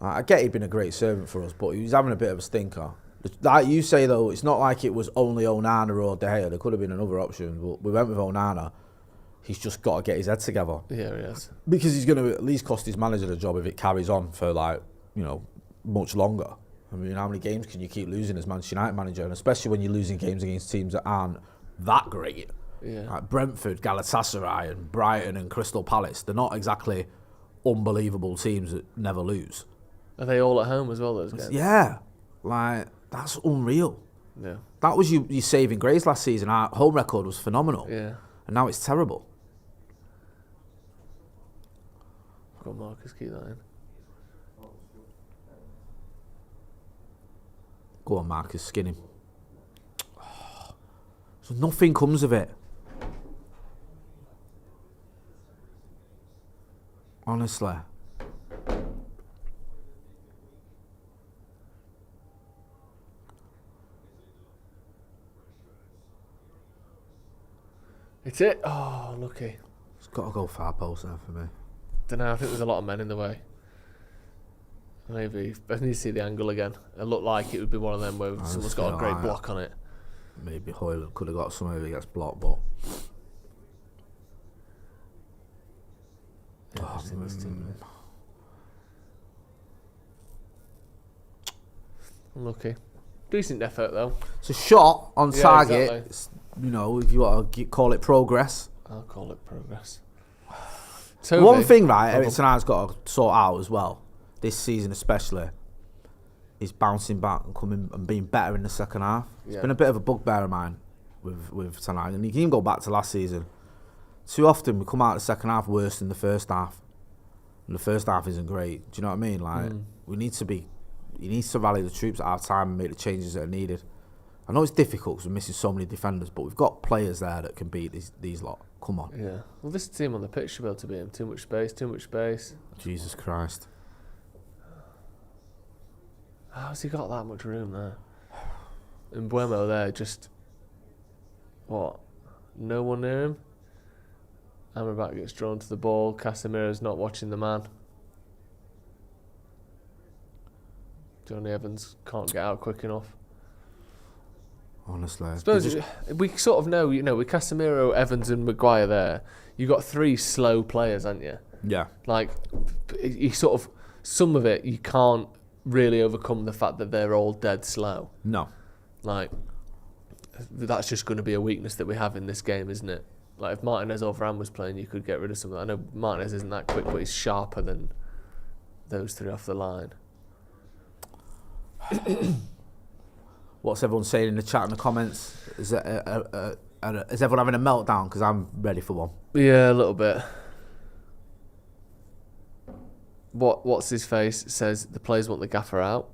I get he'd been a great servant for us, but he was having a bit of a stinker. Like you say though, it's not like it was only Onana or De Gea. There could have been another option, but we went with Onana. He's just got to get his head together. Yeah, he has. Because he's going to at least cost his manager the job if it carries on for much longer. I mean, how many games can you keep losing as Manchester United manager? And especially when you're losing games against teams that aren't that great. Yeah. Like Brentford, Galatasaray and Brighton and Crystal Palace. They're not exactly unbelievable teams that never lose. Are they all at home as well, those games? Yeah. Like, that's unreal. Yeah. That was your saving grace last season. Our home record was phenomenal. Yeah. And now it's terrible. Go on, Marcus, keep that in. Go on, Marcus, skin him. So nothing comes of it. Honestly. It's it. Oh, lucky. It's got to go far post there for me. Don't know. I think there's a lot of men in the way. Maybe. I need to see the angle again. It looked like it would be one of them where someone's got a great block on it. Maybe Hojlund could have got some if he gets blocked, but... Unlucky. Decent effort though. It's a shot on target. Exactly. It's, if you want to call it progress. I'll call it progress. Toby. One thing, right, Erik tonight's got to sort out as well, this season especially, is bouncing back and coming and being better in the second half. It's been a bit of a bugbear of mine with tonight, and you can even go back to last season. Too often we come out of the second half worse than the first half, and the first half isn't great. Do you know what I mean? Like, he needs to rally the troops at half time and make the changes that are needed. I know it's difficult because we're missing so many defenders, but we've got players there that can beat these lot. Come on. Yeah. Well, this team on the pitch should be able to beat him. Too much space. Jesus Christ. How's he got that much room there? And Buemo there, just... What? No one near him? Amrabat gets drawn to the ball. Casemiro's not watching the man. Johnny Evans can't get out quick enough. Honestly. I suppose we sort of know, with Casemiro, Evans and Maguire there, you've got three slow players, haven't you? Yeah. Like, you sort of, some of it, you can't really overcome the fact that they're all dead slow. No. Like, that's just going to be a weakness that we have in this game, isn't it? Like, if Martinez or Varane was playing, you could get rid of some of that. I know Martinez isn't that quick, but he's sharper than those three off the line. What's everyone saying in the chat and the comments? Is everyone having a meltdown? Because I'm ready for one. Yeah, a little bit. What's his face says the players want the gaffer out.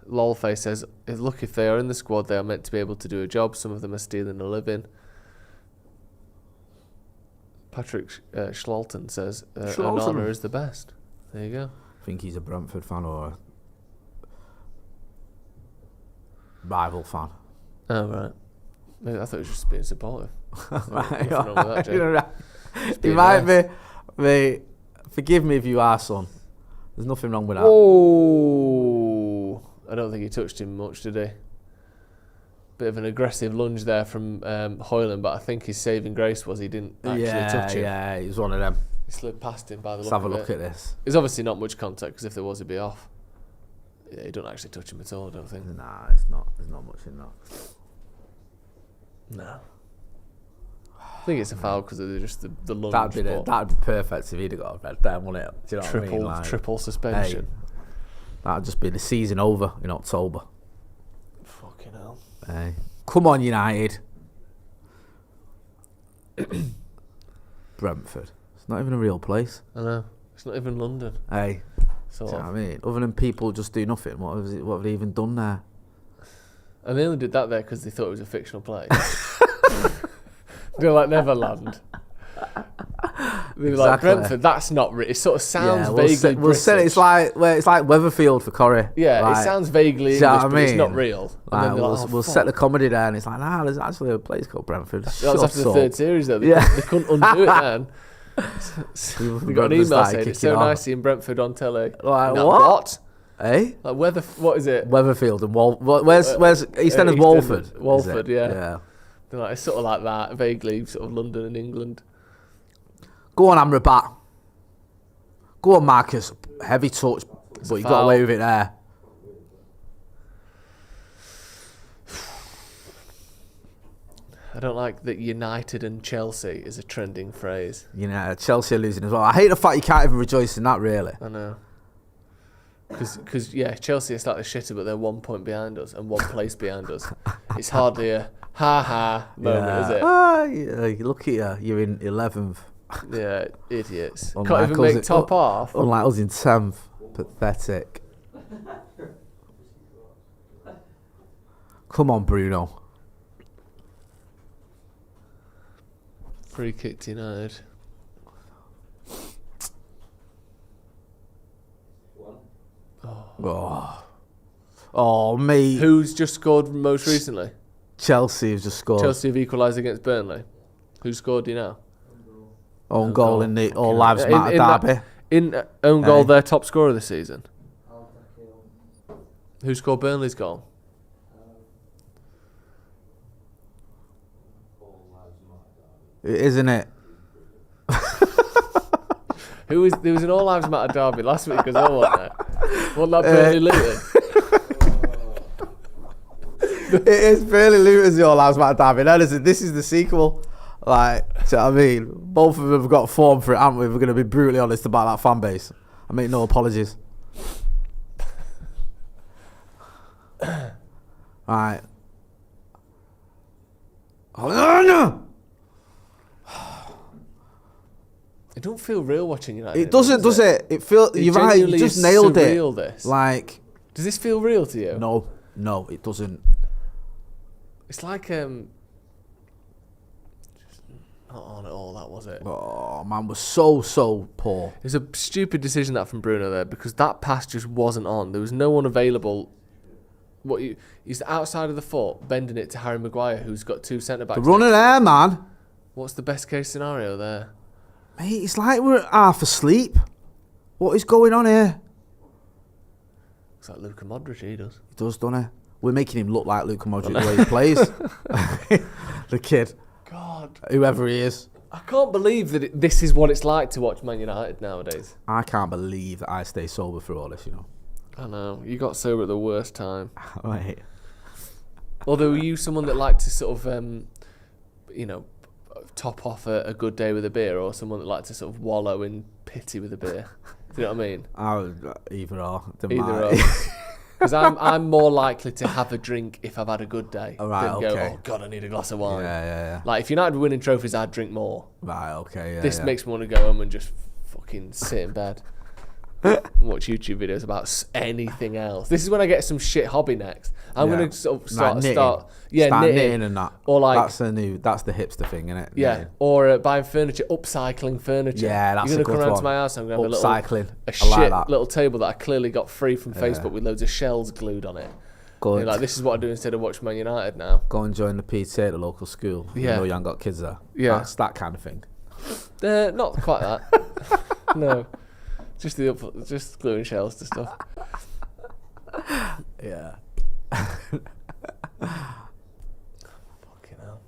Lolface says, look, if they are in the squad, they are meant to be able to do a job. Some of them are stealing a living. Patrick Schlalton says, Onana is the best. There you go. I think he's a Brentford fan or a rival fan. Oh, right. Maybe I thought he was just being supportive. Right. He might be. Mate, forgive me if you are, son. There's nothing wrong with that. Oh, I don't think he touched him much, did he? Bit of an aggressive lunge there from Hojlund, but I think his saving grace was he didn't actually touch him. Yeah, he was one of them. He slid past him by the Let's look have a of look it. at this. There's obviously not much contact, because if there was, he'd be off. Yeah, he don't actually touch him at all, I don't think. Nah, it's not. There's not much in that. No. I think it's a foul because of just the lunge. That'd be perfect if he'd have got a red then, wouldn't it? Do you know what I mean? Like, triple suspension. Hey, that'd just be the season over in October. Fucking hell. Hey. Come on, United. Brentford. It's not even a real place. I know. It's not even London. Hey. So Do you know what I mean? Other than people just do nothing, what have they even done there? And they only did that there because they thought it was a fictional place. They're like Neverland. They were like, Brentford, that's not real. It sort of sounds vaguely we'll say it's like Weatherfield for Corrie. Yeah, like, it sounds vaguely English, but it's not real. Like, we'll set the comedy there, and it's like, nah, there's actually a place called Brentford. That was after the third series, though. They couldn't undo it then. We got an email saying it's so nice seeing Brentford on telly. Like, what? Eh? Like what is it? Weatherfield and where's EastEnders? Walford. Walford, yeah. They're like, it's sort of like that, vaguely sort of London and England. Go on, Amrabat. Go on, Marcus. Heavy touch, but you got away with it there. I don't like that United and Chelsea is a trending phrase. Chelsea are losing as well. I hate the fact you can't even rejoice in that, really. I know. Because Chelsea are slightly shitter, but they're 1 point behind us and 1 place behind us. It's hardly a ha-ha moment, is it? Look at you. You're in 11th. Yeah, idiots. Can't even make top half. Unlike us in 10th. Pathetic. Come on, Bruno. Free kick to United. Oh, mate. Who's just scored most recently? Chelsea have just scored. Chelsea have equalised against Burnley. Who scored, do you know? Own goal in the All Lives Matter derby. In own goal, their top scorer this season. Who scored Burnley's goal? Isn't it? There was an All Lives Matter derby last week as well, wasn't there? Wasn't that Burnley Luton? It is Burnley Luton's the All Lives Matter derby. Now listen, this is the sequel. Like, do you know what I mean? Both of them have got form for it, haven't we? We're going to be brutally honest about that fan base. I make no apologies. Alright. Oh, no! It don't feel real watching United. It doesn't, does it? It feels. You're right. You just nailed it. This. Like, does this feel real to you? No, it doesn't. It's like just not on at all. That was it. Oh man, was so poor. It was a stupid decision that from Bruno there because that pass just wasn't on. There was no one available. He's outside of the foot, bending it to Harry Maguire, who's got two centre backs. The runner there, man. What's the best case scenario there? Mate, it's like we're half asleep. What is going on here? Looks like Luka Modric, he does. He does, doesn't he? We're making him look like Luka Modric the way he plays. The kid. God. Whoever he is. I can't believe that this is what it's like to watch Man United nowadays. I can't believe that I stay sober through all this, you know. I know. You got sober at the worst time. Wait. Although, were you someone that liked to sort of, top off a good day with a beer, or someone that liked to sort of wallow in pity with a beer? Do you know what I mean? Either or. Either or. Because I'm more likely to have a drink if I've had a good day than go, oh God, I need a glass of wine. Yeah. Like, if United were winning trophies, I'd drink more. Right, okay, yeah. This makes me want to go home and just fucking sit in bed. Watch YouTube videos about anything else. This is when I get some shit hobby next. I'm going to sort of start knitting and that. Or like, that's the hipster thing, isn't it? Yeah. Knitting. Or buying furniture, upcycling furniture. Yeah, that's You're a going to good come around one. to my house and I'm going to have a like that. little table that I clearly got free from Facebook with loads of shells glued on it. Like, this is what I do instead of watch Man United now. Go and join the PTA at the local school. Yeah. You know you ain't got kids there. Yeah. That's that kind of thing. Not quite that. No. Just gluing shells to stuff. Yeah. Fucking hell.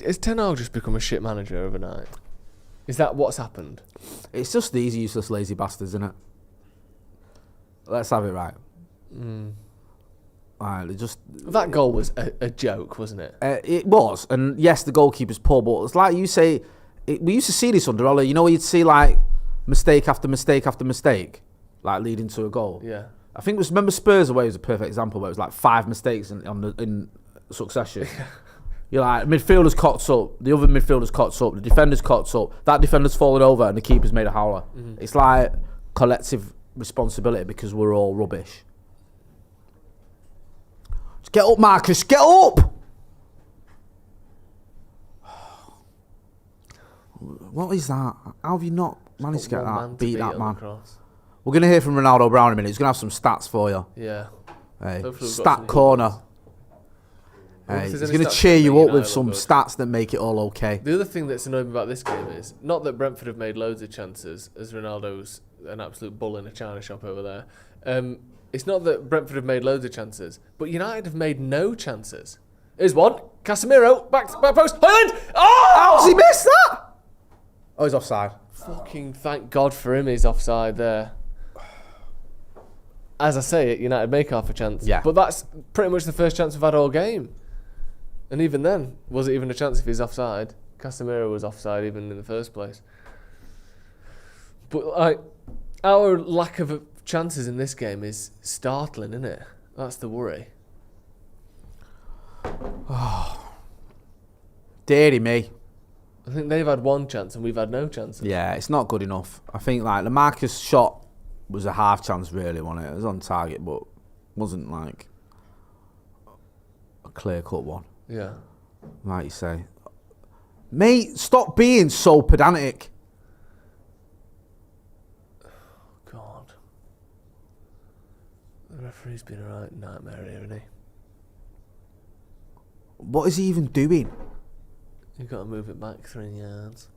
Has Ten Hag just become a shit manager overnight? Is that what's happened? It's just these useless, lazy bastards, isn't it? Let's have it right. That goal was a joke, wasn't it? It was, and yes, the goalkeeper's poor, but it's like you say, we used to see this under Ole. You know, you'd see like mistake after mistake after mistake, like leading to a goal. Yeah. I think remember Spurs away was a perfect example where it was like 5 mistakes in succession. You're like, midfielders cocked up, the other midfielders cocked up, the defenders cocked up, that defender's fallen over, and the keeper's made a howler. It's like collective responsibility because we're all rubbish. Just get up, Marcus, get up! What is that? How have you not managed to get that? Beat that man. We're going to hear from Ronaldo Brown in a minute. He's going to have some stats for you. Yeah. Hey, stat corner. Hey, he's going to cheer you up with some stats that make it all okay. The other thing that's annoying me about this game is not that Brentford have made loads of chances, as Ronaldo's an absolute bull in a china shop over there. It's not that Brentford have made loads of chances, but United have made no chances. Here's one. Casemiro, back post. Hojlund! Oh! How's he missed that? Oh, he's offside. Fucking thank God for him, he's offside there. As I say it, United make half a chance. Yeah. But that's pretty much the first chance we've had all game. And even then, was it even a chance if he's offside? Casemiro was offside even in the first place. But like, our lack of chances in this game is startling, isn't it? That's the worry. Oh, dearie me. I think they've had one chance and we've had no chances. Yeah, it's not good enough. I think like the Marcus shot was a half chance really, wasn't it? It was on target, but wasn't like a clear cut one. Yeah. Like you say. Mate, stop being so pedantic. God. The referee's been a right nightmare here, hasn't he? What is he even doing? You've got to move it back 3 yards.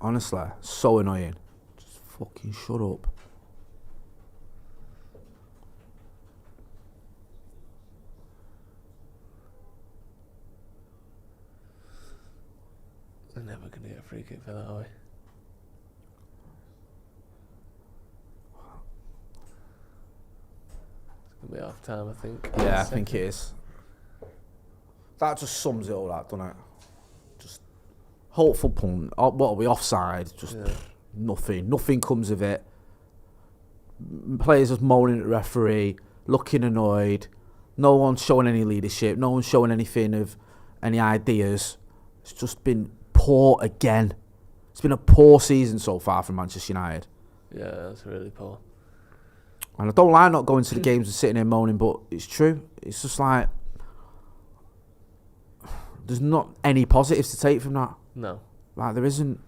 Honestly, so annoying. Just fucking shut up. They're never going to get a free kick for that, are we? It's going to be half time, I think. Yeah, I think it is. That just sums it all up, doesn't it? Just hopeful punt. What are we, offside? Just nothing. Nothing comes of it. Players just moaning at the referee, looking annoyed. No one's showing any leadership. No one's showing anything of any ideas. It's just been poor again. It's been a poor season so far from Manchester United. Yeah, that's really poor. And I don't like not going to the games and sitting here moaning, but it's true. It's just like there's not any positives to take from that. No. Like there isn't.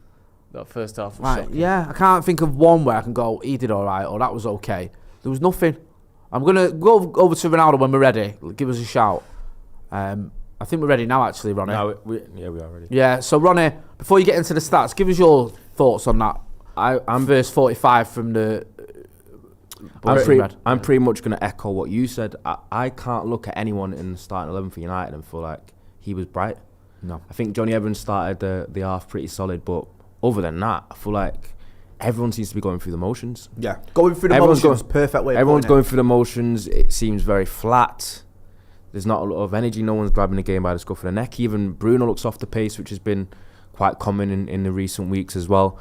That first half was Like, shocking. yeah, I can't think of one where I can go, he did all right, or that was okay. There was nothing. I'm going to go over to Ronaldo when we're ready. Give us a shout. I think we're ready now, actually, Ronnie. No, we are ready. Yeah, so Ronnie, before you get into the stats, give us your thoughts on that. I'm verse 45 from the I'm pretty much going to echo what you said. I can't look at anyone in the starting 11 for United and feel like he was bright. No. I think Johnny Evans started the half pretty solid, but other than that, I feel like everyone seems to be going through the motions. Yeah, going through the motions, perfect way. Everyone's going through the motions. It seems very flat. There's not a lot of energy. No one's grabbing the game by the scruff of the neck. Even Bruno looks off the pace, which has been quite common in the recent weeks as well.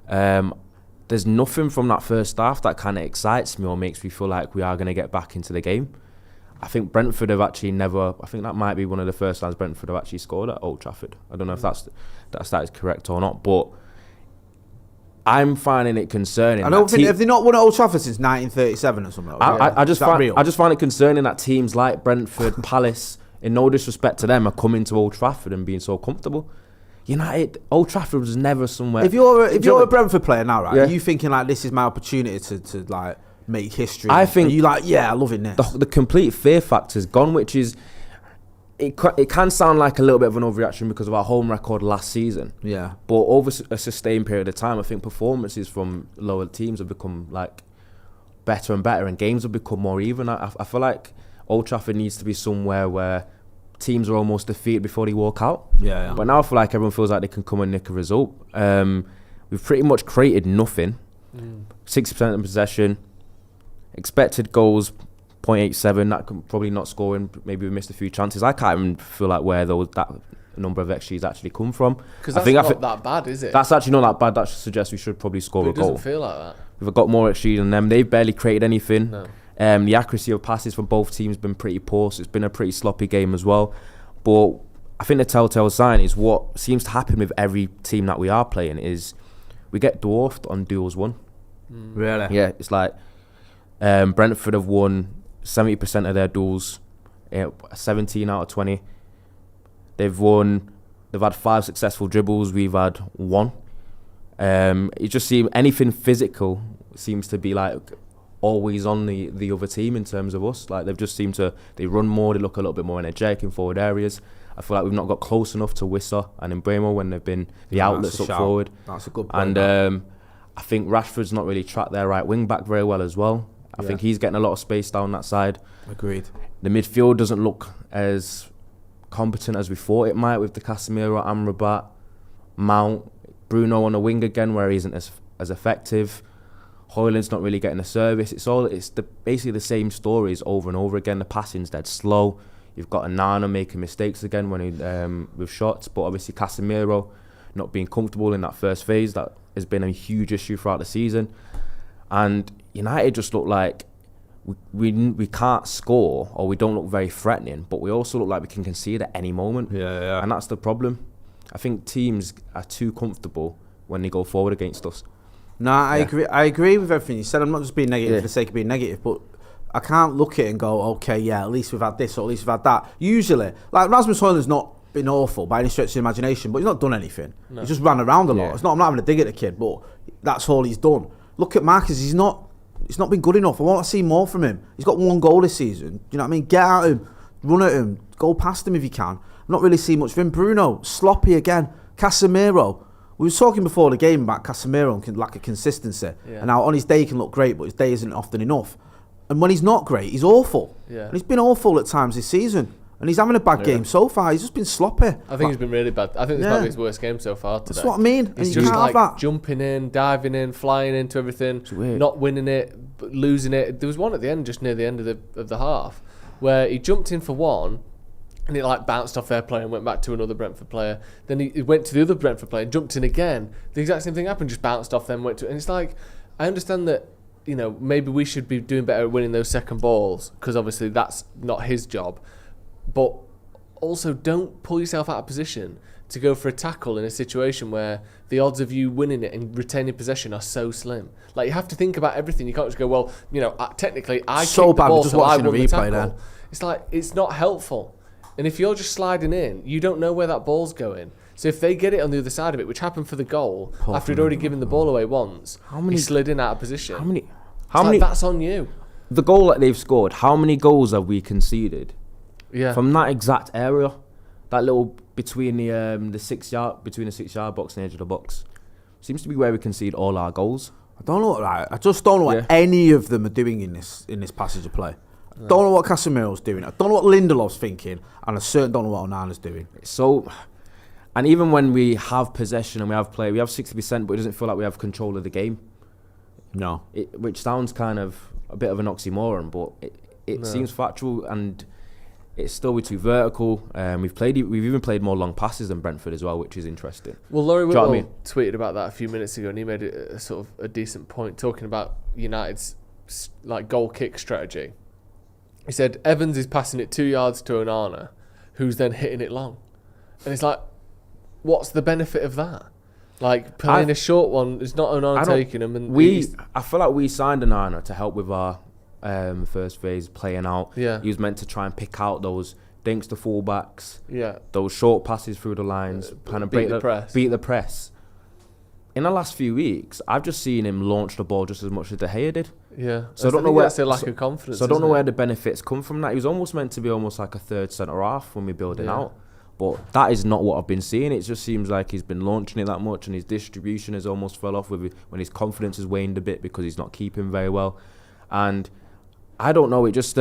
There's nothing from that first half that kind of excites me or makes me feel like we are going to get back into the game. I think Brentford have actually never... I think that might be one of the first times Brentford have actually scored at Old Trafford. I don't know if that is correct or not, but I'm finding it concerning. I don't think... Have they not won at Old Trafford since 1937 or something? I just find it concerning that teams like Brentford, Palace, in no disrespect to them, are coming to Old Trafford and being so comfortable. United, Old Trafford was never somewhere... If you're a Brentford player now, right, are you thinking like, this is my opportunity to like... make history? I think you like, I love it. The complete fear factor's gone, which is it can sound like a little bit of an overreaction because of our home record last season. Yeah. But over a sustained period of time, I think performances from lower teams have become like better and better, and games have become more even. I feel like Old Trafford needs to be somewhere where teams are almost defeated before they walk out. Yeah. But now I feel like everyone feels like they can come and nick a result. We've pretty much created nothing. 60% of possession. Expected goals 0.87. That could probably not scoring. Maybe we missed a few chances. I can't even feel like where that number of XGs actually come from. Because that's not that bad, is it? That's actually not that bad. That suggests we should probably score a goal. It doesn't feel like that. We've got more XGs than them. They've barely created anything. No. The accuracy of passes from both teams has been pretty poor. So it's been a pretty sloppy game as well. But I think the telltale sign is what seems to happen with every team that we are playing is we get dwarfed on duels won. Really? Yeah, it's like Brentford have won 70% of their duels, 17 out of 20. They've had 5 successful dribbles. We've had 1. It just seems anything physical seems to be like always on the other team in terms of us. Like they run more, they look a little bit more energetic in forward areas. I feel like we've not got close enough to Wissa and Mbeumo when they've been the outlets up forward. That's a good point. And I think Rashford's not really tracked their right wing back very well as well. I think he's getting a lot of space down that side. Agreed. The midfield doesn't look as competent as we thought it might with the Casemiro, Amrabat, Mount, Bruno on the wing again where he isn't as effective. Hojlund's not really getting a service. It's basically the same stories over and over again. The passing's dead slow. You've got Onana making mistakes again with shots, but obviously Casemiro not being comfortable in that first phase. That has been a huge issue throughout the season. And United just look like we can't score, or we don't look very threatening, but we also look like we can concede at any moment. Yeah. And that's the problem. I think teams are too comfortable when they go forward against us. No, I agree with everything you said. I'm not just being negative for the sake of being negative, but I can't look at it and go, okay, at least we've had this or at least we've had that. Usually, like Rasmus Hojlund's not been awful by any stretch of the imagination, but he's not done anything. No. He just ran around a lot. I'm not having a dig at the kid, but that's all he's done. Look at Marcus, it's not been good enough. I want to see more from him. He's got 1 goal this season. Do you know what I mean? Get at him, run at him, go past him if you can. I'm not really seeing much from him. Bruno, sloppy again. Casemiro. We were talking before the game about Casemiro and lack of consistency. Yeah. And now on his day he can look great, but his day isn't often enough. And when he's not great, he's awful. Yeah. And he's been awful at times this season. And he's having a bad game so far. He's just been sloppy. I think he's been really bad. I think this might be his worst game so far today. That's what I mean. He's just like jumping in, diving in, flying into everything, not winning it, but losing it. There was one at the end, just near the end of the half, where he jumped in for one, and it like bounced off their player and went back to another Brentford player. Then he went to the other Brentford player and jumped in again. The exact same thing happened, just bounced off them, went to, and it's like, I understand that, maybe we should be doing better at winning those second balls, because obviously that's not his job. But also, don't pull yourself out of position to go for a tackle in a situation where the odds of you winning it and retaining possession are so slim. Like, you have to think about everything. You can't just go, well, technically I kicked the ball, so I won the tackle. It's like, it's not helpful. And if you're just sliding in, you don't know where that ball's going. So if they get it on the other side of it, which happened for the goal, after he'd already given the ball away once, he slid in out of position. How many? That's on you. The goal that they've scored, how many goals have we conceded? Yeah. From that exact area, that little between the 6 yard box and the edge of the box, seems to be where we concede all our goals. I don't know. I just don't know what any of them are doing in this passage of play. I don't know what Casemiro's doing. I don't know what Lindelof's thinking, and I certainly don't know what Onana's doing. So, and even when we have possession and we have play, we have 60%, but it doesn't feel like we have control of the game. No, which sounds kind of a bit of an oxymoron, but it seems factual, and it's still too vertical. We've even played more long passes than Brentford as well, which is interesting. Well, Laurie Whitwell tweeted about that a few minutes ago, and he made a sort of a decent point talking about United's like goal kick strategy. He said Evans is passing it 2 yards to Onana, who's then hitting it long, and it's like, what's the benefit of that? Like playing a short one, it's not Onana taking them, and I feel like we signed Onana to help with our first phase playing out. Yeah, he was meant to try and pick out those dinks to fullbacks. Yeah, those short passes through the lines, kind of beat the press. In the last few weeks, I've just seen him launch the ball just as much as De Gea did. Yeah, so I don't know where that's a lack of confidence. So I don't know where the benefits come from. That he was almost meant to be almost like a third centre half when we're building out. But that is not what I've been seeing. It just seems like he's been launching it that much, and his distribution has almost fell off when his confidence has waned a bit because he's not keeping very well. And I don't know. It just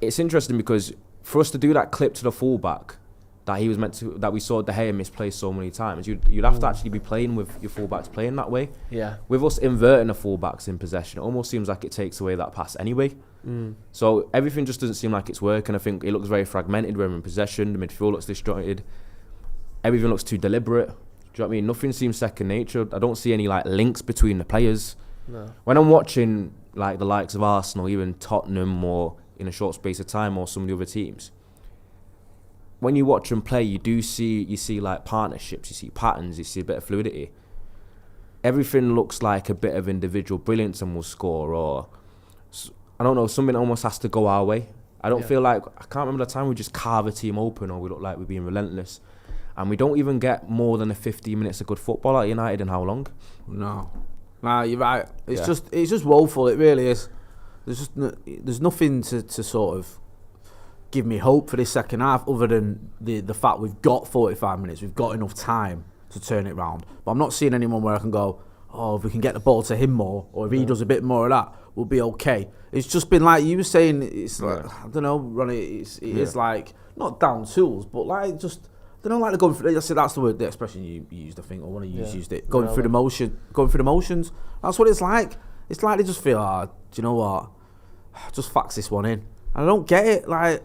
it's interesting because for us to do that clip to the fullback that he was meant to, that we saw De Gea misplay so many times, you'd have to actually be playing with your fullbacks playing that way. Yeah. With us inverting the fullbacks in possession, it almost seems like it takes away that pass anyway. So everything just doesn't seem like it's working. I think it looks very fragmented when we're in possession. The midfield looks disjointed. Everything looks too deliberate. Do you know what I mean? Nothing seems second nature. I don't see any like links between the players. No. When I'm watching like the likes of Arsenal, even Tottenham, or in a short space of time, or some of the other teams, when you watch them play, you see like partnerships, you see patterns, you see a bit of fluidity. Everything looks like a bit of individual brilliance and we'll score, or I don't know, something almost has to go our way. I don't feel like, I can't remember the time we just carve a team open or we look like we're being relentless. And we don't even get more than 15 minutes of good football at United in how long? No, you're right. It's just woeful. It really is. There's nothing to sort of give me hope for this second half other than the fact we've got 45 minutes. We've got enough time to turn it round. But I'm not seeing anyone where I can go, oh, if we can get the ball to him more, or if he does a bit more of that, we'll be okay. It's just been like you were saying, it's like, I don't know, Ronnie, it is like, not down tools, but like just, I don't know, like they're going through, that's the word, the expression you used, I think, or one of you used it, going through the motions. That's what it's like. It's like they just feel, do you know what, just fax this one in. And I don't get it, like,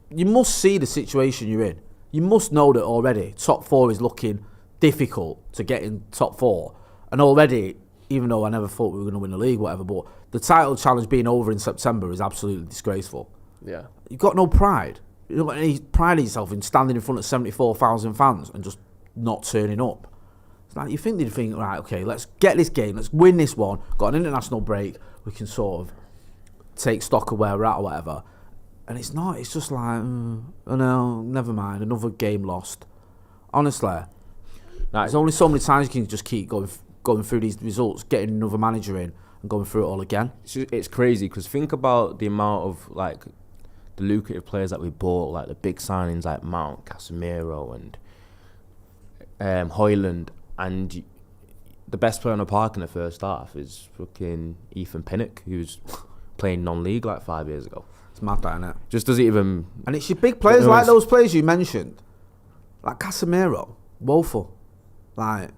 you must see the situation you're in. You must know that already top four is looking difficult to get in top four. And already, even though I never thought we were going to win the league, whatever, but the title challenge being over in September is absolutely disgraceful. Yeah. You've got no pride. You don't got any pride in yourself in standing in front of 74,000 fans and just not turning up. It's like, you think they'd think, right, okay, let's get this game, let's win this one, got an international break, we can sort of take stock of where we're at or whatever. And it's not, it's just like, oh no, never mind, another game lost. Honestly, there's only so many times you can just keep going through these results, getting another manager in and going through it all again. It's crazy because think about the amount of like the lucrative players that we bought, like the big signings like Mount, Casemiro and Hojlund, and the best player on the park in the first half is fucking Ethan Pinnock, who's playing non-league like 5 years ago. It's mad, that, isn't it? Just doesn't even... And it's your big players like those players you mentioned. Like Casemiro, woeful. Like,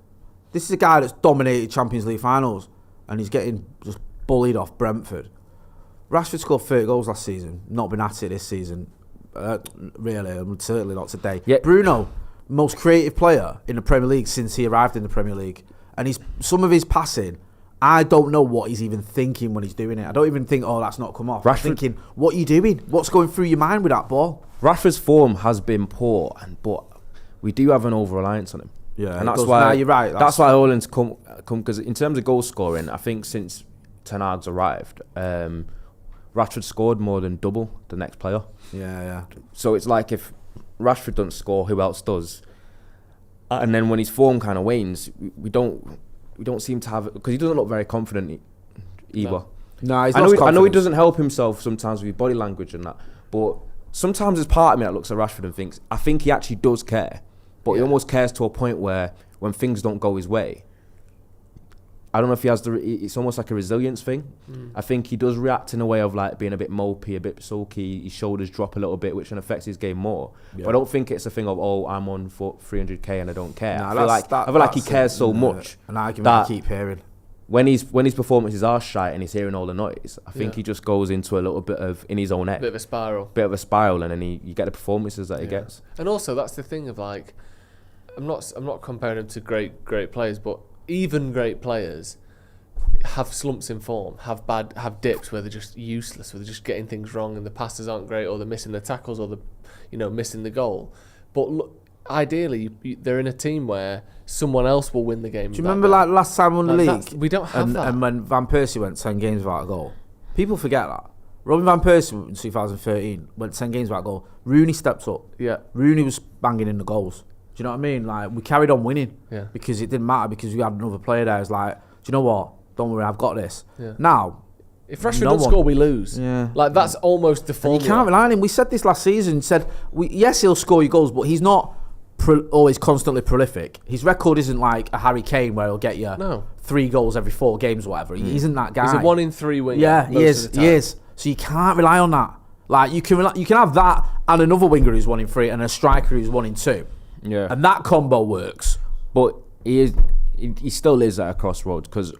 this is a guy that's dominated Champions League finals and he's getting just bullied off Brentford. Rashford scored 30 goals last season. Not been at it this season. Really, certainly not today. Yeah. Bruno, most creative player in the Premier League since he arrived in the Premier League. And some of his passing, I don't know what he's even thinking when he's doing it. I don't even think, oh, that's not come off. I'm thinking, what are you doing? What's going through your mind with that ball? Rashford's form has been poor, but we do have an over-reliance on him. Yeah, and that's why you're right. That's why Hojlund's come because in terms of goal scoring, I think since Ten Hag's arrived, Rashford scored more than double the next player. Yeah. So it's like if Rashford doesn't score, who else does? And then when his form kind of wanes, we don't seem to have it because he doesn't look very confident either. No, he's I know he doesn't help himself sometimes with body language and that, but sometimes there's part of me that looks at Rashford and thinks, I think he actually does care, but he almost cares to a point where when things don't go his way, I don't know if he has it's almost like a resilience thing. I think he does react in a way of like being a bit mopey, a bit sulky. His shoulders drop a little bit, which then affects his game more. Yeah. But I don't think it's a thing of, I'm on for 300k and I don't care. Nah, I feel like he cares so much. An argument I keep hearing. When his performances are shite and he's hearing all the noise, I think he just goes into a little bit of in his own head. Bit of a spiral, and then you get the performances that he gets. And also that's the thing of like, I'm not comparing him to great players, but even great players have slumps in form, have dips where they're just useless, where they're just getting things wrong and the passes aren't great, or they're missing the tackles, or missing the goal. But look, ideally, they're in a team where someone else will win the game. Do you remember like last time we won the league? We don't have that. And when Van Persie went 10 games without a goal, people forget that. Robin Van Persie in 2013 went 10 games without a goal. Rooney stepped up. Yeah, Rooney was banging in the goals. Do you know what I mean? Like, we carried on winning because it didn't matter, because we had another player there who's like, do you know what? Don't worry, I've got this. Yeah. Now, if Rashford doesn't score, we lose. Yeah. Like, that's almost the formula. You can't rely on him. We said this last season. Yes, he'll score you goals, but he's not always constantly prolific. His record isn't like a Harry Kane where he'll get you 3 goals every 4 games or whatever. He isn't that guy. He's a 1 in 3 winger. Yeah, he is. So you can't rely on that. Like, you can have that and another winger who's 1 in 3 and a striker who's 1 in 2. Yeah. And that combo works. But he still is at a crossroads, because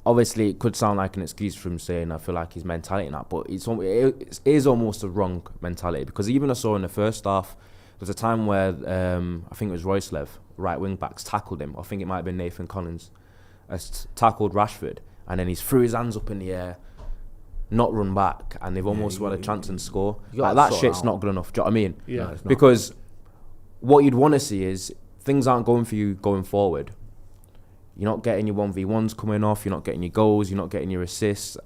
obviously it could sound like an excuse for him saying I feel like his mentality and that, but it is almost a wrong mentality, because even I saw in the first half, there was a time where I think it was Roycelev, right wing backs, tackled him. I think it might have been Nathan Collins, tackled Rashford, and then he's threw his hands up in the air, not run back, and they've almost had a chance and score. Like, that shit's not good enough. Do you know what I mean? Yeah. No, because what you'd want to see is things aren't going for you going forward. You're not getting your 1v1s coming off. You're not getting your goals. You're not getting your assists.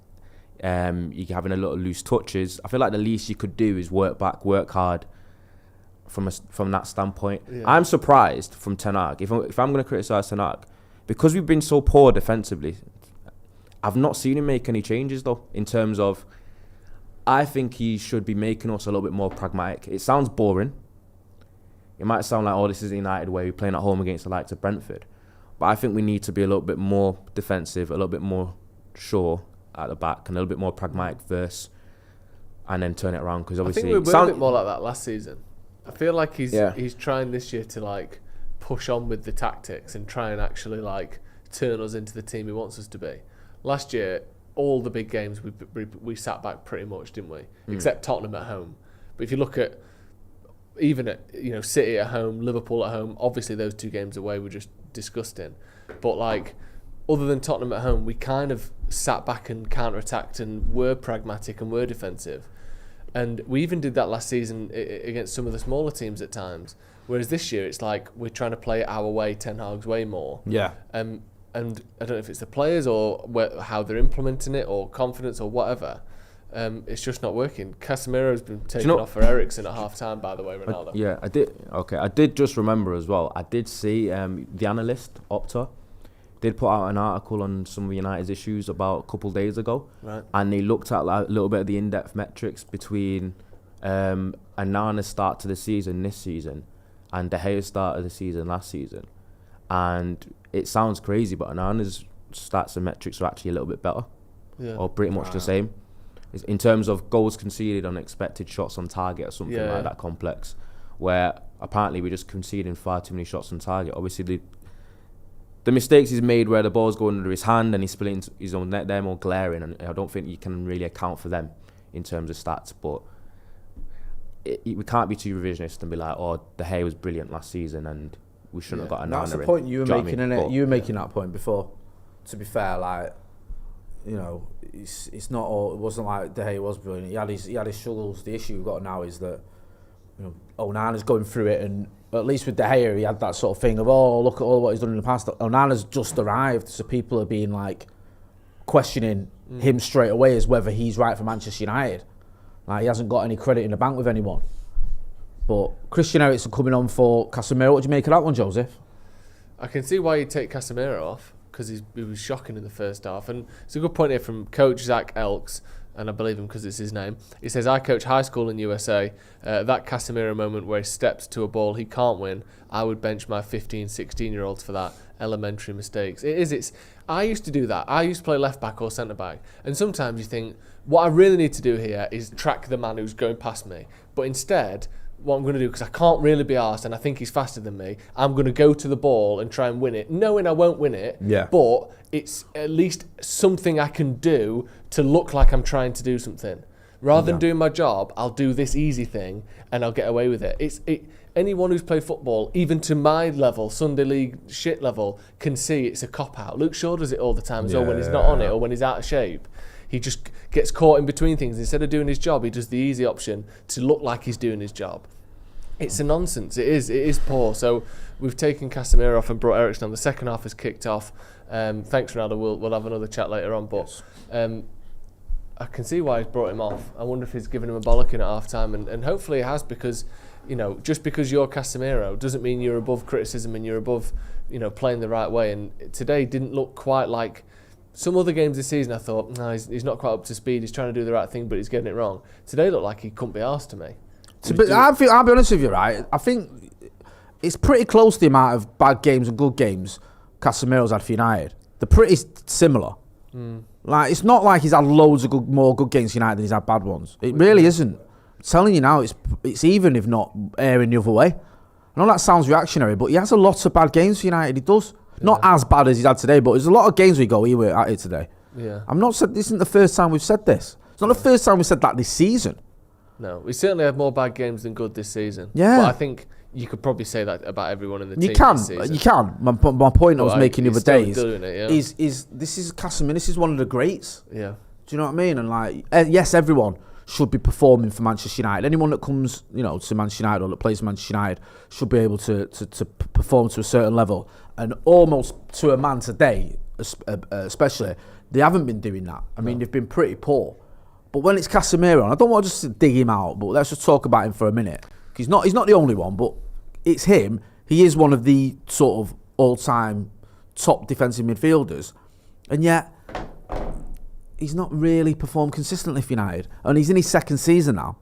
You're having a lot of loose touches. I feel like the least you could do is work back, work hard from that standpoint. Yeah. I'm surprised from Ten Hag. If I'm going to criticise Ten Hag, because we've been so poor defensively, I've not seen him make any changes, though, in terms of, I think he should be making us a little bit more pragmatic. It sounds boring. It might sound like, this is the United way, we're playing at home against the likes of Brentford. But I think we need to be a little bit more defensive, a little bit more sure at the back, and a little bit more pragmatic verse, and then turn it around. Because obviously, I think we were a bit more like that last season. I feel like he's trying this year to like push on with the tactics and try and actually like turn us into the team he wants us to be. Last year, all the big games we sat back pretty much, didn't we? Except Tottenham at home. But if you look at even at City at home, Liverpool at home, obviously those 2 games away were just disgusting. But like, other than Tottenham at home, we kind of sat back and counter-attacked and were pragmatic and were defensive. And we even did that last season against some of the smaller teams at times. Whereas this year, it's like we're trying to play it our way, Ten Hag's way more. Yeah. And I don't know if it's the players or how they're implementing it or confidence or whatever. It's just not working. Casemiro's been taken off for Eriksen at half-time, by the way, Ronaldo. I did. Okay, I did just remember as well. I did see the analyst, Opta, did put out an article on some of United's issues about a couple of days ago. Right. And they looked at like, a little bit of the in-depth metrics between Onana's start to the season this season and De Gea's start of the season last season. And it sounds crazy, but Onana's stats and metrics are actually a little bit better. Yeah. Or pretty much the same. In terms of goals conceded on expected shots on target or something like that complex, where apparently we're just conceding far too many shots on target. Obviously, the mistakes he's made where the ball's going under his hand and he's splitting his own net, they're more glaring, and I don't think you can really account for them in terms of stats. But we can't be too revisionist and be like, De Gea was brilliant last season and we shouldn't have got a That's the point you were making, innit? You were making that point before. To be fair, like, it's not all. It wasn't like De Gea was brilliant. He had his struggles. The issue we've got now is that Onana's going through it, and at least with De Gea, he had that sort of thing of look at all what he's done in the past. Onana's just arrived, so people are being like questioning him straight away as whether he's right for Manchester United. Like, he hasn't got any credit in the bank with anyone. But Christian Eriksen coming on for Casemiro. What do you make of that one, Joseph? I can see why you'd take Casemiro off, because he was shocking in the first half. And it's a good point here from coach Zach Elks, and I believe him because it's his name. He says, I coach high school in USA. That Casemiro moment where he steps to a ball he can't win, I would bench my 15, 16-year-olds for that. elementary mistakes. I used to do that. I used to play left back or centre back, and sometimes you think, what I really need to do here is track the man who's going past me. But instead, what I'm going to do, because I can't really be arsed and I think he's faster than me, I'm going to go to the ball and try and win it, knowing I won't win it, but it's at least something I can do to look like I'm trying to do something. Rather than doing my job, I'll do this easy thing and I'll get away with it. Anyone who's played football, even to my level, Sunday League shit level, can see it's a cop-out. Luke Shaw does it all the time as well when he's not on it or when he's out of shape. He just gets caught in between things. Instead of doing his job, he does the easy option to look like he's doing his job. It's a nonsense. It is poor. So we've taken Casemiro off and brought Eriksen on. The second half has kicked off. Thanks, Ronaldo. We'll have another chat later on. But I can see why he's brought him off. I wonder if he's given him a bollocking at half-time. And hopefully he has, because, just because you're Casemiro doesn't mean you're above criticism and you're above, playing the right way. And today didn't look quite like... Some other games this season, I thought, no, he's not quite up to speed. He's trying to do the right thing, but he's getting it wrong. Today looked like he couldn't be arsed to me. I'll be honest with you, right? I think it's pretty close to the amount of bad games and good games Casemiro's had for United. They're pretty similar. Like, it's not like he's had loads of more good games for United than he's had bad ones. It really isn't. I'm telling you now, it's even, if not airing the other way. I know that sounds reactionary, but he has a lot of bad games for United. He does. Not as bad as he's had today, but there's a lot of games we go, he were at it today. Yeah. This isn't the first time we've said this. It's not the first time we've said that this season. No, we certainly had more bad games than good this season. Yeah. But I think you could probably say that about everyone in the team this season. You can. My point I was making the other day is this is Casemiro. This is one of the greats. Yeah. Do you know what I mean? And like, yes, everyone should be performing for Manchester United. Anyone that comes, to Manchester United or that plays for Manchester United should be able to perform to a certain level. And almost to a man today, especially, they haven't been doing that. I mean, they've been pretty poor. But when it's Casemiro, and I don't want to just dig him out, but let's just talk about him for a minute. He's not the only one, but it's him. He is one of the sort of all-time top defensive midfielders. And yet, he's not really performed consistently for United. And he's in his second season now.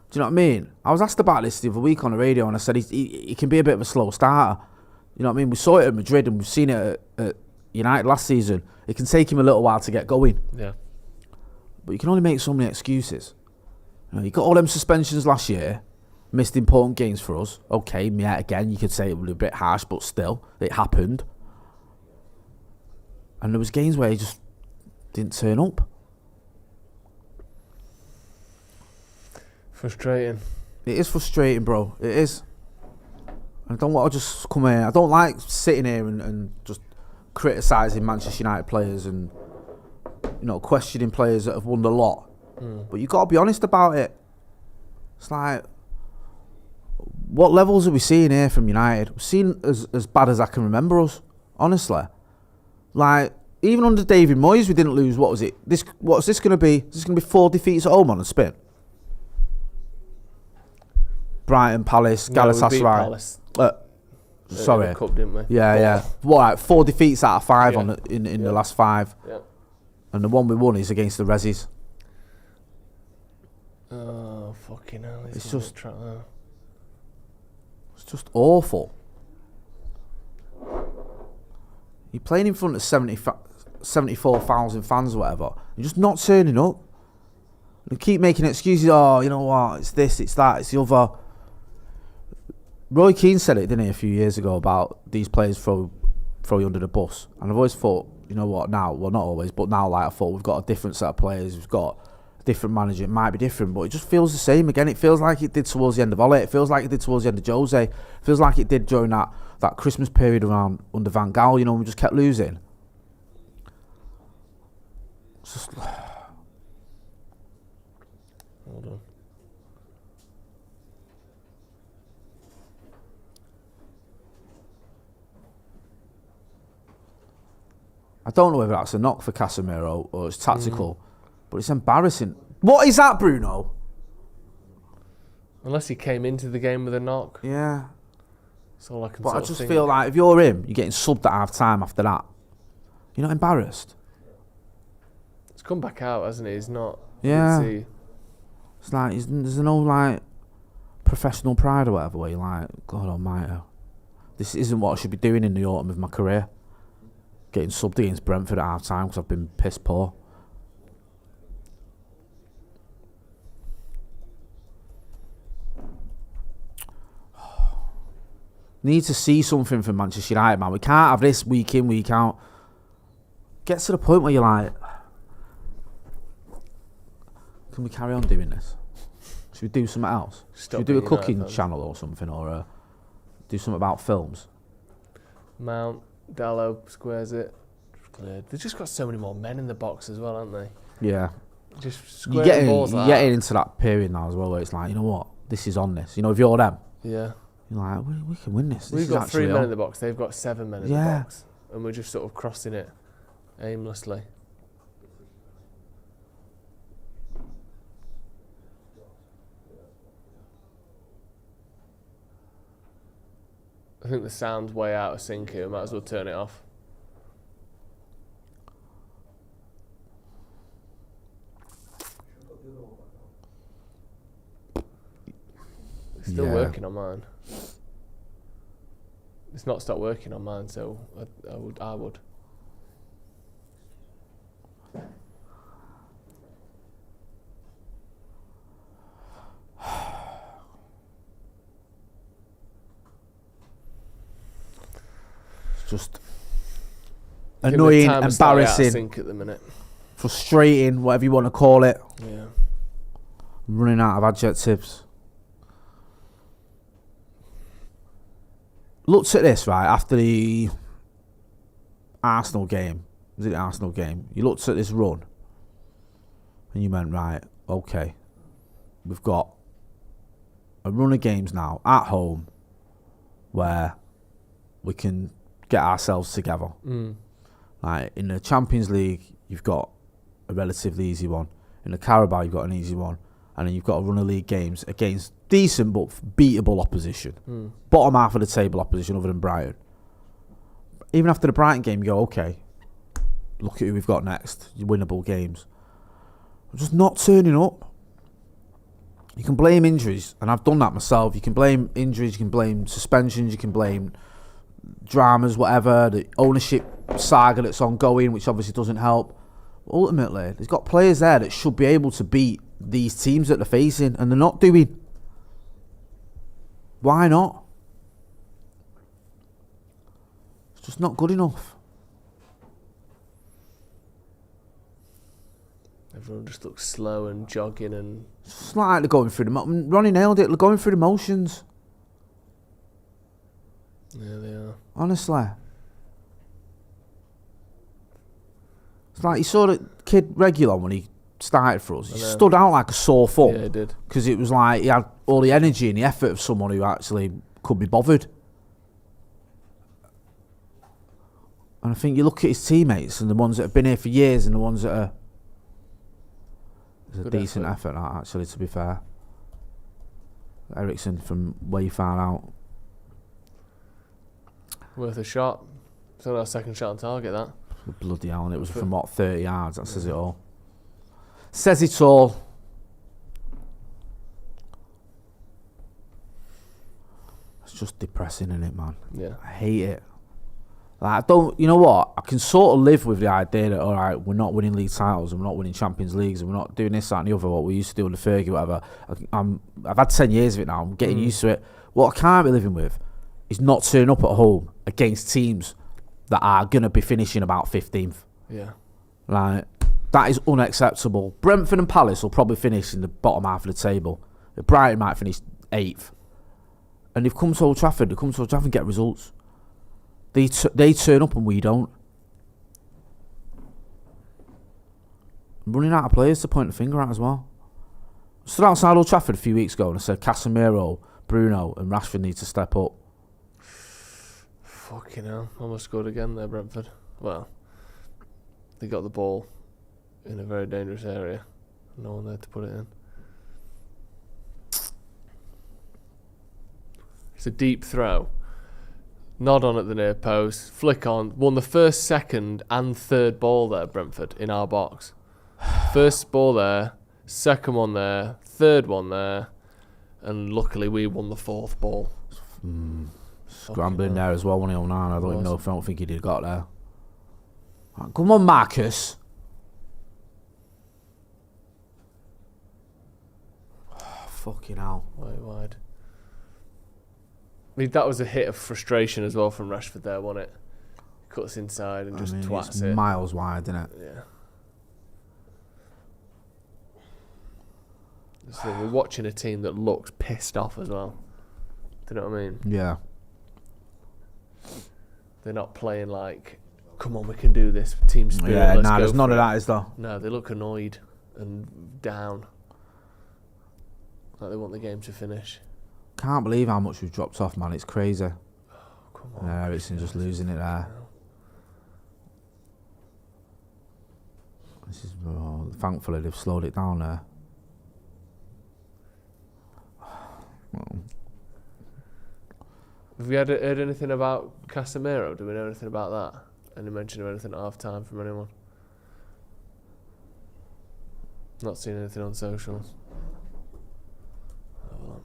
Do you know what I mean? I was asked about this the other week on the radio, and I said he can be a bit of a slow starter. You know what I mean? We saw it at Madrid, and we've seen it at United last season. It can take him a little while to get going. Yeah. But you can only make so many excuses. You got all them suspensions last year, missed important games for us. Okay, yeah, again, you could say it was a bit harsh, but still, it happened. And there was games where he just didn't turn up. Frustrating. It is frustrating, bro. It is. I don't want to just come here. I don't like sitting here and just criticising Manchester United players and questioning players that have won a lot. But you got to be honest about it. It's like, what levels are we seeing here from United? We've seen as bad as I can remember us, honestly. Like, even under David Moyes, we didn't lose. What was it? What's this going to be? Is this going to be 4 defeats at home on a spin? Brighton, Palace, Galatasaray. Sorry. In the cup, didn't we? Yeah. What? 4 defeats out of 5 in the last 5. Yeah. And the one we won is against the Rezzies. Oh, fucking hell. It's just awful. You're playing in front of 74,000 fans or whatever. You're just not turning up. You keep making excuses. Oh, you know what? It's this, it's that, it's the other. Roy Keane said it, didn't he, a few years ago about these players throw you under the bus. And I've always thought, you know what, now, well, not always, but now, like, I thought we've got a different set of players. We've got a different manager. It might be different, but it just feels the same again. It feels like it did towards the end of Ole. It feels like it did towards the end of Jose. It feels like it did during that Christmas period around under Van Gaal. We just kept losing. It's just... Hold on. I don't know whether that's a knock for Casemiro or it's tactical, but it's embarrassing. What is that, Bruno? Unless he came into the game with a knock. Yeah. That's all I can But I think. just feel like if you're him, you're getting subbed at half time after that. You're not embarrassed? It's come back out, hasn't it? He's not... Yeah. It's like, there's no, like, professional pride or whatever where you're like, God almighty. This isn't what I should be doing in the autumn of my career. Getting subbed against Brentford at half time because I've been piss poor. Need to see something from Manchester United, man. We can't have this week in, week out. Get to the point where you're like, can we carry on doing this? Should we do something else? Should we do a cooking channel or something, or do something about films? Mount, Dallow squares it. Cleared. They've just got so many more men in the box as well, haven't they? Yeah. Just square the balls like that. You're getting into that period now as well where it's like, you know what? This is on this. You know, if you're them. Yeah. You're like, we can win this. We've got 3 men in the box. They've got 7 men in the box. And we're just sort of crossing it aimlessly. I think the sound's way out of sync here. We might as well turn it off. It's still working on mine. It's not stopped working on mine, so I would. It's just annoying, embarrassing, sync at the minute. Frustrating, whatever you want to call it. Yeah. I'm running out of adjectives. Looked at this, right, after the Arsenal game. Was it the Arsenal game? You looked at this run and you went, right, okay, we've got a run of games now at home where we can get ourselves together. Like in the Champions League, you've got a relatively easy one. In the Carabao, you've got an easy one. And then you've got a run of league games against decent but beatable opposition. Bottom half of the table opposition other than Brighton. Even after the Brighton game, you go, okay, look at who we've got next. Your winnable games. I'm just not turning up. You can blame injuries, and I've done that myself. You can blame injuries, you can blame suspensions, you can blame dramas, whatever, the ownership saga that's ongoing, which obviously doesn't help. Ultimately, there's got players there that should be able to beat these teams that they're facing, and they're not doing. Why not? It's just not good enough. Everyone just looks slow and jogging and... It's like they're going through the... Ronnie nailed it. They're going through the motions. Yeah, they are. Honestly. It's like you saw the kid Regulon when he started for us. He stood out like a sore thumb. Yeah, he did. Because it was like he had all the energy and the effort of someone who actually could be bothered. And I think you look at his teammates and the ones that have been here for years and the ones that are... It's a decent effort, that, actually, to be fair. Ericsson, from where you found out. Worth a shot. It's only our second shot on target, that. Bloody hell, and it was from, what, 30 yards? That says it all. Says it all. It's just depressing, isn't it, man? Yeah. I hate it. Like, I don't, you know what? I can sort of live with the idea that, all right, we're not winning league titles and we're not winning Champions Leagues and we're not doing this, that, and the other, what we used to do under Fergie, whatever. I've had 10 years of it now. I'm getting used to it. What I can't be living with is not turning up at home against teams that are going to be finishing about 15th. Yeah. Like, that is unacceptable. Brentford and Palace will probably finish in the bottom half of the table. Brighton might finish 8th. And they've come to Old Trafford. They come to Old Trafford and get results. They turn up and we don't. I'm running out of players to point the finger at as well. I stood outside Old Trafford a few weeks ago and I said Casemiro, Bruno and Rashford need to step up. Fucking hell. Almost scored again there, Brentford. Well, they got the ball in a very dangerous area. No one there to put it in. It's a deep throw. Nod on at the near post, flick on, won the first, second and third ball there, Brentford, in our box. First ball there, second one there, third one there, and luckily we won the fourth ball. Scrambling there as well, 1-0 now. I don't think he'd have got there. Right, come on, Marcus. Fucking hell. Way wide. I mean, that was a hit of frustration as well from Rashford there, wasn't it? Cuts inside and just twats it. Miles wide, isn't it? Yeah. So we're watching a team that looks pissed off as well. Do you know what I mean? Yeah. They're not playing like, come on, we can do this, team spirit. Yeah, there's none of that, is there? No, they look annoyed and down. Like they want the game to finish. Can't believe how much we've dropped off, man. It's crazy. Oh, come on. Eriksen just losing it there. This is thankfully they've slowed it down there. Have we heard anything about Casemiro? Do we know anything about that? Any mention of anything at half time from anyone? Not seen anything on socials. Hold on.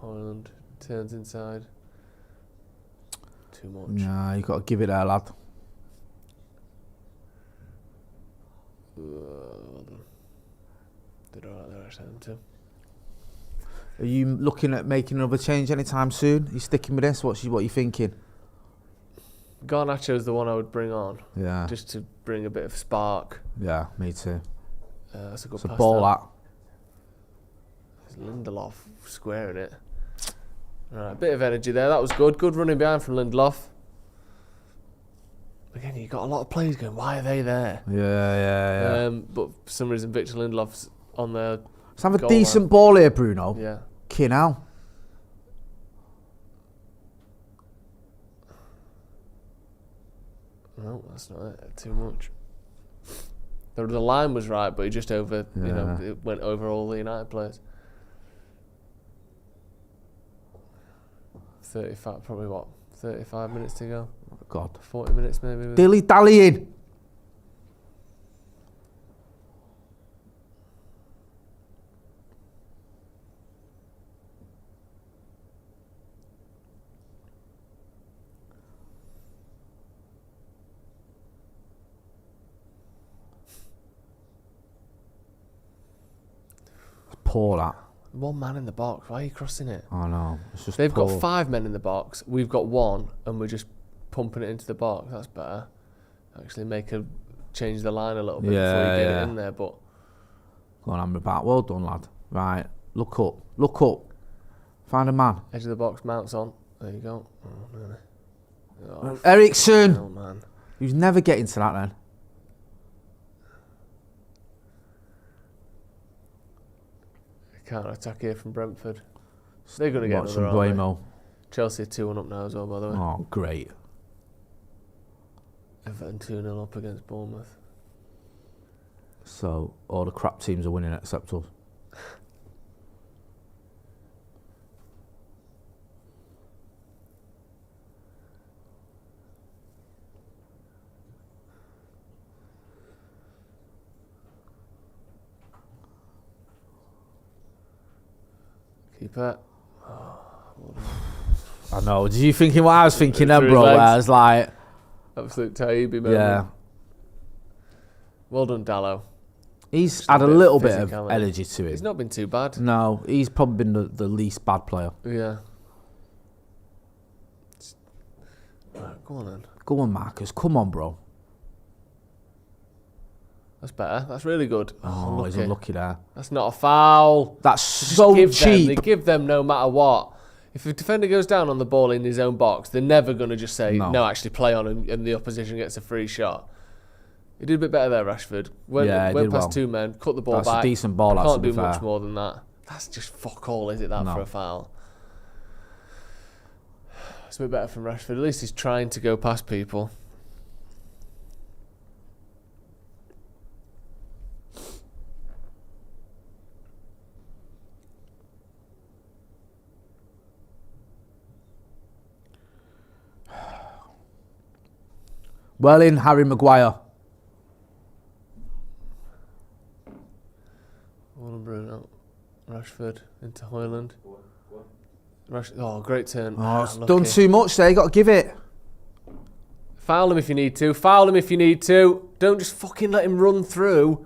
Hojlund turns inside. Too much. Nah, you got to give it there, lad. Well done. Did alright there, actually, them too. Are you looking at making another change anytime soon? Are you sticking with this? What are you thinking? Garnacho's the one I would bring on. Yeah. Just to bring a bit of spark. Yeah, me too. That's a good It's a pass ball, there. that. Lindelof squaring it. Alright, bit of energy there. That was good. Good running behind from Lindelof. Again, you got a lot of players going, why are they there? Yeah. But for some reason, Victor Lindelof's on the Let's have a goal decent line. ball here, Bruno. Yeah. Kin hell. No, that's not it. Too much. The line was right, but he just it went over all the United players. 35 minutes to go. God. 40 minutes maybe. Dilly-dallying. Poor that. One man in the box. Why are you crossing it? I know. It's just They've poor. got 5 men in the box. We've got 1, and we're just pumping it into the box. That's better. Actually, change the line a little bit before you get it in there. But go on, I'm about. Well done, lad. Right, look up. Look up. Find a man. Edge of the box, mounts on. There you go. Oh, really? Oh, Eriksen. Oh, man. He was never getting to that then. Counter attack here from Brentford. They're going to get Watch another, some aren't Blamo. they? Chelsea are 2-1 up now as well, by the way. Oh, great. Everton 2-0 up against Bournemouth. So, all the crap teams are winning except us. Keeper. I know. Did you thinking what I was thinking then, Through bro? his legs. Where I was like, Absolute Taibbi moment. yeah. Well done, Dallo. He's Just a had a bit of little bit of physicality. energy to He's him. not been too bad. No, he's probably been the least bad player. Yeah. Right, go on then. Go on, Marcus. Come on, bro. That's better. That's really good. Oh, he's unlucky there. That's not a foul. That's Just so give them. cheap. They give them no matter what. If a defender goes down on the ball in his own box, they're never going to just say, no, actually play on him, and the opposition gets a free shot. He did a bit better there, Rashford. Went did past well. 2 men, cut the ball That's back. a decent ball, Can't to be do much fair. more than that. That's just fuck all, is it, that, for a foul? It's a bit better from Rashford. At least he's trying to go past people. Well in, Harry Maguire. Bruno. Rashford into Hojlund. Oh, great turn. Oh, it's done too much there. You got to give it. Foul him if you need to. Foul him if you need to. Don't just fucking let him run through.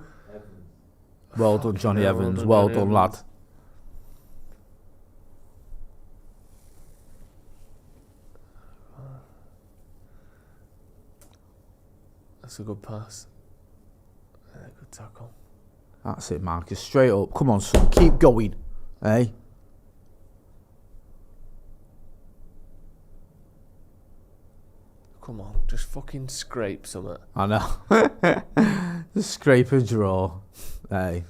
Well done, Johnny Evans. Well done, lad. That's a good pass. Good tackle. That's it, Marcus. Straight up. Come on, son. Keep going. Hey. Come on. Just fucking scrape something. I know. Just scrape and draw. Hey.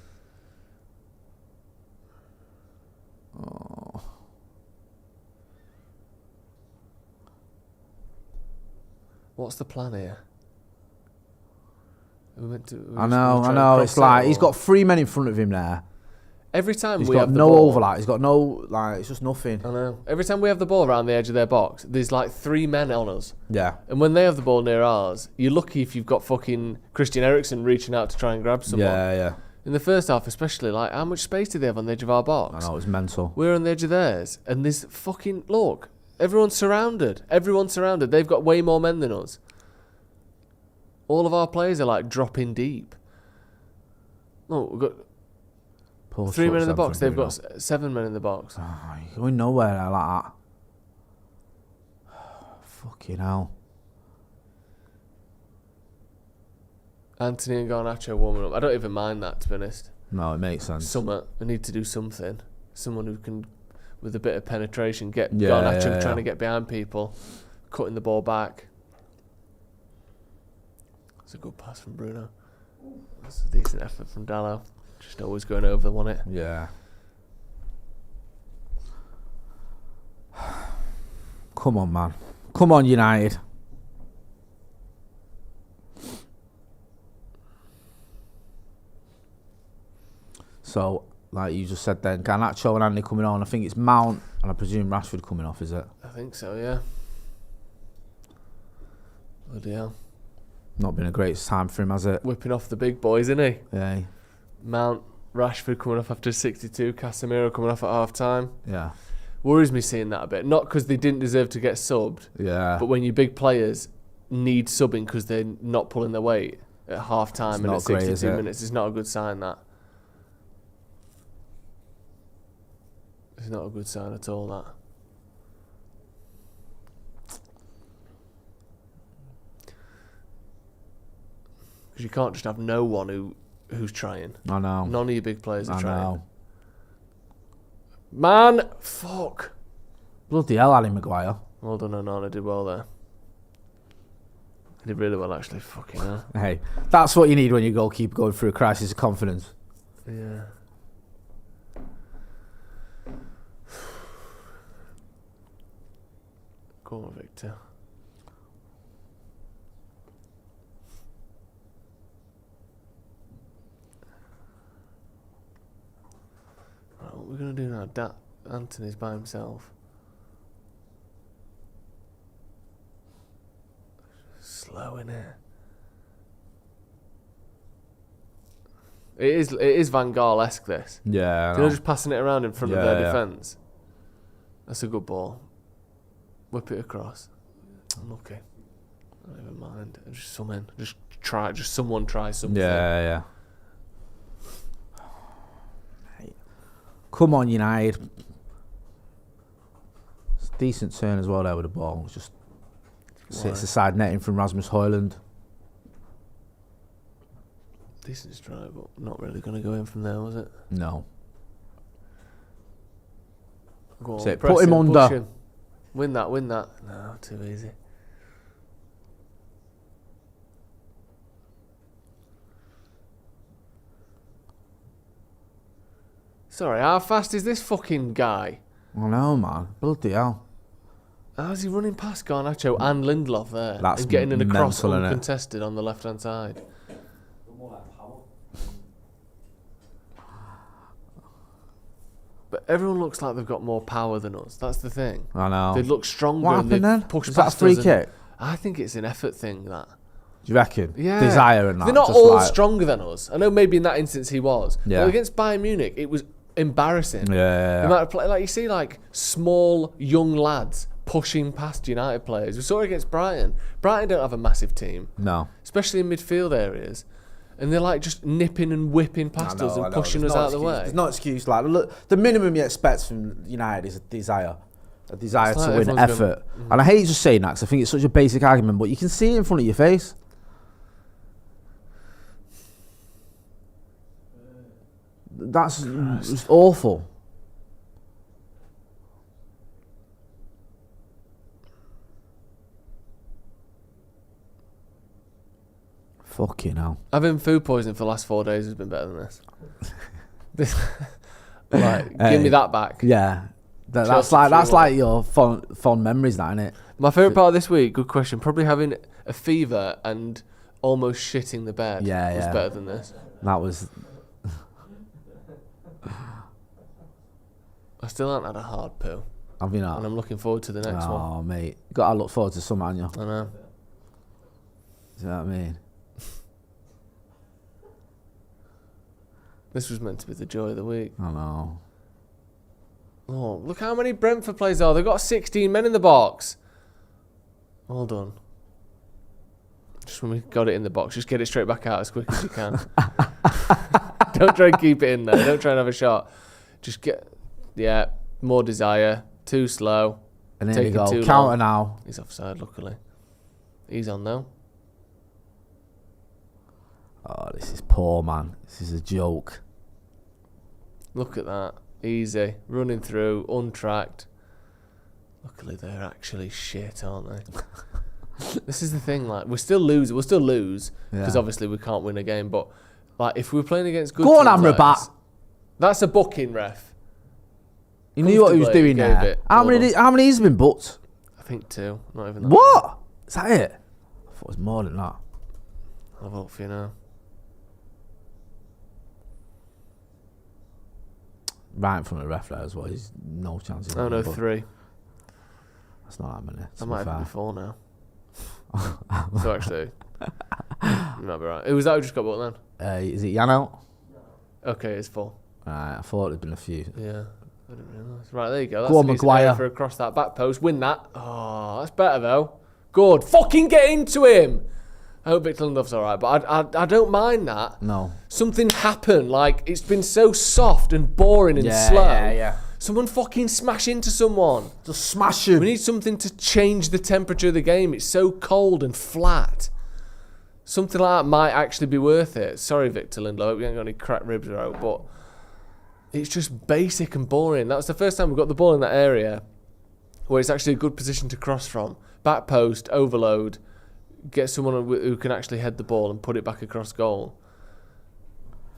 Oh. What's the plan here? I know. It's like he's got 3 men in front of him there. Every time he's we got have the no ball, overlap. He's got no it's just nothing. I know. Every time we have the ball around the edge of their box, there's like 3 men on us. Yeah. And when they have the ball near ours, you're lucky if you've got fucking Christian Eriksen reaching out to try and grab someone. Yeah. In the first half, especially, like how much space do they have on the edge of our box? I know, it's mental. We're on the edge of theirs, and there's fucking look. Everyone's surrounded. They've got way more men than us. All of our players are like dropping deep. Oh, we've got 3 men in the box. They've got 7 men in the box. Oh, you're going nowhere there like that. Fucking hell. Anthony and Garnacho warming up. I don't even mind that, to be honest. No, it makes sense. We need to do something. Someone who can, with a bit of penetration, get Garnacho trying to get behind people, cutting the ball back. That's a good pass from Bruno. That's a decent effort from Dallo. Just always going over, wasn't it? Yeah. Come on, man. Come on, United. So, like you just said then, Garnacho and Andy coming on. I think it's Mount and I presume Rashford coming off, is it? I think so, yeah. Bloody hell. Not been a great time for him, has it? Whipping off the big boys, isn't he? Yeah. Mount, Rashford coming off after 62, Casemiro coming off at half time. Yeah. Worries me seeing that a bit. Not because they didn't deserve to get subbed, but when your big players need subbing because they're not pulling their weight at half time and at 62 minutes, it's not a good sign, that. It's not a good sign at all, that. Because you can't just have no one who's trying. I know. None of your big players are trying. I know. Man, fuck. Bloody hell, Harry Maguire. Well done, Onana. Did well there. He did really well, actually. Fucking hell. Hey, that's what you need when you're goalkeeper going through a crisis of confidence. Yeah. Go on, Victor. Right, what we're going to do now? Anthony's by himself. Slow in here. It is Van Gaal-esque, this. Yeah. They're just passing it around in front of their defence. That's a good ball. Whip it across. Unlucky. I don't even mind. Just someone try something. Yeah. Come on, United. It's a decent turn as well there with the ball. It's just sits the side netting from Rasmus Hojlund. Decent strike, but not really going to go in from there, was it? No. Go on, so put him under. Him. Win that. No, too easy. Sorry, how fast is this fucking guy? I know, man. Bloody hell. How's he running past Garnacho and Lindelof there? That's and getting in a cross mental, uncontested on the left-hand side. But everyone looks like they've got more power than us. That's the thing. I know. They look stronger. What and happened then? Pushed Is that a past free us kick? I think it's an effort thing, that. Do you reckon? Yeah. Desire and that. They're not all stronger than us. I know maybe in that instance he was. Yeah. But against Bayern Munich, it was embarrassing. Yeah. The amount of like you see like small young lads pushing past United players. We saw it against Brighton. Brighton don't have a massive team. No. Especially in midfield areas. And they're like just nipping and whipping past us and pushing us out of the way. There's no excuse. Like, look, the minimum you expect from United is a desire to win, effort. And I hate just saying that because I think it's such a basic argument, but you can see it in front of your face. That's just awful. Fucking hell. Having food poisoning for the last 4 days has been better than this. Like, give me that back. Yeah. That's like your fond memories, that, isn't it? My favourite part of this week, good question, probably having a fever and almost shitting the bed was better than this. That was... I still haven't had a hard poo. Have you not? And I'm looking forward to the next one. Oh, mate. You got to look forward to some, haven't you? I know. Do you know what I mean? This was meant to be the joy of the week. I know. Oh, look how many Brentford players are. They've got 16 men in the box. Well done. Just when we got it in the box, just get it straight back out as quick as you can. Don't try and keep it in there. Don't try and have a shot. Just get... Yeah, more desire. Too slow. And there you go. Counter now. He's offside, luckily. He's on now. Oh, this is poor, man. This is a joke. Look at that. Easy. Running through, untracked. Luckily, they're actually shit, aren't they? This is the thing. Like, we'll still lose because obviously we can't win a game. But like, if we're playing against good go on, teams, Amrabat. That's a booking, ref. You knew what he was doing there. How many has he been booked? I think 2. Not even that. What? Is that it? I thought it was more than that. I'll have a look for you now. Right in front of the ref there as well. He's no chance. Oh no, 3. That's not that many. I might have been 4 now. So actually, you might be right. Who was that who just got booked then? Is it Yano? Okay, it's 4. Right, I thought there'd been a few. Yeah, I didn't realise. Right, there you go. That's go on, a Maguire. for across that back post. Win that. Oh, that's better though. Good. Fucking get into him. I hope Victor Lindelof's all right, but I don't mind that. No. Something happened. Like, it's been so soft and boring and slow. Yeah. Someone fucking smash into someone. Just smash him. We need something to change the temperature of the game. It's so cold and flat. Something like that might actually be worth it. Sorry, Victor Lindelof. I hope you ain't got any cracked ribs out, but it's just basic and boring. That was the first time we got the ball in that area where it's actually a good position to cross from. Back post, overload, get someone who can actually head the ball and put it back across goal.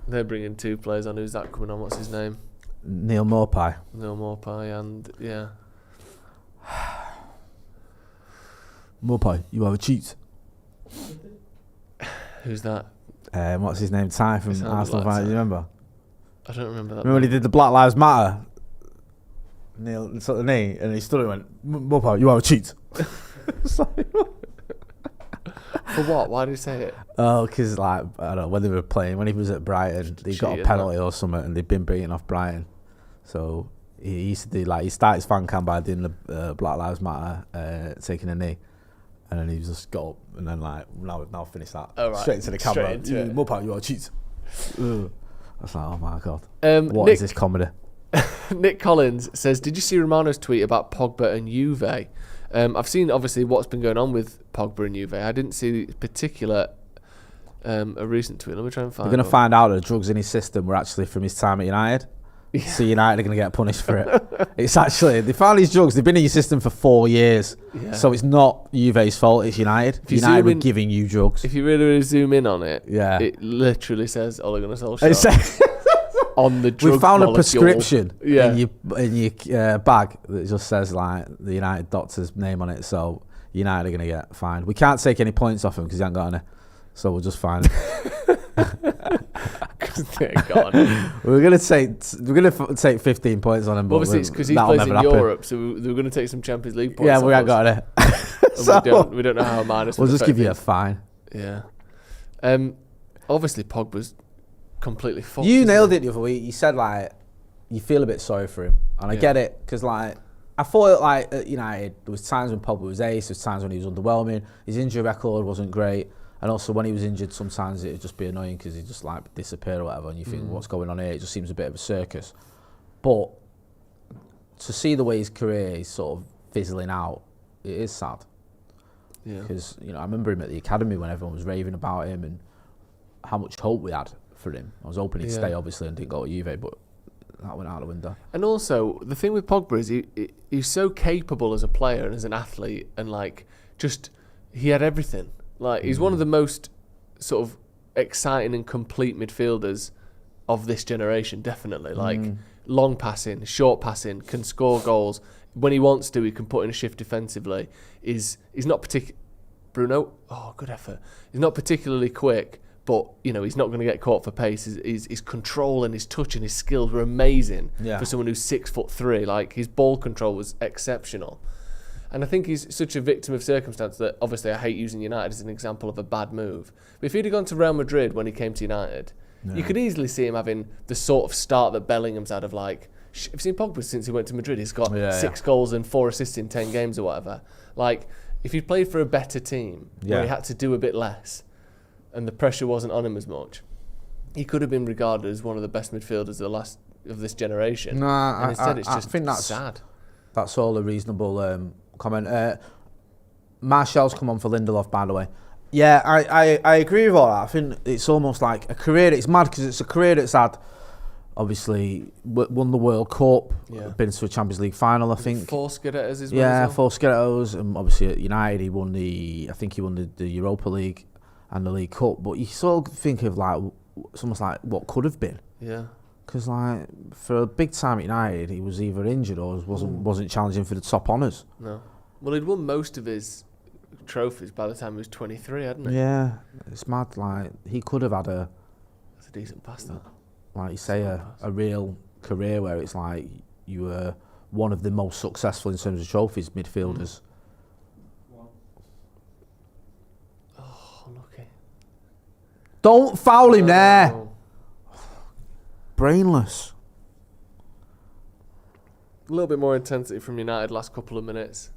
They're bringing 2 players on. Who's that coming on? What's his name? Neil Maupay. Neil Maupay and, yeah. Maupay, you have a cheat. Who's that? What's his name? Ty from Arsenal. Like, do you remember? I don't remember that. Remember when he did the Black Lives Matter? Neil took the knee and he stood and went, Maupay, you have a cheat. For what? Why did he say it? Oh, because like I don't know when they were playing, when he was at Brighton, they got a penalty or something, and they'd been beating off Brighton. So he used to do like he started his fan cam by doing the Black Lives Matter, taking a knee, and then he just got up and then like now finished that straight into the camera. Maupay, you are a cheat. I was like, oh my god, what is this comedy? Nick Collins says, did you see Romano's tweet about Pogba and Juve? I've seen obviously what's been going on with Pogba and Juve. I didn't see particular a recent tweet. Let me try and find. We're going to find out that the drugs in his system were actually from his time at United. Yeah. So United are going to get punished for it. It's actually, they found these drugs. They've been in your system for 4 years. Yeah. So it's not Juve's fault. It's United. United were giving you drugs. If you really zoom in on it, it literally says Ole Gunnar Solskjaer on the drug we found molecule. A prescription in your bag that just says like the United doctor's name on it. So United are going to get fined. We can't take any points off him because he hasn't got any. So we'll just fine him. We're gonna take 15 points on him. But obviously, it's because he plays in Europe, so we were going to take some Champions League points. Yeah, we haven't got it. So we don't know how minus. We'll just give you a fine. Yeah. Obviously, Pogba's completely fucked. You nailed it the other week. You said, like, you feel a bit sorry for him. And I get it, because, like, I thought, like, at United, there was times when Pogba was ace, there was times when he was underwhelming. His injury record wasn't great. And also, when he was injured, sometimes it would just be annoying because he'd just, like, disappear or whatever. And you think, what's going on here? It just seems a bit of a circus. But to see the way his career is sort of fizzling out, it is sad. Yeah. Because, you know, I remember him at the academy when everyone was raving about him and how much hope we had for him. I was hoping he'd stay, obviously, and didn't go to Juve, but that went out the window. And also, the thing with Pogba is he's so capable as a player and as an athlete, and, like, just, he had everything. Like, he's one of the most sort of exciting and complete midfielders of this generation, definitely. Like, long passing, short passing, can score goals. When he wants to, he can put in a shift defensively. He's not particularly... Bruno? Oh, good effort. He's not particularly quick, but, you know, he's not going to get caught for pace. His control and his touch and his skills were amazing for someone who's 6'3". Like, his ball control was exceptional. And I think he's such a victim of circumstance that, obviously, I hate using United as an example of a bad move. But if he'd have gone to Real Madrid when he came to United, you could easily see him having the sort of start that Bellingham's had of, like... Have you seen Pogba since he went to Madrid? He's got 6 goals and 4 assists in 10 games or whatever. Like, if he'd played for a better team, where he had to do a bit less, and the pressure wasn't on him as much, he could have been regarded as one of the best midfielders of this generation. No, and instead it's just I think that's sad. That's all a reasonable comment. Martial's come on for Lindelof, by the way. Yeah, I agree with all that. I think it's almost like a career. It's mad because it's a career that's had, obviously, won the World Cup, been to a Champions League final, I think. 4 Scudettos as well. Yeah, 4 Scudettos, and obviously at United he won the Europa League and the League Cup. But you sort of think of, like, it's almost like what could have been. Yeah. Because, like, for a big time at United, he was either injured or wasn't challenging for the top honours. No. Well, he'd won most of his trophies by the time he was 23, hadn't he? Yeah, it's mad. Like, he could have had That's a decent pass, that. Like you say, a real career where it's like you were one of the most successful in terms of trophies midfielders. Oh, lucky. Don't foul him there. Brainless. A little bit more intensity from United last couple of minutes.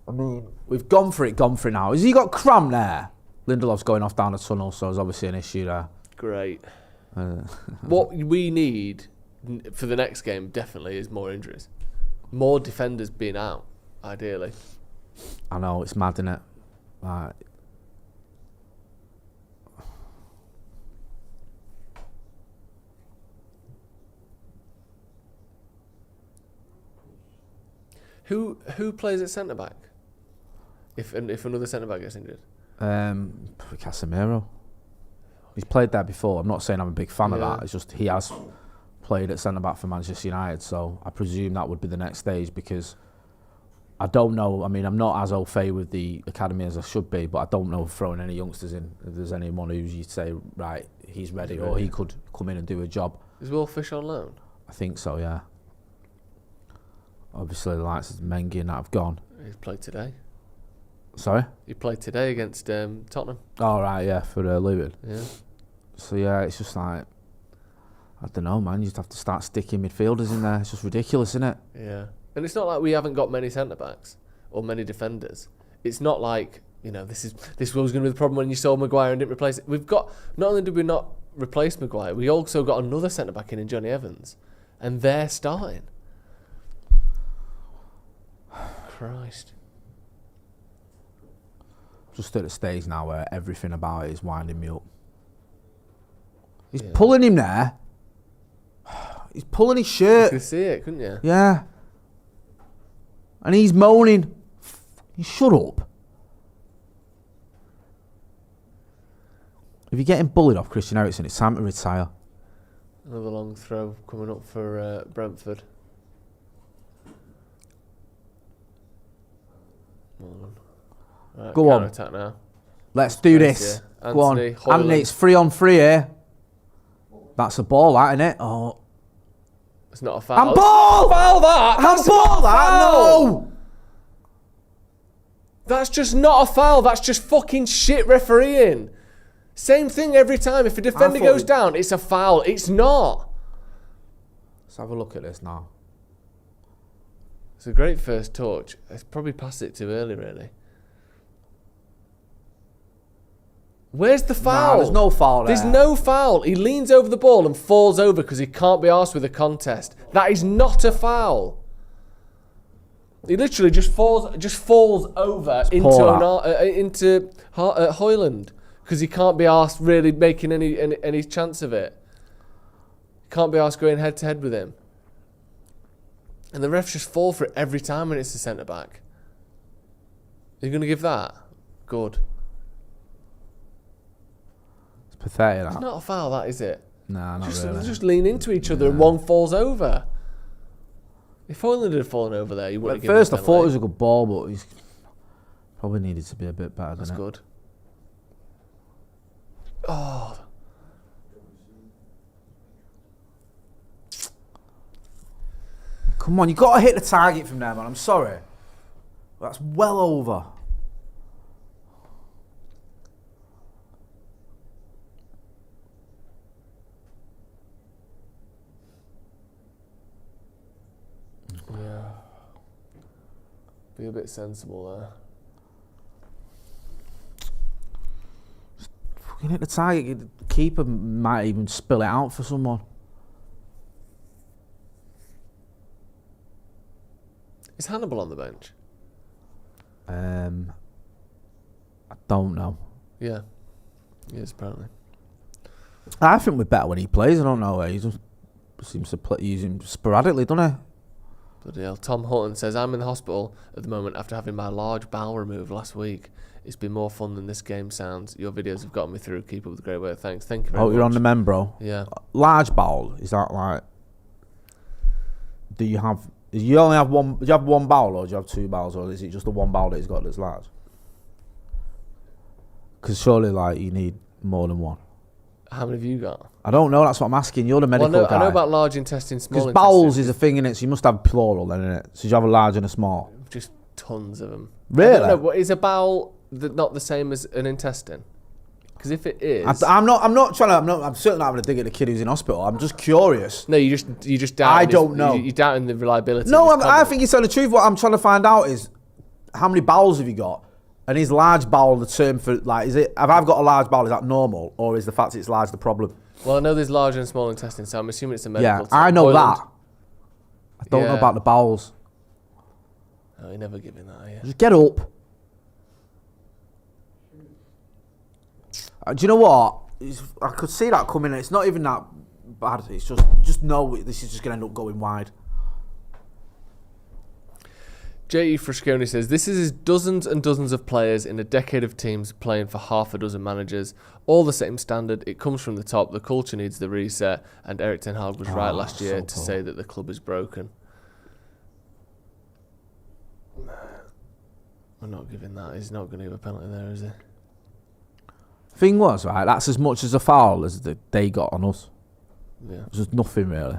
I mean, we've gone for it now. Has he got cramp there? Lindelof's going off down the tunnel, so there's obviously an issue there. Great. What we need for the next game definitely is more injuries. More defenders being out, ideally. I know, it's mad, innit? Like, who plays at centre back? If another centre back gets injured, Casemiro. He's played there before. I'm not saying I'm a big fan of that. It's just he has played at centre back for Manchester United, so I presume that would be the next stage. Because I don't know. I mean, I'm not as au fait with the academy as I should be, but I don't know throwing any youngsters in. If there's anyone who you say, right, he's ready, or he could come in and do a job. Is Will Fish on loan? I think so. Yeah. Obviously, the likes of Mengi and that have gone. He's played today. Sorry? He played today against Tottenham. Oh, right, yeah, for Luton. Yeah. So, yeah, it's just like, I don't know, man. You just have to start sticking midfielders in there. It's just ridiculous, isn't it? Yeah. And it's not like we haven't got many centre-backs or many defenders. It's not like, you know, this was going to be the problem when you sold Maguire and didn't replace it. We've got, not only did we not replace Maguire, we also got another centre-back in Johnny Evans. And they're starting. Christ. Just at a stage now where everything about it is winding me up. He's pulling him there. He's pulling his shirt. You could see it, couldn't you? Yeah. And he's moaning. Shut up. If you're getting bullied off Christian Eriksen, it's time to retire. Another long throw coming up for Brentford. Right, go on. Attack now. Let's do this. Go on. Hojlund. Anthony, it's 3-on-3 here. That's a ball, that, isn't it? Oh. It's not a foul. Handball! Foul that! Handball that! No! That's just not a foul. That's just fucking shit refereeing. Same thing every time. If a defender goes down, it's a foul. It's not. Let's have a look at this now. It's a great first touch. It's probably passed it too early, really. Where's the foul? Nah, there's no foul there. There's no foul. He leans over the ball and falls over because he can't be arsed with a contest. That is not a foul. He literally just falls over into Hojlund because he can't be arsed really making any chance of it. Can't be arsed going head to head with him. And the refs just fall for it every time when it's the centre back. Are you going to give that? Good. It's pathetic. It's not a foul, that is it? Nah, not really. They just lean into each other and one falls over. If Hojlund had fallen over there, you wouldn't have given At first, I thought it was a good ball, but he's probably needed to be a bit better. That's good. Oh. Come on, you got to hit the target from there, man. I'm sorry. That's well over. Yeah. Be a bit sensible there. Just fucking hit the target. The keeper might even spill it out for someone. Is Hannibal on the bench? I don't know. Yeah. He is, apparently. I think we're better when he plays. I don't know. He just seems to use him sporadically, doesn't he? Bloody hell. Tom Hutton says, I'm in the hospital at the moment after having my large bowel removed last week. It's been more fun than this game sounds. Your videos have gotten me through. Keep up with the great work. Thanks. Thank you very much. Oh, you're on the men, bro? Yeah. Large bowel, is that like... Do you only have one... Do you have one bowel or do you have two bowels, or is it just the one bowel that he's got that's large? Because surely, like, you need more than one. How many have you got? I don't know, that's what I'm asking. You're the medical guy. I know about large intestine, small intestine. Because bowels is a thing in it, so you must have plural then, innit? So you have a large and a small. Just tons of them. Really? I don't know, is a bowel not the same as an intestine? Because if it is... I'm certainly not having to dig at the kid who's in hospital. I'm just curious. No, you just doubt... I don't know. You're doubting the reliability. No, I think you're telling the truth. What I'm trying to find out is, how many bowels have you got? And is large bowel the term for, like, is it... If I've got a large bowel, is that normal? Or is the fact it's large the problem? Well, I know there's large and small intestines, so I'm assuming it's a medical term. I know that. I don't know about the bowels. Oh, you're never giving that, are you? Just get up. Do you know what? I could see that coming. It's not even that bad. It's just, you just know this is just going to end up going wide. J.E. Frasconi says, this is dozens and dozens of players in a decade of teams playing for half a dozen managers. All the same standard. It comes from the top. The culture needs the reset. And Erik Ten Hag was right last year to say that the club is broken. We're not giving that. He's not going to give a penalty there, is he? Thing was, right, that's as much as a foul as they got on us. Yeah. It's just nothing, really.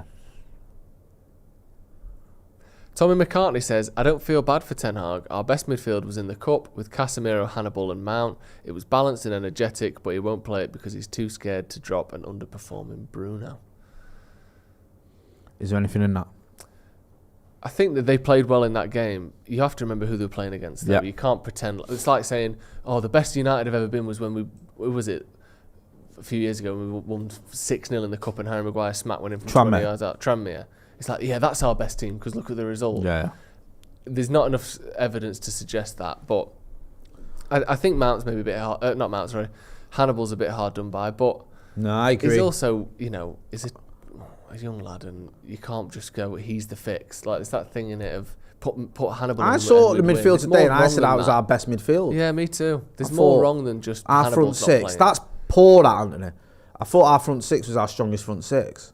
Tommy McCartney says, I don't feel bad for Ten Hag. Our best midfield was in the Cup with Casemiro, Hannibal and Mount. It was balanced and energetic, but he won't play it because he's too scared to drop an underperforming Bruno. Is there anything in that? I think that they played well in that game. You have to remember who they were playing against, though. Yep. You can't pretend. It's like saying, oh, the best United have ever been was when a few years ago, when we won 6-0 in the Cup and Harry Maguire smacked one in from 20 yards out. Tranmere. It's like, yeah, that's our best team because look at the result. Yeah. There's not enough evidence to suggest that, but I think Mount's maybe a bit hard. Not Mount, sorry. Hannibal's a bit hard done by, but no, I agree. He's also, is a young lad, and you can't just go, he's the fix. Like, it's that thing in it of put Hannibal. I saw the midfield today, and I said that was our best midfield. Yeah, me too. There's more wrong than just our front six. That's poor, that, Anthony. I thought our front six was our strongest front six.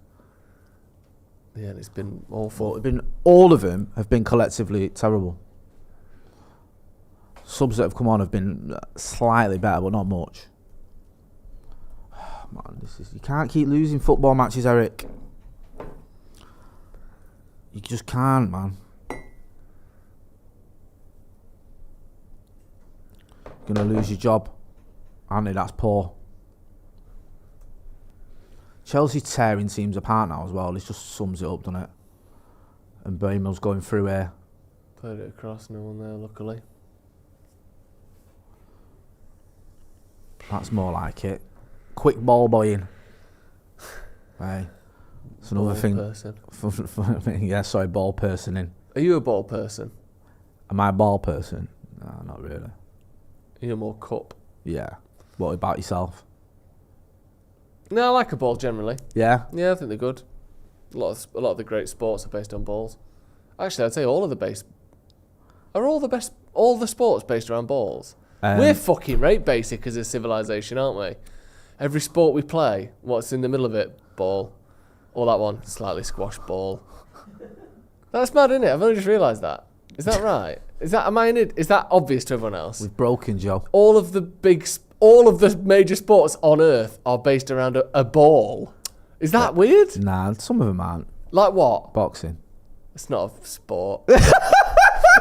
Yeah, and it's been awful. All of them have been collectively terrible. Subs that have come on have been slightly better, but not much. Man, you can't keep losing football matches, Erik. You just can't, man. going to lose your job. Andy, that's poor. Chelsea tearing teams apart now as well. This just sums it up, doesn't it? And Boehmel's going through here. Played it across, no one there, luckily. That's more like it. Quick ball boying. Hey. It's another thing. Person. Yeah, sorry, ball personing. Are you a ball person? Am I a ball person? No, not really. You're more cup. Yeah. What about yourself? No, I like a ball generally. Yeah? Yeah, I think they're good. A lot of the great sports are based on balls. Actually, I'd say all the sports based around balls. We're fucking right basic as a civilization, aren't we? Every sport we play, what's in the middle of it? Ball. Or that one, slightly squashed ball. That's mad, isn't it? I've only just realised that. Is that right? Is that obvious to everyone else? We've broken, Joe. All of the major sports on Earth are based around a ball. Is that weird? Nah, some of them aren't. Like what? Boxing. It's not a sport.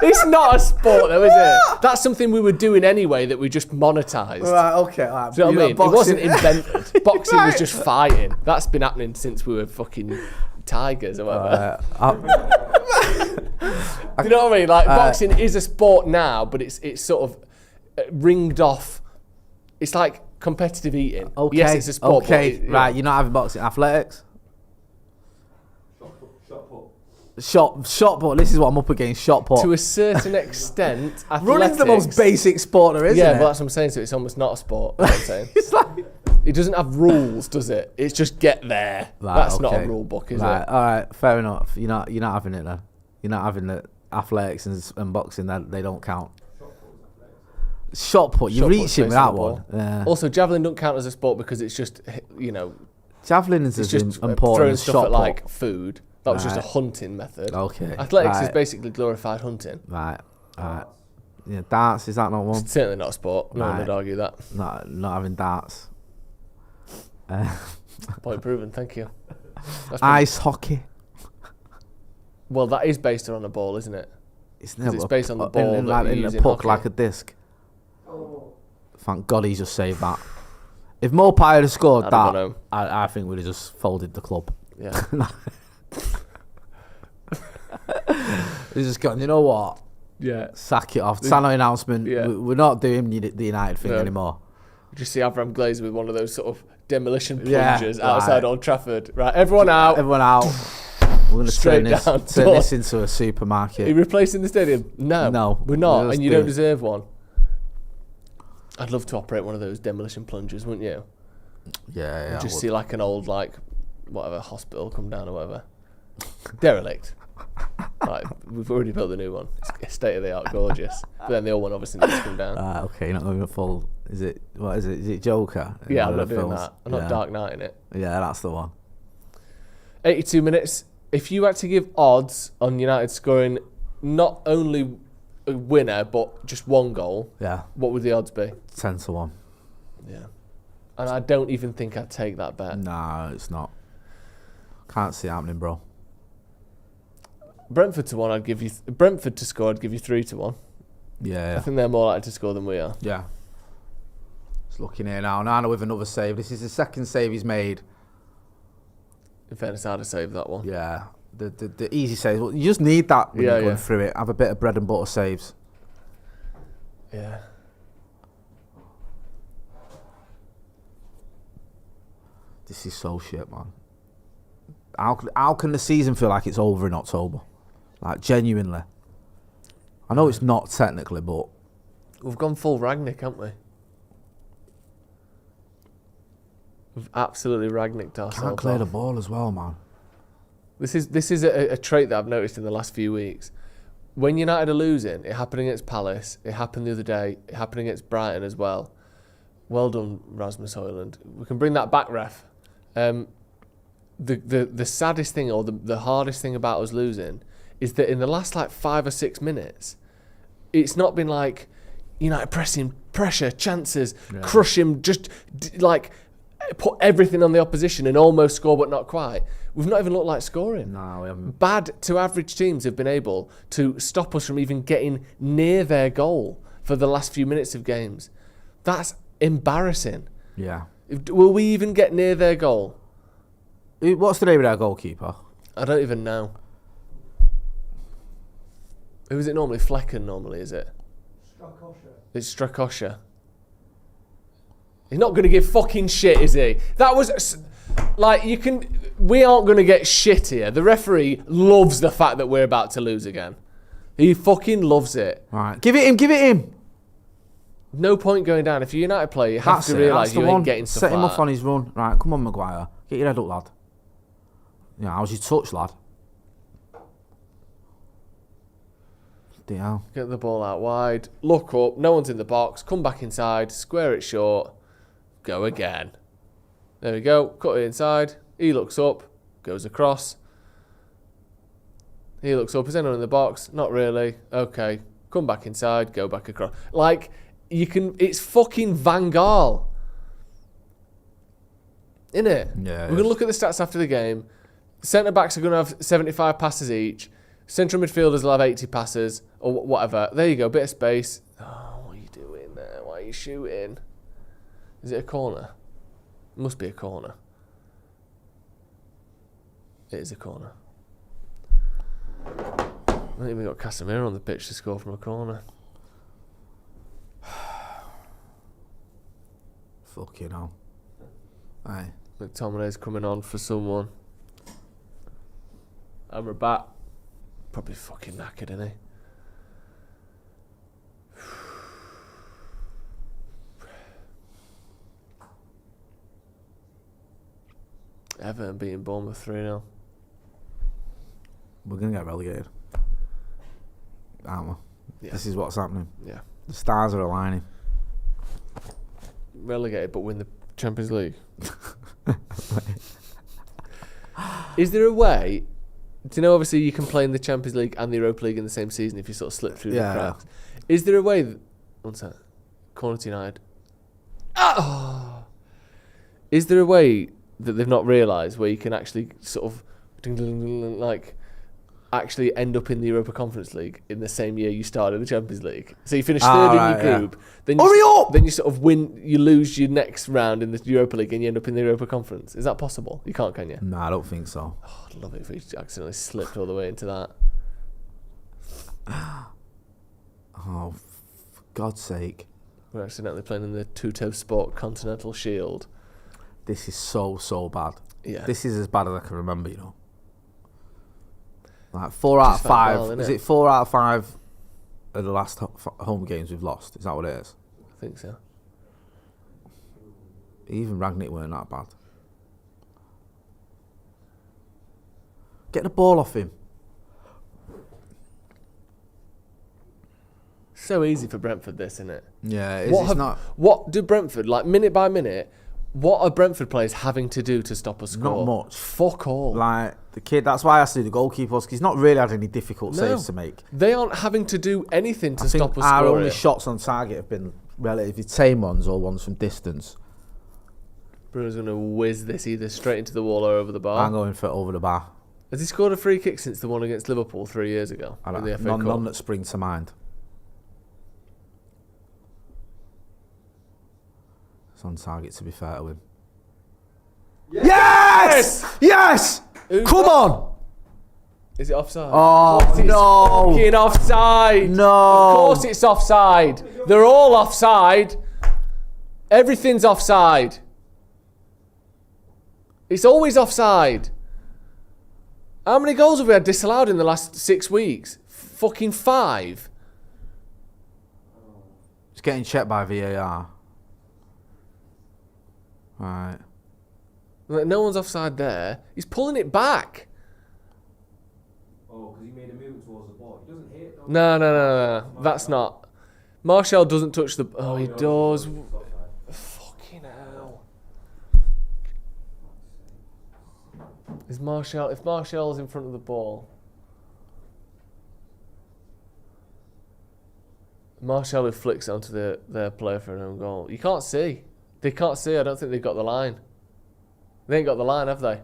It's not a sport, though, is it? That's something we were doing anyway that we just monetised. Right, okay. Right. Do you know what I mean? It wasn't invented. Boxing was just fighting. That's been happening since we were fucking tigers or whatever. Do you know what I mean? Like, boxing is a sport now, but it's sort of ringed off. It's like competitive eating. Okay. Yes, it's a sport. Okay, but right. You're not having boxing. Athletics? Shot put. This is what I'm up against. Shot put. To a certain extent, athletics. Running's the most basic sport there is. Yeah, but that's what I'm saying. So it's almost not a sport. That's what I'm saying. It's like it doesn't have rules, does it? It's just get there. Right, that's okay. not a rule book, is right, it? All right, fair enough. You're not having it then. You're not having the athletics and boxing. That they don't count. Shot put. You're reaching with that one. Yeah. Also, javelin don't count as a sport because it's just javelin is it's as just important throwing as stuff shot at put. like food. That was just a hunting method. Okay. Athletics is basically glorified hunting. Right. Yeah, darts, is that not one? It's certainly not a sport. No one would argue that. Not having darts. Point proven, thank you. Ice hockey. Well, that is based on a ball, isn't it? It's based on the ball in use a puck hockey. like a disc. Oh. Thank God he just saved that. If Mopai had scored that, I think we'd have just folded the club. Yeah. He's just gone, you know what? Yeah. Sack it off. Sano announcement. Yeah. We're not doing the United thing anymore. You just see Avram Glazer with one of those sort of demolition plungers outside Old Trafford. Right, everyone out. Everyone out. We're going to turn this into a supermarket. Are you replacing the stadium? No, we're not, and you don't deserve one. I'd love to operate one of those demolition plungers, wouldn't you? Yeah. You'd just see like an old whatever hospital come down or whatever. Derelict. Like, we've already built a new one. It's state of the art, gorgeous. But then the old one obviously needs to come down. Okay, you're not going full. Is it? What is it? Is it Joker? Yeah, I'm not doing that. I'm not Dark Knight in it. Yeah, that's the one. 82 minutes. If you had to give odds on United scoring not only a winner but just one goal, what would the odds be? 10-1. Yeah, and I don't even think I'd take that bet. No, it's not. Can't see it happening, bro. Brentford to one, I'd give you. Brentford to score, I'd give you 3-1. Yeah. I think they're more likely to score than we are. Yeah. Just looking here now. Nana with another save. This is the second save he's made. In fairness, I'd have saved that one. Yeah. The easy saves. Well, you just need that when you're going through it. Have a bit of bread and butter saves. Yeah. This is so shit, man. How can the season feel like it's over in October? Like, genuinely. I know it's not technically, but... We've gone full Ragnick, haven't we? We've absolutely Ragnicked ourselves. Can't clear the ball as well, man. This is a trait that I've noticed in the last few weeks. When United are losing, it happened against Palace, it happened the other day, it happened against Brighton as well. Well done, Rasmus Hojlund. We can bring that back, ref. The saddest thing or the hardest thing about us losing is that in the last 5 or 6 minutes, it's not been like United pressing, pressure, chances, crush him, just put everything on the opposition and almost score but not quite. We've not even looked like scoring. No, we haven't. Bad to average teams have been able to stop us from even getting near their goal for the last few minutes of games. That's embarrassing. Yeah. Will we even get near their goal? What's the name of our goalkeeper? I don't even know. Who is it normally? Flecken normally, is it? It's Strakosha. He's not going to give fucking shit, is he? That was... Like, we aren't going to get shit here. The referee loves the fact that we're about to lose again. He fucking loves it. Right. Give it him. No point going down. If you're a United player, you have to realise you ain't getting stuff Set him like off on his run. Right, come on, Maguire. Get your head up, lad. Yeah, how's your touch, lad? Damn. Get the ball out wide. Look up. No one's in the box. Come back inside. Square it short. Go again. There we go. Cut it inside. He looks up. Goes across. He looks up. Is anyone in the box? Not really. Okay. Come back inside. Go back across. Like, you can... It's fucking Van Gaal. Innit? Yeah. We're going to look at the stats after the game. Centre-backs are going to have 75 passes each. Central midfielders will have 80 passes. Or whatever. There you go. Bit of space. Oh, what are you doing there? Why are you shooting? Is it a corner? It must be a corner. It is a corner. I think we got Casemiro on the pitch to score from a corner. Fucking hell. Aye. McTominay's coming on for someone. Amrabat. Probably fucking knackered, isn't he? Everton beating Bournemouth 3-0. We're going to get relegated. Aren't we? Yeah. This is what's happening. Yeah. The stars are aligning. Relegated but win the Champions League. Is there a way... Do you know, obviously, you can play in the Champions League and the Europa League in the same season if you sort of slip through the cracks. Is there a way... What's that? Corner to United. Oh! Is there a way that they've not realised where you can actually sort of... like... actually end up in the Europa Conference League in the same year you started the Champions League. So you finish third in your group, then you sort of win, you lose your next round in the Europa League and you end up in the Europa Conference. Is that possible? You can't, can you? No, I don't think so. Oh, I'd love it if we accidentally slipped all the way into that. Oh, for God's sake. We're accidentally playing in the Tutto Sport Continental Shield. This is so bad. Yeah. This is as bad as I can remember, you know. Like 4 out of 5. Is it 4 out of 5 of the last home games we've lost? Is that what it is? I think so. Even Rangnick weren't that bad. Get the ball off him. So easy for Brentford, this, isn't it? Yeah, it's not. What do Brentford, like minute by minute, what are Brentford players having to do to stop us score? Not much. Fuck all. Like, the kid, that's why I asked you the goalkeeper, because he's not really had any difficult saves to make. They aren't having to do anything to stop us our scoring. only shots on target have been relatively tame ones or ones from distance. Bruno's going to whiz this either straight into the wall or over the bar. I'm going for over the bar. Has he scored a free kick since the one against Liverpool 3 years ago? In the FA Cup? None that spring to mind. It's on target, to be fair to him. Yes! Yes! Come on! Is it offside? Oh, no. Fucking offside. No. Of course it's offside. They're all offside. Everything's offside. It's always offside. How many goals have we had disallowed in the last 6 weeks? Fucking 5. It's getting checked by VAR. Right. No one's offside there. He's pulling it back. Oh, because he made a movement towards the ball. He doesn't hit. No. That's not. Martial doesn't touch the... Oh, he does. Fucking hell. Is Martial... If Martial's in front of the ball... Martial who flicks it onto their player for an own goal. You can't see. They can't see. I don't think they've got the line. They ain't got the line, have they?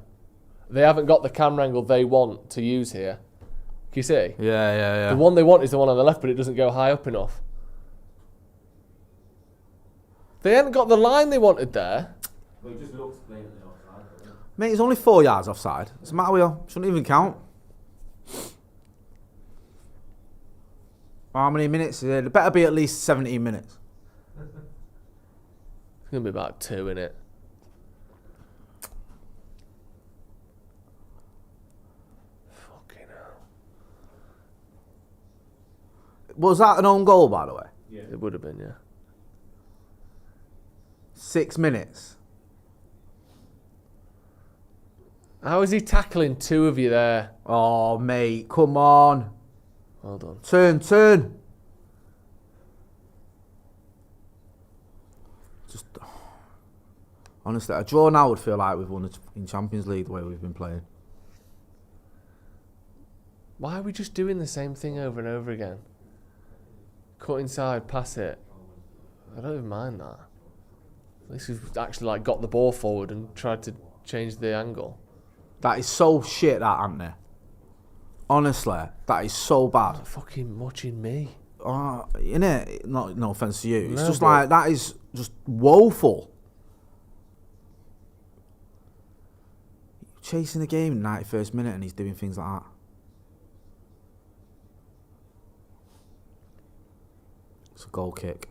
They haven't got the camera angle they want to use here. Can you see? Yeah. The one they want is the one on the left, but it doesn't go high up enough. They hadn't got the line they wanted there. Well, he just looks blatantly offside. Mate, he's only 4 yards offside. What's the matter with you? Shouldn't even count. How many minutes is it? It better be at least 17 minutes. It's going to be about 2, innit? Fucking hell. Was that an own goal, by the way? Yeah. It would have been, yeah. 6 minutes. How is he tackling 2 of you there? Oh, mate, come on. Well done. Turn. Just honestly, a draw now would feel like we've won in Champions League the way we've been playing. Why are we just doing the same thing over and over again? Cut inside, pass it. I don't even mind that. At least we've actually like got the ball forward and tried to change the angle. That is so shit, that, Anthony. Honestly, that is so bad. Not fucking watching me. Innit? No offence to you. It's No, just but like, that is just woeful. Chasing the game in the 91st minute and he's doing things like that. It's a goal kick.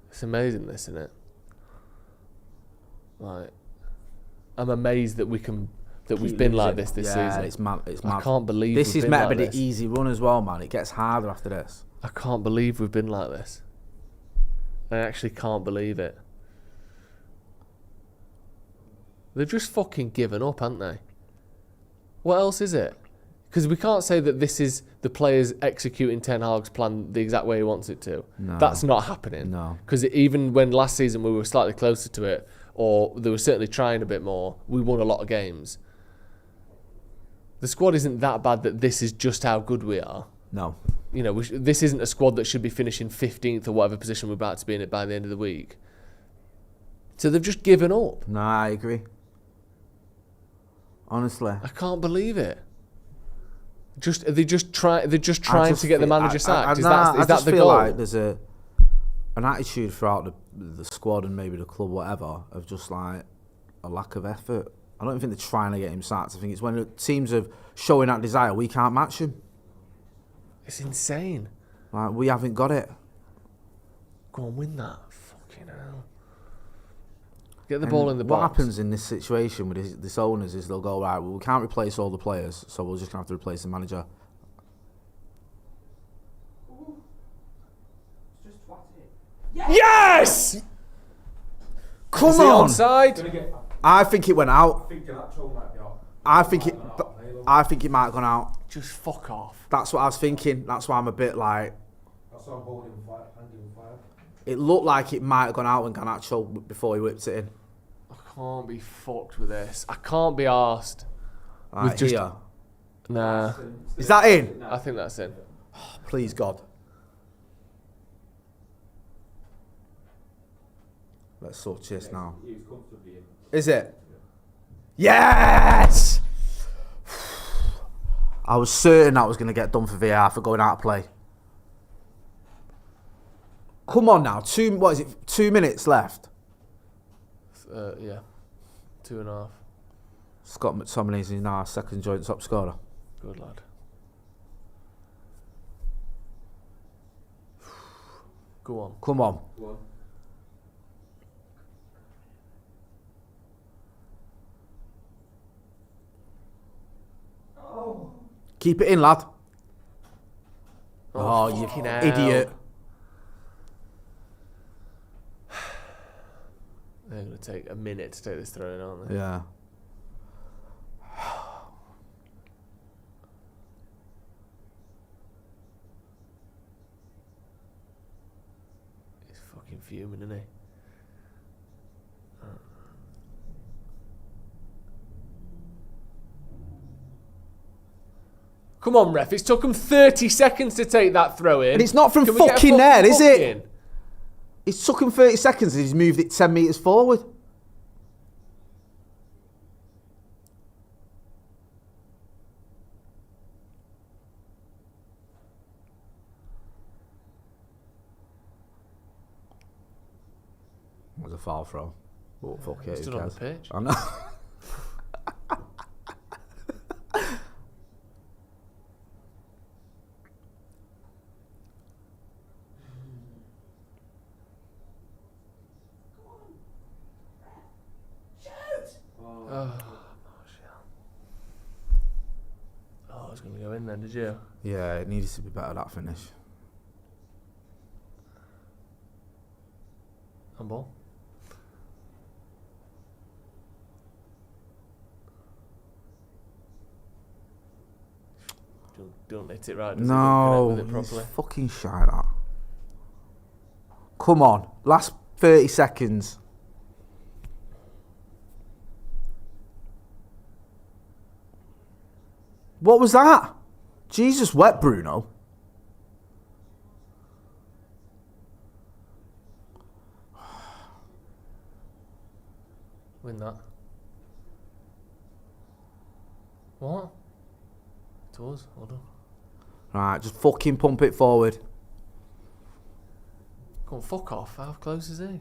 It's amazing, this, isn't it? Like, I'm amazed that we've been like this season. Yeah, it's mad. I can't believe this is been meant like to be this. the easy run as well, man. It gets harder after this. I can't believe we've been like this. I actually can't believe it. They've just fucking given up, haven't they? What else is it? Because we can't say that this is the players executing Ten Hag's plan the exact way he wants it to. No. That's not happening. No. Because even when last season we were slightly closer to it, or they were certainly trying a bit more, we won a lot of games. The squad isn't that bad that this is just how good we are. No. You know, this isn't a squad that should be finishing 15th or whatever position we're about to be in it by the end of the week. So they've just given up. No, I agree. Honestly. I can't believe it. They're just trying to get the manager sacked. Is that the goal? Like there's an attitude throughout the squad and maybe the club, whatever, of just like a lack of effort. I don't think they're trying to get him sacked. I think it's when the teams are showing that desire, we can't match him. It's insane. Like, we haven't got it. Go on, win that. Fucking hell. Get the ball in the box. What happens in this situation with this owners is they'll go, right, well, we can't replace all the players, so we're just going to have to replace the manager. Yes! Come Is he on! onside? I think it went out. I think it might have gone out. Just fuck off. That's what I was thinking. That's why I'm a bit like... It looked like it might have gone out when Garnacho before he whipped it in. I can't be fucked with this. I can't be arsed. With just here. Nah. Is that in? I think that's in. Oh, please, God. Let's sort this now. Is it? Yes! I was certain that was going to get done for VAR for going out of play. Come on now, 2 minutes left. Yeah, 2.5. Scott McTominay is now our second joint top scorer. Good lad. Go on. Come on. Go on. Oh. Keep it in, lad. Oh, you idiot. They're going to take a minute to take this throw in, aren't they? Yeah. He's fucking fuming, isn't he? Come on, ref. It's took him 30 seconds to take that throw in. And it's not from fucking there, is it? It's took him 30 seconds and he's moved it 10 metres forward. Was a foul throw. Oh, fuck it. Stood on the pitch. I know. I was going to go in then, did you? Yeah, it needed to be better, that finish. Handball. Don't hit it right, does no, it? Don't connect with it properly. Fucking shy, that. Come on, last 30 seconds. What was that? Jesus wept, Bruno. Win that. What? It was. Hold on. Right, just fucking pump it forward. Come on, fuck off. How close is he?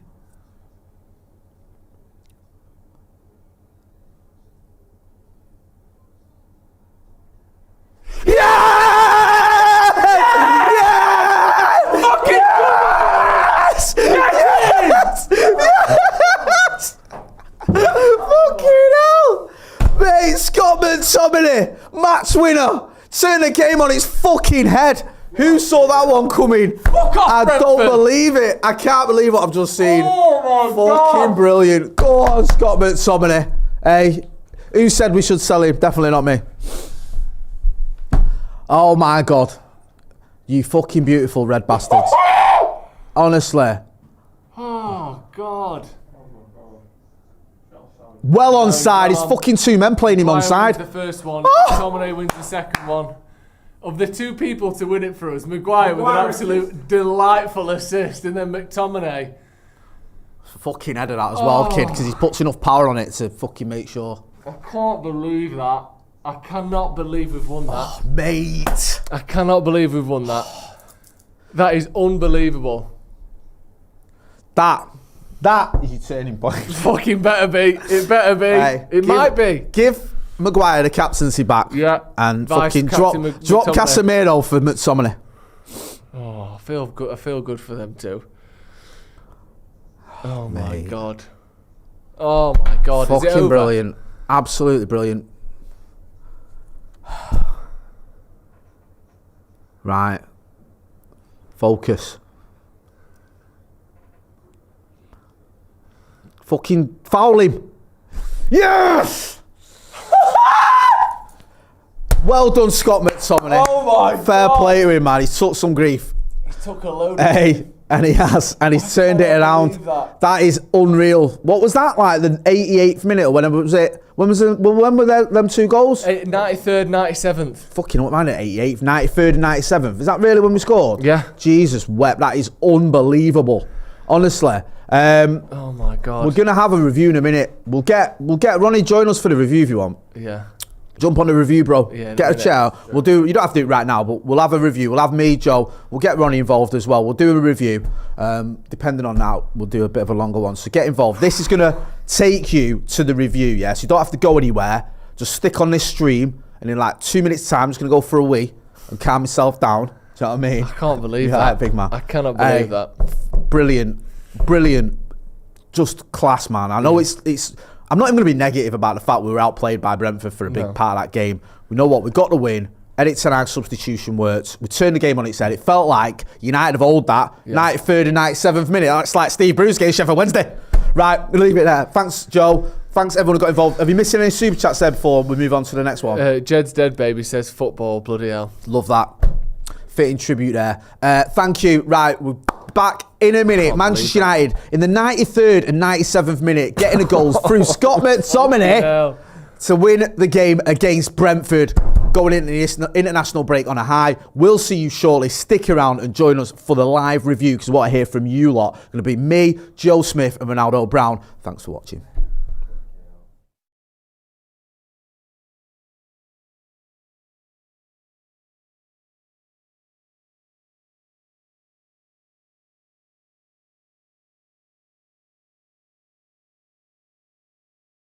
Yes! Yes! Fucking yes! Yes! Yes! Fucking hell! Mate, Scott McTominay, match winner. Turn the game on its fucking head. Who saw that one coming? Fuck off, I Brentford. don't believe it. I can't believe what I've just seen. Oh my Fucking God. brilliant. Go on, Scott McTominay. Hey, who said we should sell him? Definitely not me. Oh my God. You fucking beautiful red bastards. Honestly. Oh God. Well onside. It's fucking two men playing him Maguire wins onside. the first one. McTominay wins the second one. Of the two people to win it for us, Maguire with an absolute delightful assist, and then McTominay. Fucking headed that as well, kid, because he's puts enough power on it to fucking make sure. I can't believe that. I cannot believe we've won that. Oh, mate. I cannot believe we've won that. That is unbelievable. That is your turning point. Fucking better be. It better be. Hey, Might be. Give Maguire the captaincy back. Yeah. And Vice fucking drop captain drop McTominay. Casemiro for McTominay. Oh, I feel good for them too. Oh my Mate. God. Oh my God. Is it Fucking over? brilliant. Absolutely brilliant. Right. Focus. Fucking foul him. Yes! Well done, Scott McTominay. Oh my Fair God. play to him, man. He's took some grief. He took a load of Hey, and he has, and he's turned it can't around. believe that. That is unreal. What was that like? The 88th minute or whenever was it? When were them two goals? 93rd, 97th. Fucking what man at 88th, 93rd and 97th. Is that really when we scored? Yeah. Jesus wept. That is unbelievable. Honestly. Oh my God. We're gonna have a review in a minute. We'll get Ronnie, join us for the review if you want. Yeah. Jump on the review, bro. Yeah, Get a minute. chair. Sure. We'll do. You don't have to do it right now, but we'll have a review. We'll have me, Joe. We'll get Ronnie involved as well. We'll do a review. Depending on that, we'll do a bit of a longer one. So get involved. This is gonna take you to the review. Yeah, so you don't have to go anywhere. Just stick on this stream, and in like 2 minutes' time, I'm just gonna go for a wee and calm myself down. Do you know what I mean? I can't believe Yeah, that. big man. I cannot believe that. Brilliant. Just class, man. I know it's. I'm not even going to be negative about the fact we were outplayed by Brentford for a big part of that game. We know what, we got the win. Erik Ten Hag's substitution worked. We turned the game on its head. It felt like United of old that. 93rd and 97th minute. That's like Steve Bruce against Sheffield Wednesday. Right, we'll leave it there. Thanks, Joe. Thanks everyone who got involved. Have you missed any super chats there before we move on to the next one? Jed's Dead Baby says football, bloody hell. Love that. Fitting tribute there. Thank you. Right, we're back in a minute. Manchester United in the 93rd and 97th minute, getting the goals through Scott McTominay to win the game against Brentford. going into the international break on a high. We'll see you shortly. Stick around and join us for the live review, because what I hear from you lot going to be me, Joe Smith and Ronaldo Brown. Thanks for watching.